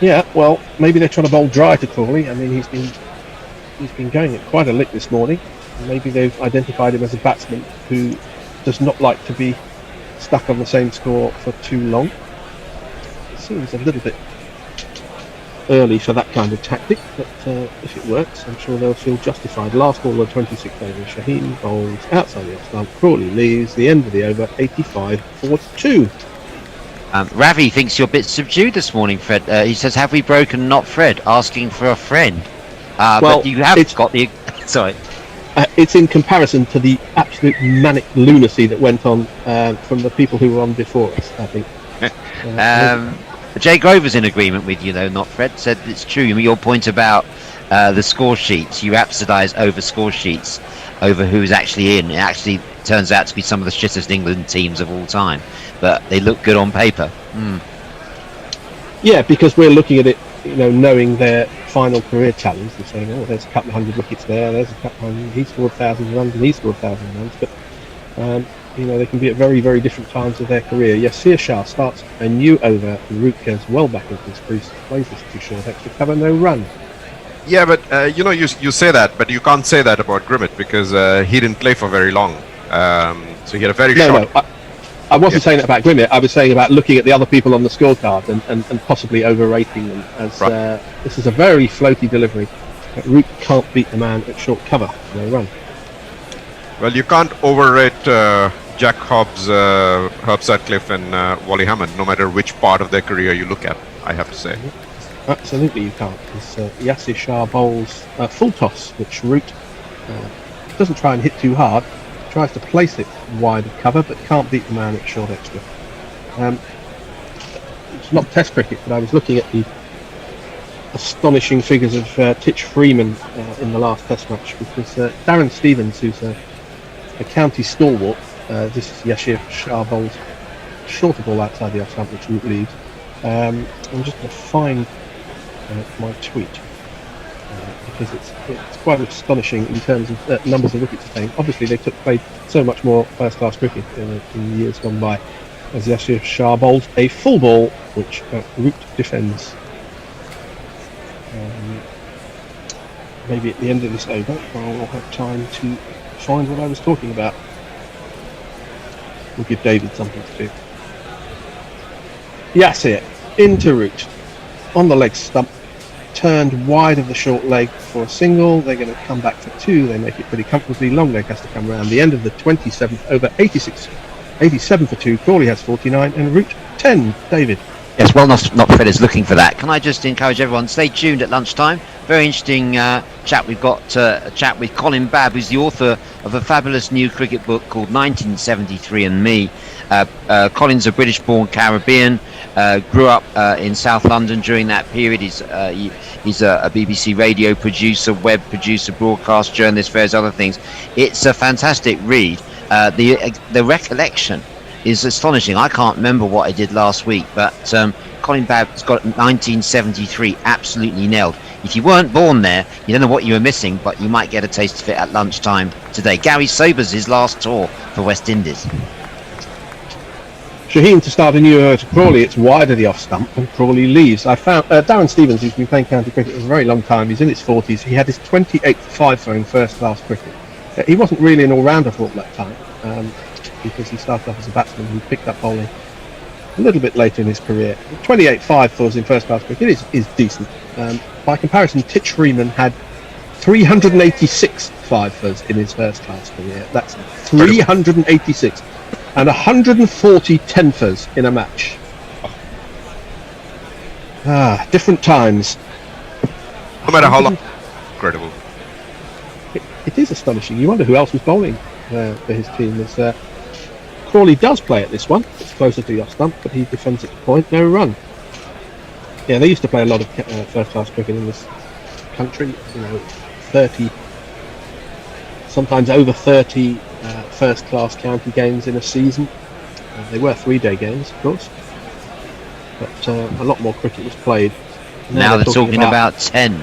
Yeah, well, maybe they're trying to bowl dry to Crawley. I mean, he's been going at quite a lick this morning. Maybe they've identified him as a batsman who does not like to be stuck on the same score for too long. It seems a little bit early for that kind of tactic, but if it works, I'm sure they'll feel justified. Last ball of 26 overs, Shaheen bowls outside the off stump. Crawley leaves the end of the over 85 for 2. Ravi thinks you're a bit subdued this morning, Fred. He says, have we broken not Fred? Asking for a friend. But you have got the... Sorry. It's in comparison to the absolute manic lunacy that went on from the people who were on before us, I think. Jay Grover's in agreement with you, though, not Fred. Said it's true. Your point about the score sheets, you rhapsodise over score sheets, over who's actually in. It actually turns out to be some of the shittest England teams of all time, but they look good on paper. Yeah, because we're looking at it, you know, knowing their final career challenge. They're saying, oh, there's a couple of hundred wickets there, there's a couple of hundred, he scored 1,000 runs and he scored 1,000 runs, but you know, they can be at very, very different times of their career. Yasir Shah starts a new over and Root goes well back into his crease, plays this too short, extra cover, no run. Yeah, but you know, you say that, but you can't say that about Grimmett because he didn't play for very long. So he had a very short... No, I wasn't saying that about Grimmett. I was saying about looking at the other people on the scorecard and possibly overrating them. As this is a very floaty delivery. Root can't beat the man at short cover. No run. Well, you can't overrate Jack Hobbs, Herb Sutcliffe and Wally Hammond, no matter which part of their career you look at, I have to say. absolutely you can't. Because Yassir Shah bowls full toss, which Root doesn't try and hit too hard, tries to place it wide of cover, but can't beat the man at short extra. It's not Test cricket, but I was looking at the astonishing figures of Titch Freeman in the last Test match, because Darren Stevens, who's a county stalwart, this is Yassir Shah bowls shorter ball outside the off stump, which Root leaves. I'm just going to find my tweet because it's quite astonishing in terms of numbers of wickets attained. Obviously, they played so much more first-class cricket in years gone by, as Yassir Shah bowls a full ball, which Root defends. Maybe at the end of this over, I'll have time to find what I was talking about. We'll give David something to do. Yassir into Root on the leg stump, turned wide of the short leg for a single. They're going to come back for two. They make it pretty comfortably. Long leg has to come round. The end of the 27th over, 87 for two. Crawley has 49 and Root 10. David. Yes, well, not Fred is looking for that. Can I just encourage everyone, stay tuned at lunchtime. Very interesting chat. We've got a chat with Colin Babb, who's the author of a fabulous new cricket book called 1973 and Me. Colin's a British-born Caribbean, grew up in South London during that period. He's a BBC radio producer, web producer, broadcast journalist, various other things. It's a fantastic read. The recollection is astonishing. I can't remember what I did last week, but Colin Babb's got 1973 absolutely nailed. If you weren't born there, you don't know what you were missing, but you might get a taste of it at lunchtime today. Gary Sobers' his last tour for West Indies. Shaheen to start a new over to Crawley. It's wide of the off stump and Crawley leaves. I found Darren Stevens, who's been playing county cricket for a very long time. He's in his 40s. He had his 28th five-throw in first-class cricket. He wasn't really an all-rounder for all that time, because he started off as a batsman who picked up bowling a little bit later in his career. 28 5-throws in first-class cricket is decent. By comparison, Titch Freeman had 386 5-throws in his first-class career. That's 386. And 140 10-throws in a match. Different times. No matter how long. Incredible. It is astonishing. You wonder who else was bowling for his team. Crawley does play at this one. It's closer to the off stump, but he defends at the point. No run. Yeah, they used to play a lot of first-class cricket in this country. 30, sometimes over 30 first-class county games in a season. They were 3-day games, of course, but a lot more cricket was played. Now they're talking about 10.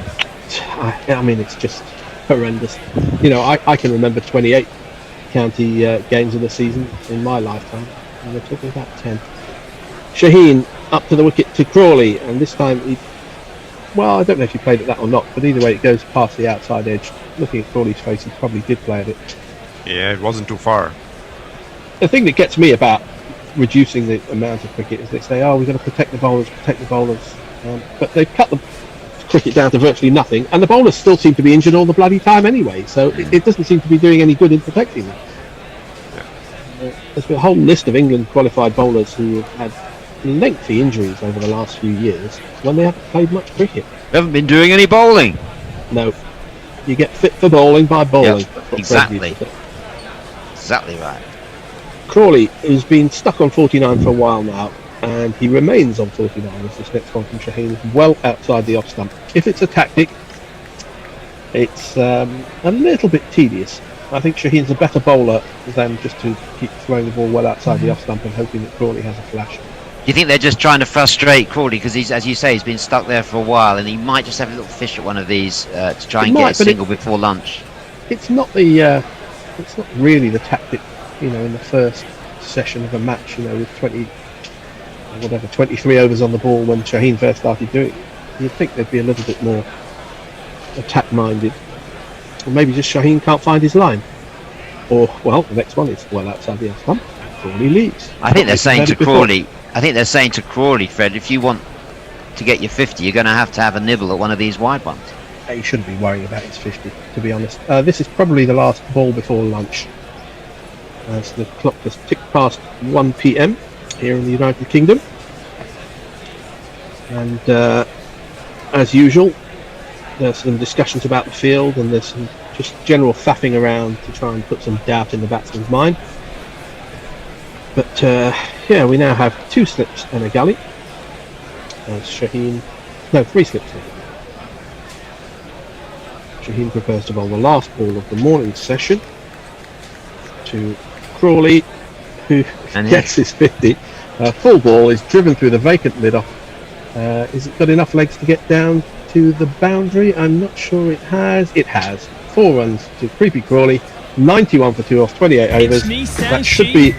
I mean, it's just horrendous. I can remember 28 county games in the season in my lifetime, and we're talking about 10. Shaheen up to the wicket to Crawley, and this time I don't know if he played at that or not, but either way it goes past the outside edge. Looking at Crawley's face, he probably did play at it. Yeah, it wasn't too far. The thing that gets me about reducing the amount of cricket is they say, we've got to protect the bowlers, but they've cut the cricket down to virtually nothing, and the bowlers still seem to be injured all the bloody time anyway, so it doesn't seem to be doing any good in protecting them. There's been a whole list of England qualified bowlers who have had lengthy injuries over the last few years when they haven't played much cricket. They haven't been doing any bowling. No. You get fit for bowling by bowling. Yep, exactly. Exactly right. Crawley has been stuck on 49 for a while now, and he remains on 49 as this next one from Shaheen is well outside the off stump. If it's a tactic, it's a little bit tedious. I think Shaheen's a better bowler than just to keep throwing the ball well outside the off stump and hoping that Crawley has a flash. Do you think they're just trying to frustrate Crawley because he's, as you say, he's been stuck there for a while, and he might just have a little fish at one of these to try and get a single before lunch? It's not it's not really the tactic, in the first session of a match, with 23 overs on the ball when Shaheen first started doing it. You'd think they'd be a little bit more attack-minded. Or maybe just Shaheen can't find his line. Or, the next one is well outside the off stump. Crawley leaves. I think they're saying to Crawley, Fred, if you want to get your 50, you're going to have a nibble at one of these wide ones. He shouldn't be worrying about his 50, to be honest. This is probably the last ball before lunch, as the clock has ticked past 1 p.m. here in the United Kingdom. And as usual, there's some discussions about the field, and there's some just general faffing around to try and put some doubt in the batsman's mind. But yeah, we now have 2 slips and a gully. As Shaheen, no, 3 slips. Shaheen prepares to bowl the last ball of the morning session to Crawley, who gets his 50. Full ball is driven through the vacant mid-off. Is it got enough legs to get down to the boundary? I'm not sure it has. It has. 4 runs to Creepy Crawley, 91 for 2 off 28 overs. That should be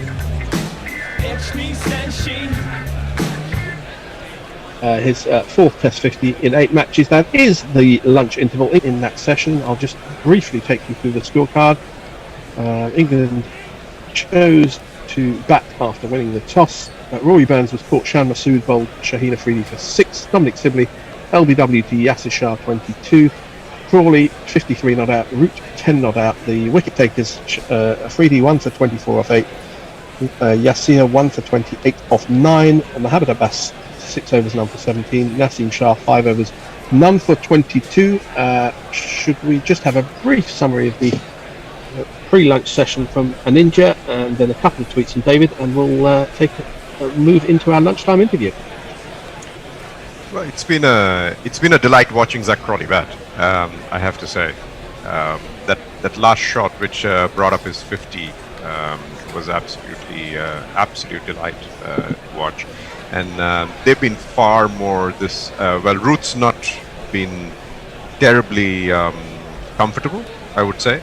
his 4th Test 50 in 8 matches. That is the lunch interval in that session. I'll just briefly take you through the scorecard. England chose to bat after winning the toss. Rory Burns was caught. Shan Masood bowled Shaheen Afridi for 6. Dominic Sibley, LBW to Yasir Shah 22. Crawley 53 not out. Root 10 not out. The wicket takers, Afridi 1 for 24 off 8. Yasir 1 for 28 off 9. And Mohammad Abbas 6 overs, none for 17. Naseem Shah 5 overs, none for 22. Should we just have a brief summary of the pre-lunch session from a ninja, and then a couple of tweets from David, and we'll move into our lunchtime interview. Well, it's been a delight watching Zach Crawley bat. I have to say that last shot, which brought up his 50, was absolute delight to watch. And they've been far more this. Root's not been terribly comfortable, I would say.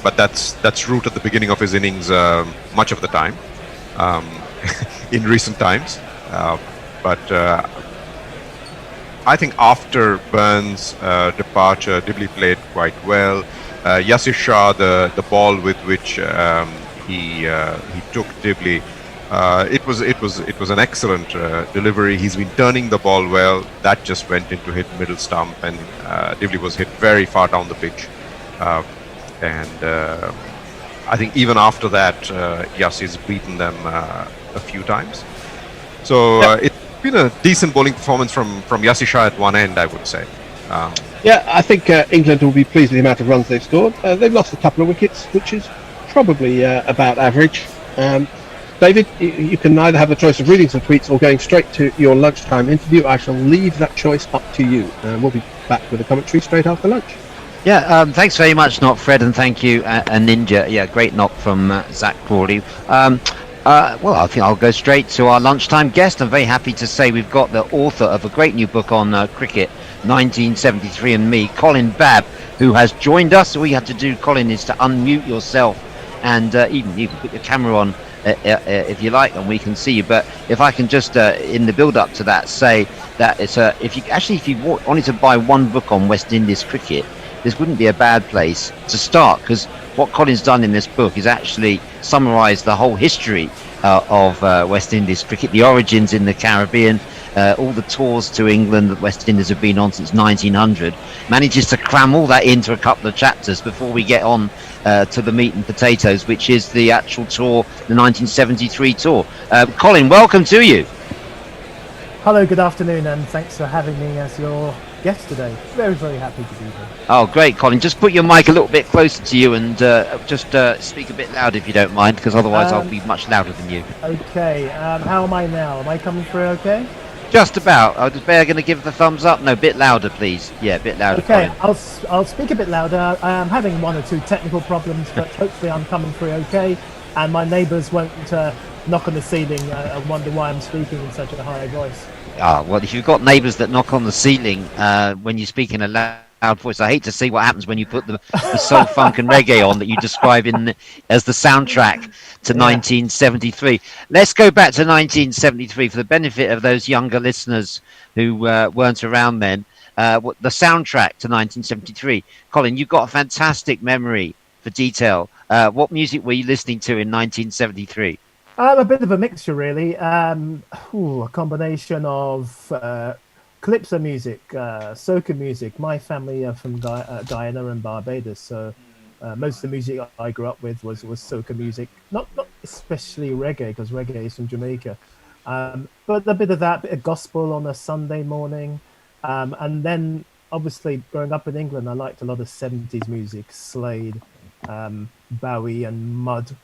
But that's Root at the beginning of his innings much of the time in recent times. But I think after Burns' departure, Dibley played quite well. Yasir Shah, the ball with which he took Dibley, it was an excellent delivery. He's been turning the ball well. That just went into hit middle stump, and Dibley was hit very far down the pitch. And I think even after that, Yasir's beaten them a few times. So it's been a decent bowling performance from Yasir Shah at one end, I would say. Yeah, I think England will be pleased with the amount of runs they've scored. They've lost a couple of wickets, which is probably about average. David, you can either have the choice of reading some tweets or going straight to your lunchtime interview. I shall leave that choice up to you. We'll be back with a commentary straight after lunch. Yeah, thanks very much, Knock Fred, and thank you, Ninja. Yeah, great knock from Zach Crawley. Well, I think I'll go straight to our lunchtime guest. I'm very happy to say we've got the author of a great new book on cricket, 1973 and Me, Colin Babb, who has joined us. All you have to do, Colin, is to unmute yourself, and even you can put your camera on if you like, and we can see you. But if I can just, in the build-up to that, say that it's if you wanted to buy one book on West Indies cricket, this wouldn't be a bad place to start, because what Colin's done in this book is actually summarise the whole history of West Indies cricket, the origins in the Caribbean, all the tours to England that West Indies have been on since 1900, manages to cram all that into a couple of chapters before we get on to the meat and potatoes, which is the actual tour, the 1973 tour. Colin, welcome to you. Hello, good afternoon, and thanks for having me as your guest today. Very, very happy to be here. Oh, great, Colin. Just put your mic a little bit closer to you, and just speak a bit loud if you don't mind, because otherwise I'll be much louder than you. Okay, how am I now? Am I coming through okay? Just about. I was barely going to give the thumbs up. No, a bit louder, please. Yeah, a bit louder. Okay, Colin. I'll speak a bit louder. I am having one or two technical problems, but hopefully I'm coming through okay, and my neighbours won't knock on the ceiling and wonder why I'm speaking in such a high voice. Well, if you've got neighbours that knock on the ceiling when you speak in a loud voice, I hate to see what happens when you put the soul, funk and reggae on that you describe as the soundtrack to 1973. Let's go back to 1973 for the benefit of those younger listeners who weren't around then. The soundtrack to 1973. Colin, you've got a fantastic memory for detail. What music were you listening to in 1973? A bit of a mixture, really. A combination of calypso music, soca music. My family are from Guyana and Barbados, so most of the music I grew up with was soca music. Not especially reggae, because reggae is from Jamaica. But a bit of that, bit of gospel on a Sunday morning. And then, obviously, growing up in England, I liked a lot of 70s music, Slade, Bowie, and Mud,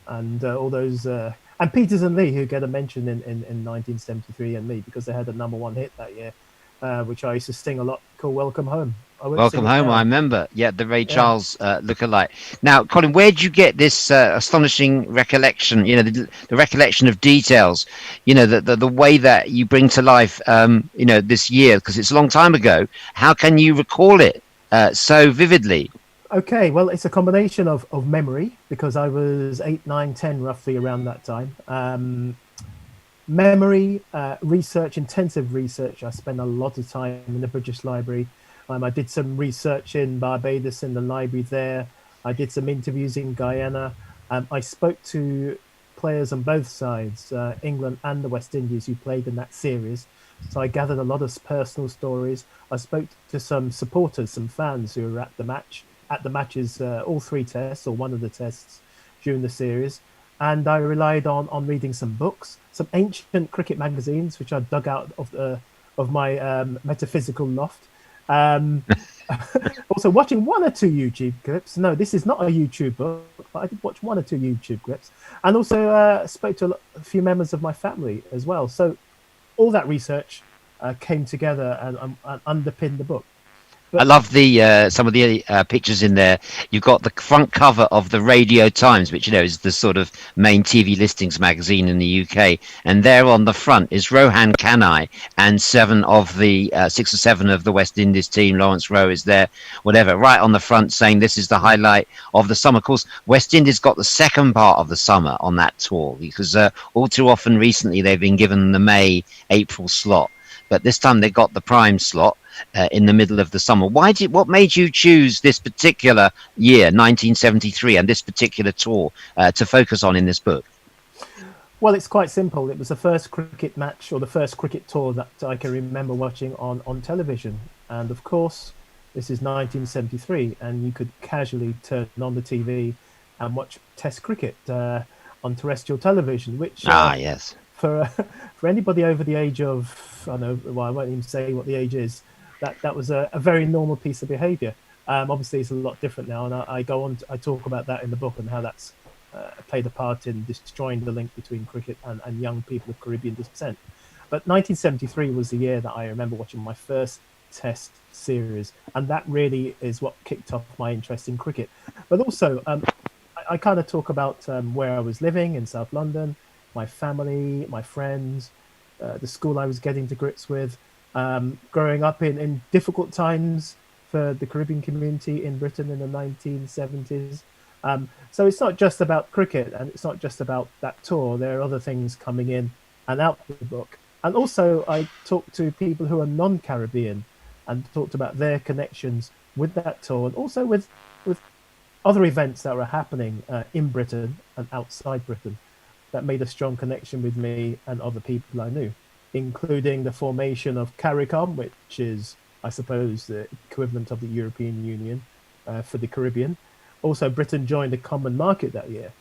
and all those. And Peters and Lee, who get a mention in 1973 and me, because they had a #1 hit that year, which I used to sing a lot, called Welcome Home. I won't sing Welcome it home. I now. remember. Yeah, the Ray Yeah. Charles look-alike. Now, Colin, where did you get this astonishing recollection? You know, the recollection of details. You know, the way that you bring to life. You know, this year, because it's a long time ago. How can you recall it so vividly? Okay, well, it's a combination of memory, because I was 8, 9, 10, roughly around that time. Memory, research, intensive research. I spent a lot of time in the British Library. I did some research in Barbados in the library there. I did some interviews in Guyana. I spoke to players on both sides, England and the West Indies, who played in that series. So I gathered a lot of personal stories. I spoke to some supporters, some fans who were at the matches, all 3 tests or one of the tests during the series. And I relied on reading some books, some ancient cricket magazines, which I dug out of my metaphysical loft. Also, watching 1 or 2 YouTube clips. No, this is not a YouTube book, but I did watch 1 or 2 YouTube clips, and also spoke to a few members of my family as well. So all that research came together and underpinned the book. I love the some of the pictures in there. You've got the front cover of the Radio Times, which, you know, is the sort of main TV listings magazine in the UK, and there on the front is Rohan Kanai and 6 or 7 of the West Indies team. Lawrence Rowe is there, whatever, right on the front, saying this is the highlight of the summer. Of course, West Indies got the second part of the summer on that tour, because all too often recently they've been given the May-April slot, but this time they got the prime slot. In the middle of the summer. What made you choose this particular year, 1973, and this particular tour to focus on in this book? Well, it's quite simple. It was the first cricket match, or the first cricket tour, that I can remember watching on television. And of course, this is 1973, and you could casually turn on the TV and watch Test cricket on terrestrial television, which yes, for anybody over the age of, I know, well, I won't even say what the age is. That was a very normal piece of behaviour. Obviously, it's a lot different now, and I talk about that in the book, and how that's played a part in destroying the link between cricket and young people of Caribbean descent. But 1973 was the year that I remember watching my first Test series, and that really is what kicked off my interest in cricket. But also, I kind of talk about where I was living in South London, my family, my friends, the school I was getting to grips with. Growing up in difficult times for the Caribbean community in Britain in the 1970s. So it's not just about cricket, and it's not just about that tour. There are other things coming in and out of the book. And also I talked to people who are non-Caribbean and talked about their connections with that tour, and also with other events that were happening in Britain and outside Britain that made a strong connection with me and other people I knew, including the formation of CARICOM, which is, I suppose, the equivalent of the European Union for the Caribbean. Also, Britain joined the common market that year.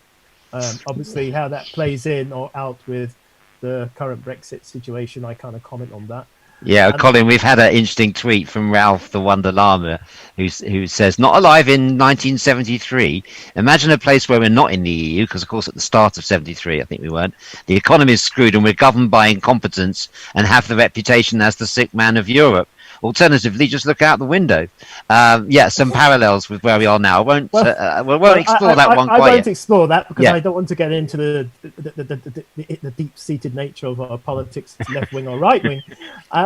Obviously, how that plays in or out with the current Brexit situation, I kind of comment on that. Yeah, Colin, we've had an interesting tweet from Ralph the Wonder Llama, who says, not alive in 1973. Imagine a place where we're not in the EU, because, of course, at the start of 73, I think we weren't. The economy is screwed and we're governed by incompetence and have the reputation as the sick man of Europe. Alternatively, just look out the window. Some parallels with where we are now. We won't explore that one quite I won't yet. explore that, because I don't want to get into the deep-seated nature of our politics, left wing or right wing.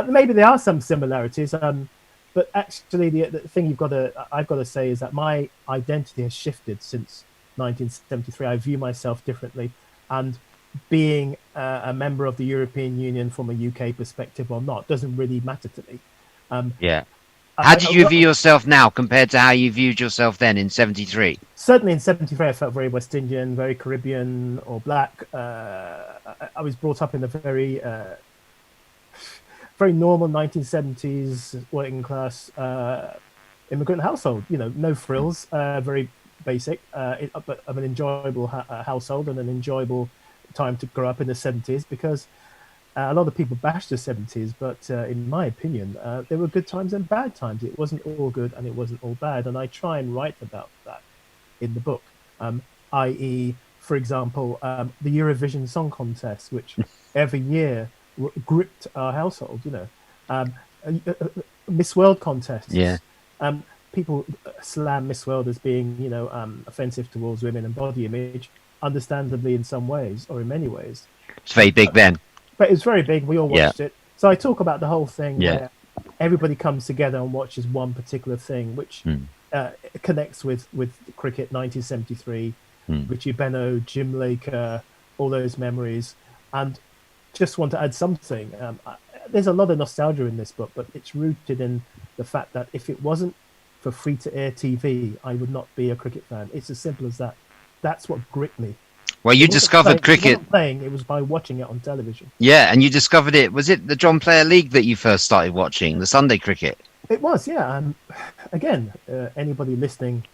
Maybe there are some similarities, but actually, the thing I've got to say is that my identity has shifted since 1973. I view myself differently, and being a member of the European Union from a UK perspective or not doesn't really matter to me. How do you view yourself now compared to how you viewed yourself then in 73? Certainly in 73, I felt very West Indian, very Caribbean or black. I was brought up in a very normal 1970s working class immigrant household. You know, no frills, very basic, but of an enjoyable household and an enjoyable time to grow up in the 70s, because A lot of people bash the 70s, but in my opinion, there were good times and bad times. It wasn't all good and it wasn't all bad. And I try and write about that in the book, i.e., for example, the Eurovision Song Contest, which every year gripped our household, Miss World contests. Yeah. People slam Miss World as being, offensive towards women and body image, understandably in some ways or in many ways. It's very big then. But it was very big. We all watched it. So I talk about the whole thing where everybody comes together and watches one particular thing, which connects with cricket 1973, Richie Benaud, Jim Laker, all those memories. And just want to add something. There's a lot of nostalgia in this book, but it's rooted in the fact that if it wasn't for free-to-air TV, I would not be a cricket fan. It's as simple as that. That's what gripped me. Well, you discovered cricket. It wasn't playing, it was by watching it on television. Yeah, and you discovered it. Was it the John Player League that you first started watching, the Sunday cricket? It was, yeah. Again, anybody listening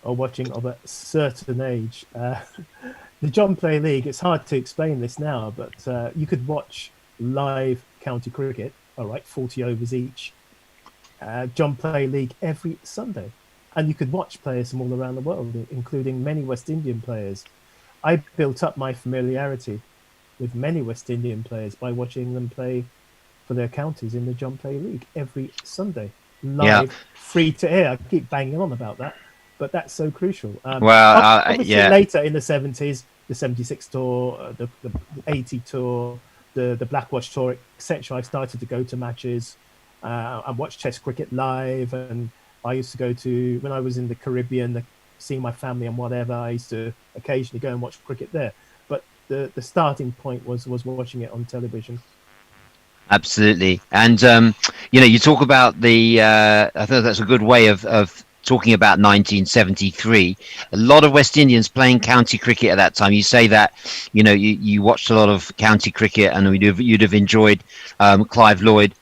or watching of a certain age, the John Player League, it's hard to explain this now, but you could watch live county cricket, 40 overs each, John Player League every Sunday. And you could watch players from all around the world, including many West Indian players. I built up my familiarity with many West Indian players by watching them play for their counties in the John Player League every Sunday, live, free to air. I keep banging on about that, but that's so crucial. Obviously later in the 70s, the 76 tour, the 80 tour, the Blackwatch tour, etc. I started to go to matches and watch Test cricket live. And I used to go to, when I was in the Caribbean, seeing my family and whatever, I used to occasionally go and watch cricket there. But the starting point was watching it on television. Absolutely. And, you talk about I think that's a good way of talking about 1973. A lot of West Indians playing county cricket at that time. You say that, you watched a lot of county cricket and you'd have enjoyed Clive Lloyd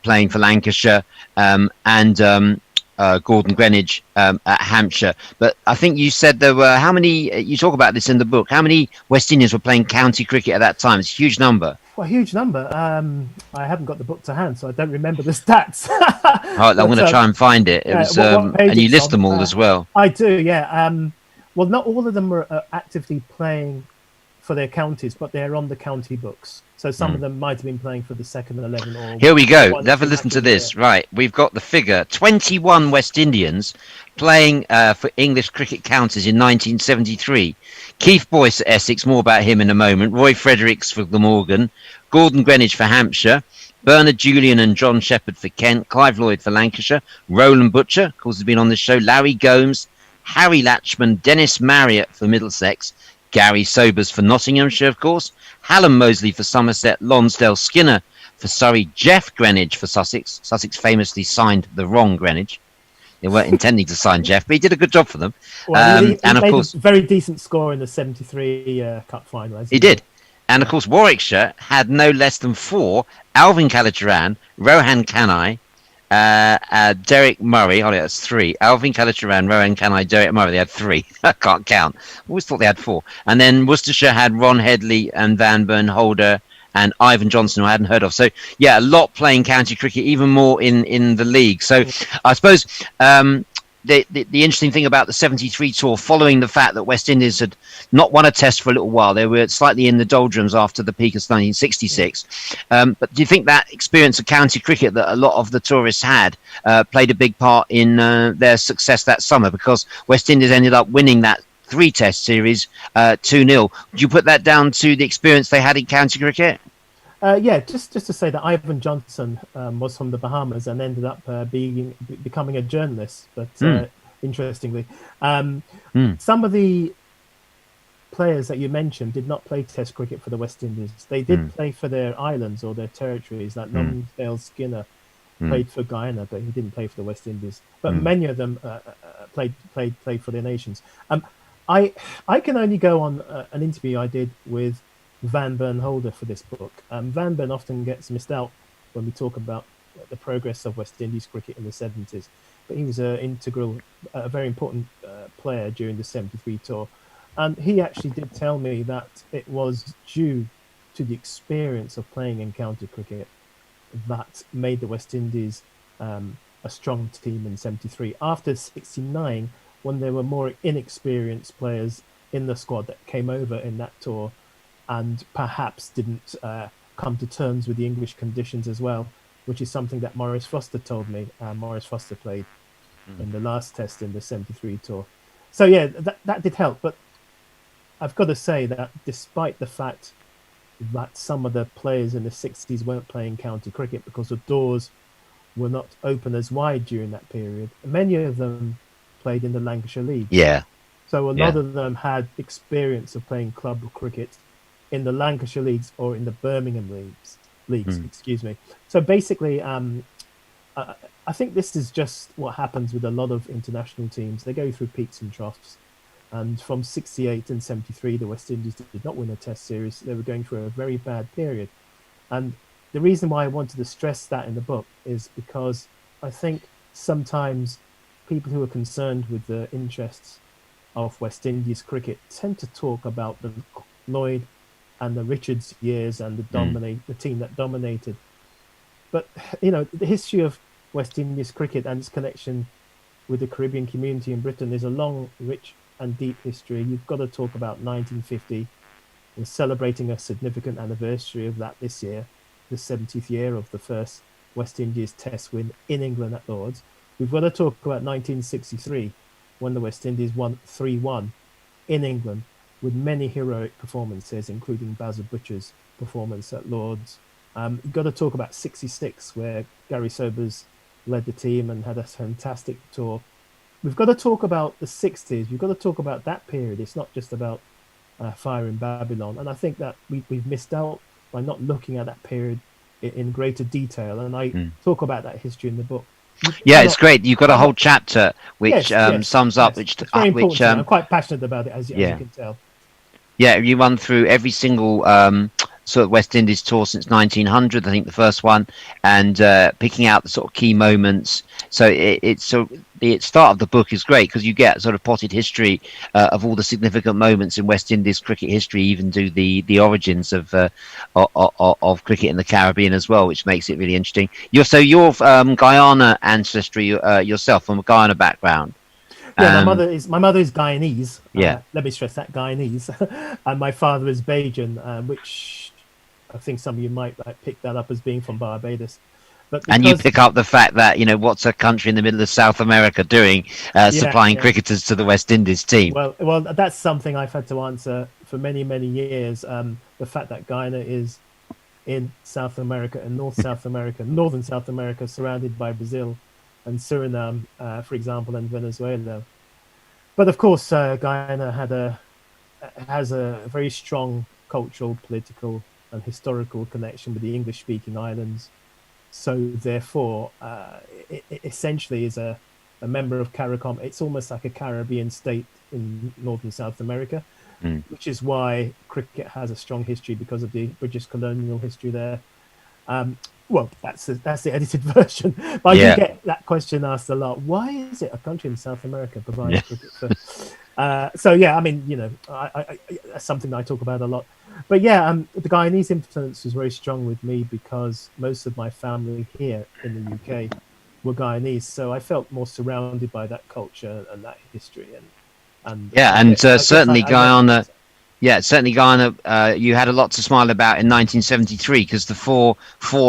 playing for Lancashire and Gordon Greenidge at Hampshire. But I think you said there were, how many, you talk about this in the book, how many West Indians were playing county cricket at that time? It's a huge number. Well, a huge number. I haven't got the book to hand, so I don't remember the stats. All right, I'm going to try and find it. It was, and you list them all as well. I do, yeah. Well, not all of them were actively playing for their counties, but they're on the county books. So some of them might have been playing for the second 11. Or here we go. Have a listen to this. Right, we've got the figure: 21 West Indians playing for English cricket counties in 1973. Keith Boyce at Essex, more about him in a moment. Roy Fredericks for Glamorgan, Gordon Greenidge for Hampshire, Bernard Julian and John Shepherd for Kent, Clive Lloyd for Lancashire, Roland Butcher, of course, has been on the show, Larry Gomes, Harry Latchman, Dennis Marriott for Middlesex, Gary Sobers for Nottinghamshire, of course, Hallam Mosley for Somerset, Lonsdale Skinner for Surrey, Jeff Greenidge for Sussex. Sussex famously signed the wrong Greenidge. They weren't intending to sign Jeff, but he did a good job for them. Well, he and of course, a very decent score in the 73 Cup final. He did. And of course, Warwickshire had no less than 4: Alvin Kallicharran, Rohan Kanai, Derek Murray. Oh, that's 3. Alvin Kallicharran, Rohan Kanai, Derek Murray. They had 3. I can't count. Always thought they had 4. And then Worcestershire had Ron Headley and Van Burn Holder and Ivan Johnson, who I hadn't heard of. So, yeah, a lot playing county cricket, even more in the league. So, I suppose the interesting thing about the 73 tour, following the fact that West Indies had not won a test for a little while, they were slightly in the doldrums after the peak of 1966. But do you think that experience of county cricket that a lot of the tourists had played a big part in their success that summer? Because West Indies ended up winning that 3-test series 2-0. Do you put that down to the experience they had in county cricket? Yeah, just to say that Ivan Johnson was from the Bahamas and ended up becoming a journalist. But interestingly, some of the players that you mentioned did not play Test cricket for the West Indies. They did play for their islands or their territories. Like Lonsdale Skinner played for Guyana, but he didn't play for the West Indies. But many of them played for their nations. I can only go on an interview I did with Van Burn Holder for this book. Van Burn often gets missed out when we talk about the progress of West Indies cricket in the 70s, but he was a very important player during the 73 tour. And he actually did tell me that it was due to the experience of playing in county cricket that made the West Indies a strong team in 73. After 69, when there were more inexperienced players in the squad that came over in that tour and perhaps didn't come to terms with the English conditions as well, which is something that Maurice Foster told me. Maurice Foster played in the last test in the 73 tour. So yeah, that did help. But I've got to say that despite the fact that some of the players in the 60s weren't playing county cricket because the doors were not open as wide during that period, many of them played in the Lancashire League. Yeah. So a lot of them had experience of playing club cricket in the Lancashire leagues or in the Birmingham leagues. Excuse me. So basically, I think this is just what happens with a lot of international teams. They go through peaks and troughs. And from 68 and 73, the West Indies did not win a test series. They were going through a very bad period. And the reason why I wanted to stress that in the book is because I think sometimes people who are concerned with the interests of West Indies cricket tend to talk about the Lloyd and the Richards years and the team that dominated. But, you know, the history of West Indies cricket and its connection with the Caribbean community in Britain is a long, rich and deep history. You've got to talk about 1950. We're celebrating a significant anniversary of that this year, the 70th year of the first West Indies test win in England at Lord's. We've got to talk about 1963, when the West Indies won 3-1 in England, with many heroic performances, including Basil Butcher's performance at Lord's. You've got to talk about 66, where Gary Sobers led the team and had a fantastic tour. We've got to talk about the 60s. We've got to talk about that period. It's not just about Fire in Babylon. And I think that we've missed out by not looking at that period in greater detail. And I talk about that history in the book. It's great. You've got a whole chapter which sums up. It's very important. I'm quite passionate about it, as you can tell. Yeah, you run through every single sort of West Indies tour since 1900, I think the first one, and picking out the sort of key moments. So the start of the book is great because you get sort of potted history of all the significant moments in West Indies cricket history, even do the origins of cricket in the Caribbean as well, which makes it really interesting. You're Guyana ancestry yourself, from a Guyana background. Yeah, my mother is Guyanese. Yeah. Let me stress that, Guyanese, and my father is Bajan, which I think some of you might pick that up as being from Barbados. And you pick up the fact that, you know, what's a country in the middle of South America doing, supplying cricketers to the West Indies team? Well, that's something I've had to answer for many, many years. The fact that Guyana is in South America and northern South America, surrounded by Brazil and Suriname, for example, and Venezuela. But of course, Guyana has a very strong cultural, political, and historical connection with the English-speaking islands. So therefore, it essentially is a member of CARICOM. It's almost like a Caribbean state in northern South America, which is why cricket has a strong history because of the British colonial history there. Well, that's the edited version. But I do get that question asked a lot. Why is it a country in South America provides cricket for? So yeah, I mean, you know, I that's something that I talk about a lot. But yeah, the Guyanese influence was very strong with me because most of my family here in the UK were Guyanese, so I felt more surrounded by that culture and that history. Certainly Guyana. Yeah, certainly Guyana, you had a lot to smile about in 1973 because the four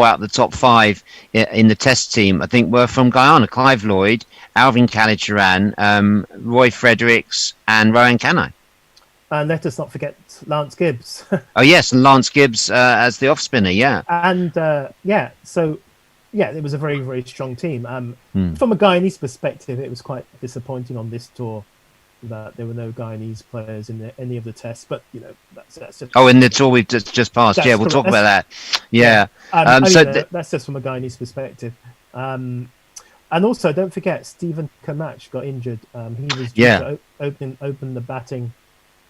out of the top five in the test team, I think, were from Guyana. Clive Lloyd, Alvin Kallicharran, Roy Fredericks and Rohan Kanai. And let us not forget Lance Gibbs. Oh, yes, and Lance Gibbs as the off-spinner, yeah. And, it was a very, very strong team. From a Guyanese perspective, it was quite disappointing on this tour that there were no Guyanese players in any of the tests, but you know that's just, in the tour we've just passed. Yeah, we'll talk about that. Yeah. That's just from a Guyanese perspective. And also, don't forget, Stephen Kamach got injured. He was to open the batting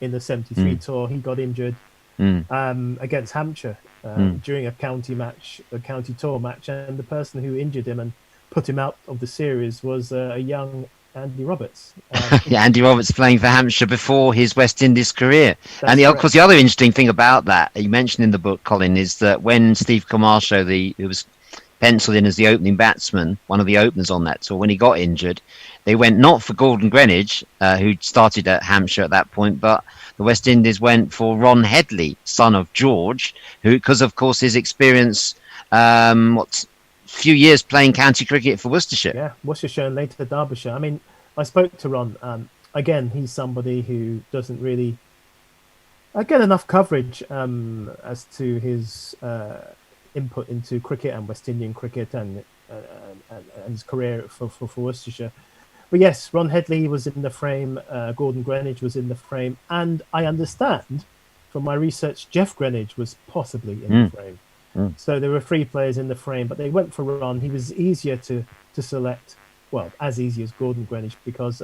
in the 73 tour. He got injured against Hampshire during a county tour match, and the person who injured him and put him out of the series was a young Andy Roberts. Yeah, Andy Roberts playing for Hampshire before his West Indies career. That's Of course, the other interesting thing about that, you mentioned in the book, Colin, is that when Steve Camacho, who was penciled in as the opening batsman, one of the openers on that tour, when he got injured, they went not for Gordon Greenwich, who started at Hampshire at that point, but the West Indies went for Ron Headley, son of George, who, because of course his experience, few years playing county cricket for Worcestershire. Yeah, Worcestershire and later Derbyshire. I mean, I spoke to Ron. Again, he's somebody who doesn't really get enough coverage as to his input into cricket and West Indian cricket and his career for Worcestershire. But yes, Ron Headley was in the frame. Gordon Greenwich was in the frame, and I understand from my research, Jeff Greenwich was possibly in the frame. So there were 3 players in the frame, but they went for Ron. He was easier to select, well, as easy as Gordon Greenwich, because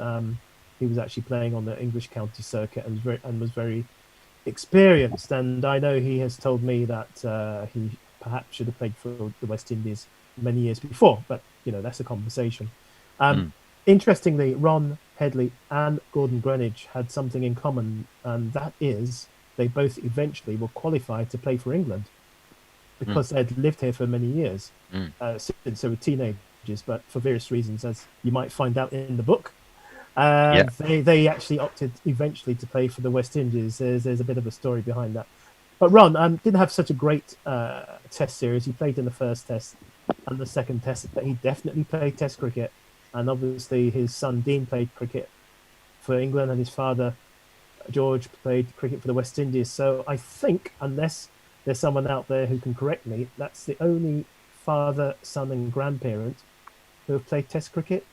he was actually playing on the English county circuit and was very experienced. And I know he has told me that he perhaps should have played for the West Indies many years before, but that's a conversation. Interestingly, Ron Headley and Gordon Greenwich had something in common, and that is they both eventually were qualified to play for England, because they'd lived here for many years since they were teenagers, but for various reasons, as you might find out in the book, they actually opted eventually to play for the West Indies. There's a bit of a story behind that. But Ron didn't have such a great test series. He played in the first test and the second test, but he definitely played test cricket. And obviously his son Dean played cricket for England, and his father George played cricket for the West Indies. So I think, unless there's someone out there who can correct me, that's the only father, son, and grandparent who have played Test cricket,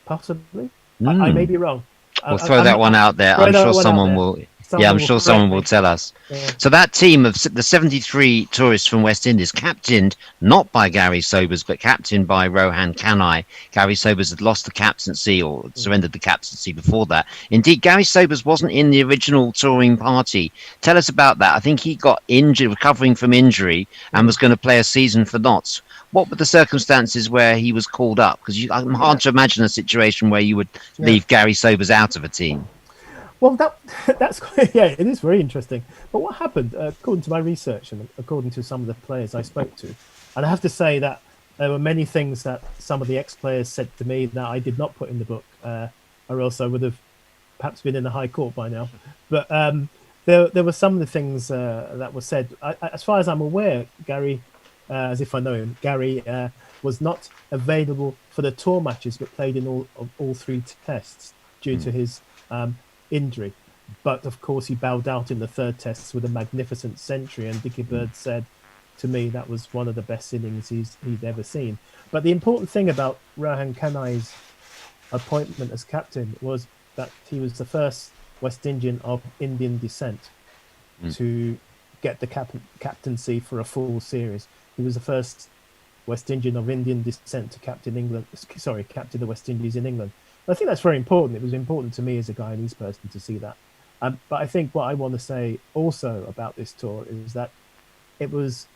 possibly. I may be wrong. We'll throw that one out there. I'm sure someone will. I'm sure someone will tell us. Yeah. So that team of the 73 tourists from West Indies, captained not by Gary Sobers, but captained by Rohan Kanai. Gary Sobers had lost the captaincy or surrendered the captaincy before that. Indeed, Gary Sobers wasn't in the original touring party. Tell us about that. I think he got injured, recovering from injury, and was going to play a season for Notts. What were the circumstances where he was called up? Because I'm hard to imagine a situation where you would leave Gary Sobers out of a team. Well, that's it is very interesting. But what happened, according to my research and according to some of the players I spoke to, and I have to say that there were many things that some of the ex-players said to me that I did not put in the book, or else I would have perhaps been in the High Court by now. But there were some of the things that were said. As far as I'm aware, Gary, as if I know him, Gary was not available for the tour matches, but played in all 3 tests due to his injury. But of course, he bowed out in the 3rd test with a magnificent century, and Dickie Bird said to me that was one of the best innings he'd ever seen. But the important thing about Rohan Kanai's appointment as captain was that he was the first West Indian of Indian descent to get the captaincy for a full series. He was the first West Indian of Indian descent to captain the West Indies in England. I think that's very important. It was important to me as a Guyanese person to see that. But I think what I want to say also about this tour is that it was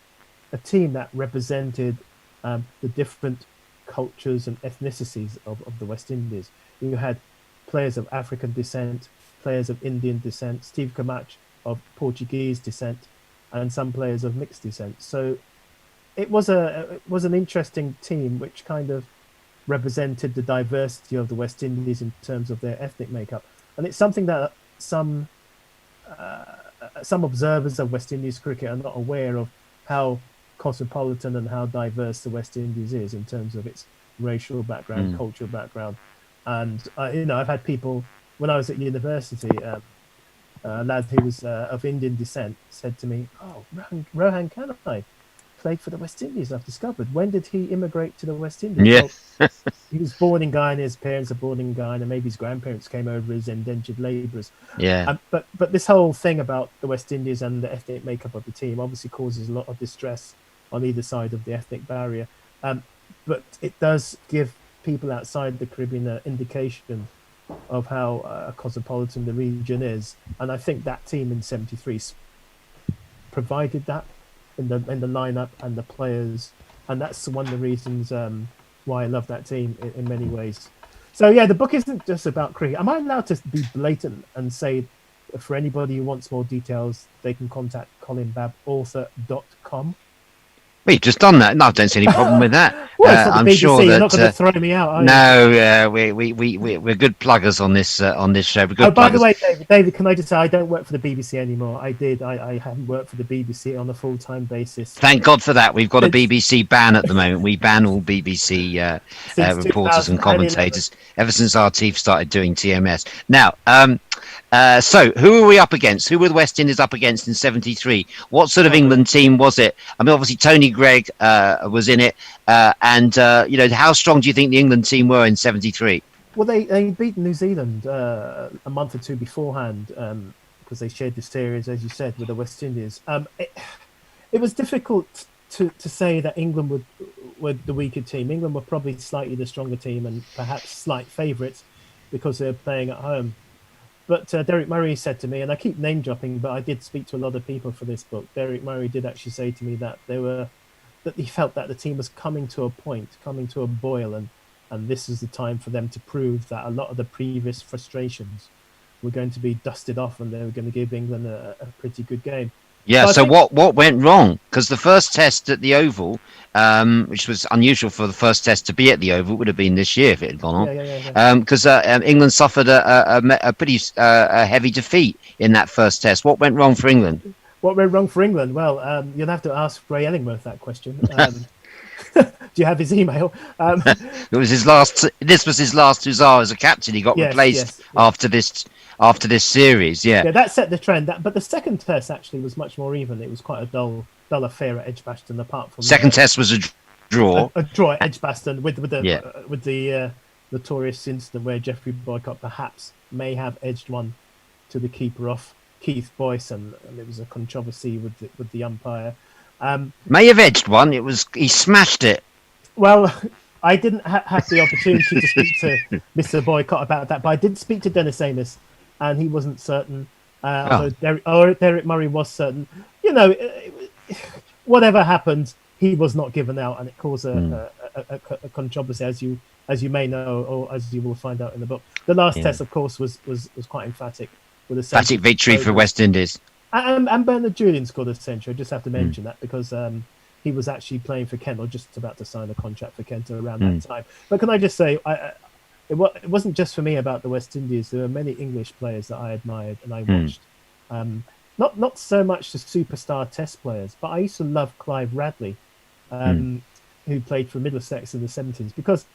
a team that represented the different cultures and ethnicities of the West Indies. You had players of African descent, players of Indian descent, Steve Camacho of Portuguese descent, and some players of mixed descent. So it was an interesting team which kind of represented the diversity of the West Indies in terms of their ethnic makeup, and it's something that some observers of West Indies cricket are not aware of, how cosmopolitan and how diverse the West Indies is in terms of its racial background, cultural background. And I've had people when I was at university, a lad who was of Indian descent said to me, "Oh, Rohan Kanai played for the West Indies, I've discovered. When did he immigrate to the West Indies?" Yeah. Well, he was born in Guyana, his parents are born in Guyana, maybe his grandparents came over as indentured labourers. Yeah. But this whole thing about the West Indies and the ethnic makeup of the team obviously causes a lot of distress on either side of the ethnic barrier. But it does give people outside the Caribbean an indication of how cosmopolitan the region is. And I think that team in 73 provided that in the lineup and the players, and that's one of the reasons why I love that team in many ways. So yeah, the book isn't just about cricket. Am I allowed to be blatant and say, for anybody who wants more details, they can contact colinbabauthor.com? Well, you've just done that. No, I don't see any problem with that. Well, it's not the I'm BBC. sure You're that not going to throw me out, are you? no, we're good pluggers on this show. We're good Oh, by the pluggers. way, David, can I just say I don't work for the BBC anymore? I did. I haven't worked for the BBC on a full-time basis. Thank God for that. We've got a Since- BBC ban at the moment. We ban all BBC Since reporters and 2011. commentators ever since our team started doing TMS. Now, so who were we up against? Who were the West Indies up against in '73? What sort of England team was it? I mean, obviously Tony Gregg was in it, and how strong do you think the England team were in '73? Well, they beat New Zealand a month or two beforehand because they shared the series, as you said, with the West Indies. It was difficult to say that England were the weaker team. England were probably slightly the stronger team and perhaps slight favourites because they're playing at home. But Derek Murray said to me, and I keep name dropping, but I did speak to a lot of people for this book. Derek Murray did actually say to me that he felt that the team was coming to a point, coming to a boil, and this is the time for them to prove that a lot of the previous frustrations were going to be dusted off, and they were going to give England a pretty good game. Yeah, so what went wrong? Because the first test at the Oval, which was unusual for the first test to be at the Oval, would have been this year if it had gone on. Because England suffered a pretty heavy defeat in that first test. What went wrong for England? What went wrong for England? Well, you'll have to ask Ray Ellingworth that question. Do you have his email? It was his last. This was his last huzzah as a captain. He got replaced after this series. Yeah, that set the trend. But the second test actually was much more even. It was quite a dull affair at Edgbaston. Apart from second test was a draw. A draw at Edgbaston with the notorious incident where Geoffrey Boycott perhaps may have edged one to the keeper off Keith Boyce, and there was a controversy with the umpire. May have edged one. He smashed it. Well, I didn't have the opportunity to speak to Mr. Boycott about that, but I did speak to Dennis Amos, and he wasn't certain. Although Derek Murray was certain. Whatever happened, he was not given out, and it caused a controversy, as you may know, or as you will find out in the book. The last test, of course, was quite emphatic with a emphatic victory for West Indies. And Bernard Julian scored a century. I just have to mention that because he was actually playing for Kent, or just about to sign a contract for Kent around that time. But can I just say, it wasn't just for me about the West Indies. There were many English players that I admired and I watched. Not so much the superstar Test players, but I used to love Clive Radley, who played for Middlesex in the 70s. Because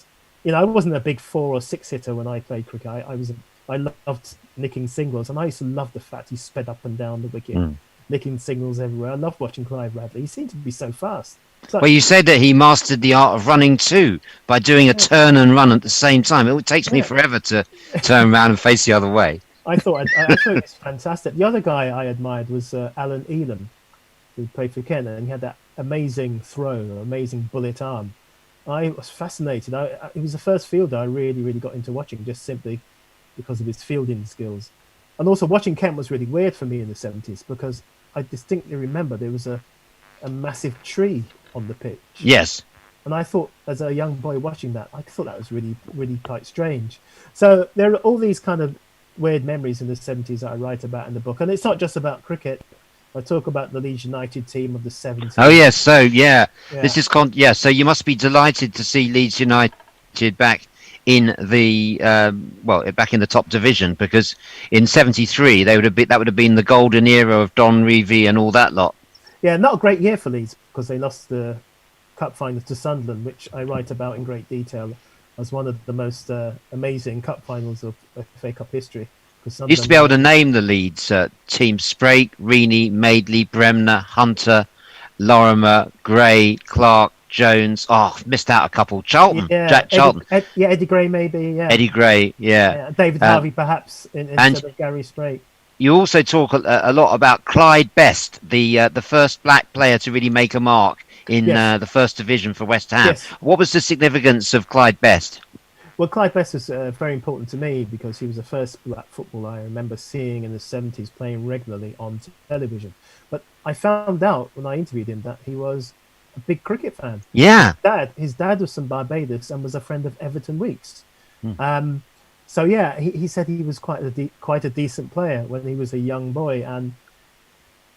I wasn't a big 4 or 6 hitter when I played cricket. I loved nicking singles, and I used to love the fact he sped up and down the wicket, nicking singles everywhere. I loved watching Clive Radley. He seemed to be so fast. Well, you said that he mastered the art of running too by doing a turn and run at the same time. It takes me forever to turn around and face the other way. I thought it was fantastic. The other guy I admired was Alan Elam, who played for Kent, and he had that amazing throw, amazing bullet arm. I was fascinated. He was the first fielder I really, really got into watching, just simply because of his fielding skills. And also watching Kent was really weird for me in the 70s because I distinctly remember there was a massive tree on the pitch. Yes. And I thought, as a young boy watching that, I thought that was really, really quite strange. So there are all these kind of weird memories in the 70s that I write about in the book. And it's not just about cricket. I talk about the Leeds United team of the 70s. Oh, yes. So, this is... so you must be delighted to see Leeds United back in the back in the top division, because in '73 that would have been the golden era of Don Revie and all that lot. Yeah, not a great year for Leeds because they lost the cup final to Sunderland, which I write about in great detail as one of the most amazing cup finals of FA Cup history. Used to be able to name the Leeds team: Sprague, Reaney, Madeley, Bremner, Hunter, Lorimer, Gray, Clark, Jones. Oh, missed out a couple. Charlton, Jack Charlton. Eddie Gray maybe. Yeah. Eddie Gray. David Harvey perhaps instead of Gary Sprague. You also talk a lot about Clyde Best, the first black player to really make a mark in the first division for West Ham. Yes. What was the significance of Clyde Best? Well, Clyde Best was very important to me because he was the first black footballer I remember seeing in the 70s playing regularly on television. But I found out when I interviewed him that he was a big cricket fan. Yeah. His dad was from Barbados and was a friend of Everton Weekes. So yeah, he said he was quite a decent player when he was a young boy, and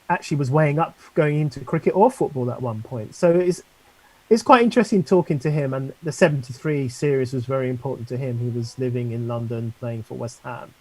actually was weighing up going into cricket or football at one point. So it's quite interesting talking to him. And the '73 series was very important to him. He was living in London playing for West Ham,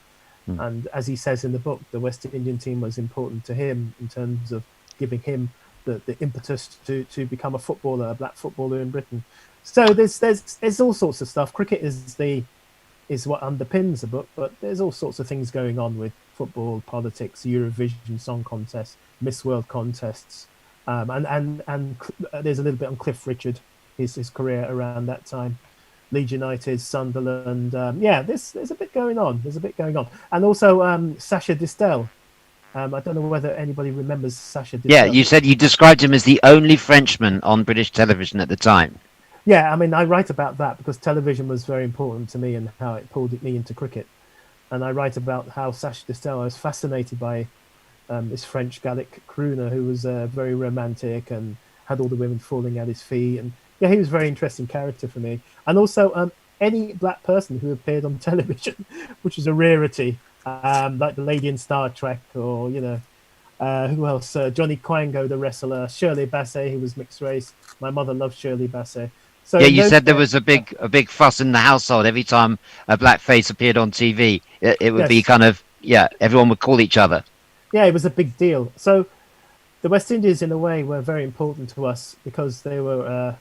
and as he says in the book, the West Indian team was important to him in terms of giving him the impetus to become a footballer, a black footballer in Britain. So there's all sorts of stuff. Cricket is what underpins the book, but there's all sorts of things going on with football, politics, Eurovision Song Contest, Miss World contests, and there's a little bit on Cliff Richard, his career around that time, Leeds United, Sunderland. There's a bit going on. There's a bit going on, and also Sacha Distel. I don't know whether anybody remembers Sacha Distel. Yeah, you said you described him as the only Frenchman on British television at the time. Yeah, I mean, I write about that because television was very important to me and how it pulled me into cricket. And I write about how Sacha Distel, I was fascinated by this French Gallic crooner who was very romantic and had all the women falling at his feet. And yeah, he was a very interesting character for me. And also any black person who appeared on television, which is a rarity, like the lady in Star Trek, or, who else? Johnny Quango, the wrestler, Shirley Bassey, who was mixed race. My mother loved Shirley Bassey. So yeah, you said there was a big fuss in the household every time a black face appeared on TV. It would be kind of, everyone would call each other. Yeah, it was a big deal. So the West Indies, in a way, were very important to us because they were a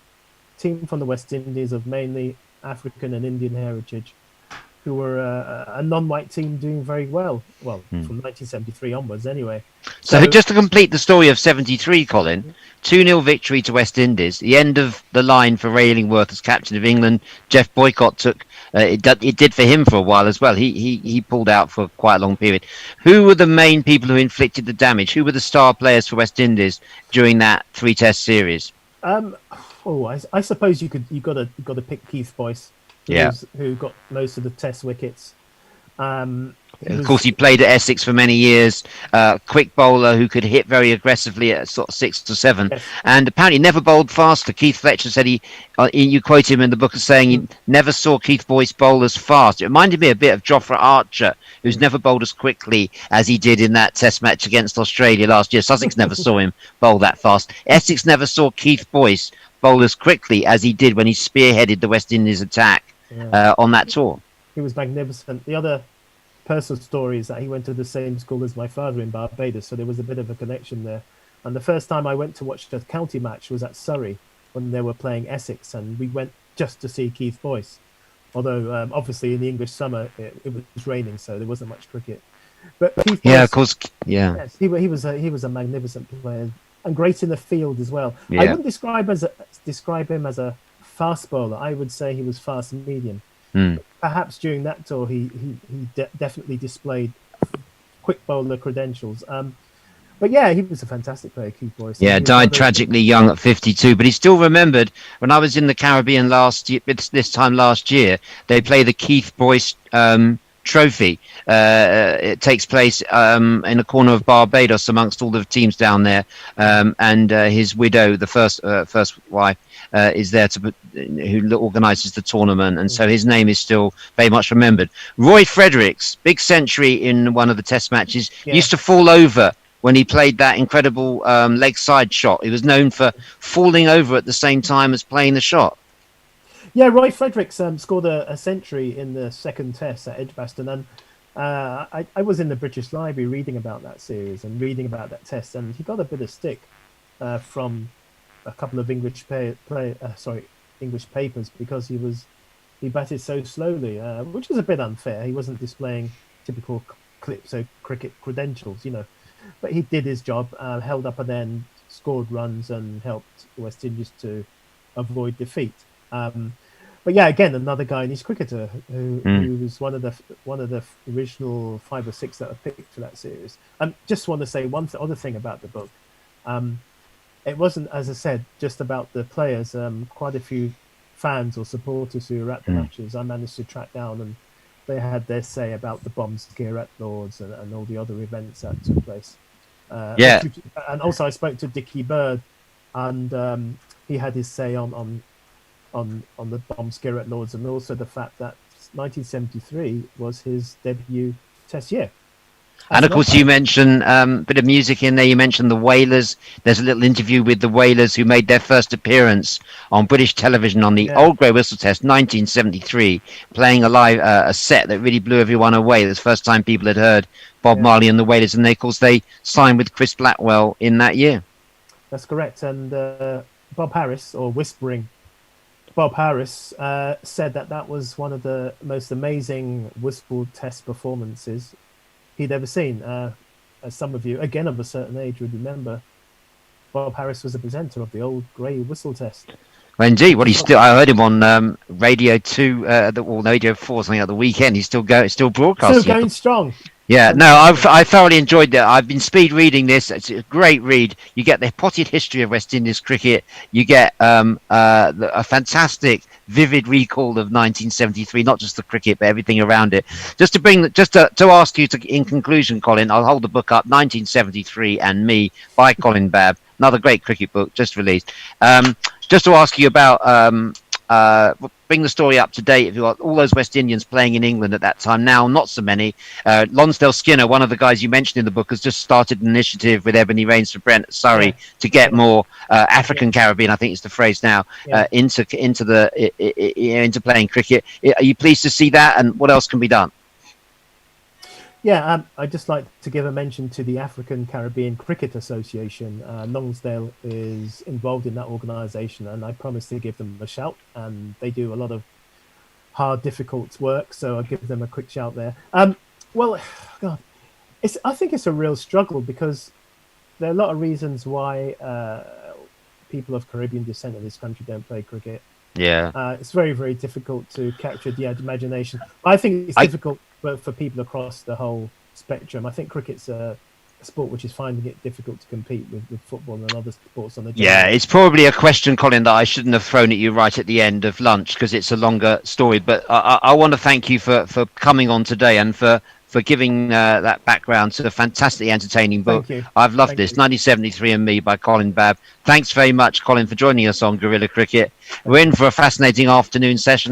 team from the West Indies of mainly African and Indian heritage, who were a non-white team doing very well. Well, from 1973 onwards, anyway. So just to complete the story of '73, Colin, 2-0 victory to West Indies. The end of the line for Ray Illingworth as captain of England. Jeff Boycott took it did for him for a while as well. He pulled out for quite a long period. Who were the main people who inflicted the damage? Who were the star players for West Indies during that 3-test series? I suppose you got to pick Keith Boyce. Who got most of the Test wickets. Of course, he played at Essex for many years. Quick bowler who could hit very aggressively at sort of 6 to 7, and apparently never bowled faster. Keith Fletcher said you quote him in the book as saying he never saw Keith Boyce bowl as fast. It reminded me a bit of Jofra Archer, who's never bowled as quickly as he did in that Test match against Australia last year. Sussex never saw him bowl that fast. Essex never saw Keith Boyce bowl as quickly as he did when he spearheaded the West Indies attack on that tour. He was magnificent. The other personal story is that he went to the same school as my father in Barbados, so there was a bit of a connection there. And the first time I went to watch the county match was at Surrey when they were playing Essex, and we went just to see Keith Boyce. Although obviously in the English summer it was raining, so there wasn't much cricket. But Keith Boyce, of course, yes, he was a magnificent player and great in the field as well. I wouldn't describe him as a fast bowler. I would say he was fast and medium. Perhaps during that tour, he definitely displayed quick bowler credentials. But yeah, he was a fantastic player, Keith Boyce. Yeah, died tragically young at 52, but he's still remembered. When I was in the Caribbean this time last year, they play the Keith Boyce Trophy. It takes place in a corner of Barbados amongst all the teams down there, and his widow, the first wife, is there who organises the tournament, and so his name is still very much remembered. Roy Fredericks, big century in one of the Test matches, used to fall over when he played that incredible leg side shot. He was known for falling over at the same time as playing the shot. Yeah, Roy Fredericks scored a century in the second Test at Edgbaston, and I was in the British Library reading about that series and reading about that Test, and he got a bit of stick from a couple of English papers because he batted so slowly, which is a bit unfair. He wasn't displaying typical cricket credentials, but he did his job, held up and then scored runs and helped West Indies to avoid defeat. But yeah, again, another Guyanese cricketer who was one of the original 5 or 6 that were picked for that series. Just want to say one other thing about the book. It wasn't, as I said, just about the players. Quite a few fans or supporters who were at the matches I managed to track down, and they had their say about the bomb scare at Lord's and all the other events that took place. And also I spoke to Dickie Bird, and he had his say on the bomb scare at Lord's, and also the fact that 1973 was his debut Test year. And of course, you mentioned a bit of music in there. You mentioned the Wailers. There's a little interview with the Wailers who made their first appearance on British television on the Old Grey Whistle Test 1973, playing a set that really blew everyone away. It was the first time people had heard Bob Marley and the Wailers, and of course they signed with Chris Blackwell in that year. That's correct. And Bob Harris, or Whispering Bob Harris, said that was one of the most amazing Whistle Test performances he'd ever seen. As some of you, again of a certain age, would remember, Bob Harris was the presenter of the Old Grey Whistle Test. Well, indeed, I heard him on Radio 2, or Radio 4, something at the weekend. He's still broadcasting. Still going strong. Yeah, no, I thoroughly enjoyed that. I've been speed reading this. It's a great read. You get the potted history of West Indies cricket. You get a fantastic, vivid recall of 1973, not just the cricket, but everything around it. Just to ask you, in conclusion, Colin, I'll hold the book up, 1973 and Me by Colin Babb. Another great cricket book just released. Just to ask you about bring the story up to date. If you got all those West Indians playing in England at that time, now not so many. Lonsdale Skinner, one of the guys you mentioned in the book, has just started an initiative with Ebony Rains for Brent Surrey to get more African Caribbean, I think is the phrase now, into playing cricket. Are you pleased to see that, and what else can be done? Yeah, I'd just like to give a mention to the African Caribbean Cricket Association. Lonsdale is involved in that organisation, and I promise to give them a shout. And they do a lot of hard, difficult work, so I'll give them a quick shout there. Well, God, I think it's a real struggle because there are a lot of reasons why people of Caribbean descent in this country don't play cricket. Yeah, it's very, very difficult to capture the imagination. I think it's difficult for people across the whole spectrum. I think cricket's a sport which is finding it difficult to compete with football and other sports on the journey. Yeah, it's probably a question, Colin, that I shouldn't have thrown at you right at the end of lunch because it's a longer story. But I want to thank you for coming on today and for giving that background to a fantastically entertaining book. I've loved this. 1973 and Me by Colin Babb. Thanks very much, Colin, for joining us on Guerrilla Cricket. We're in for a fascinating afternoon session.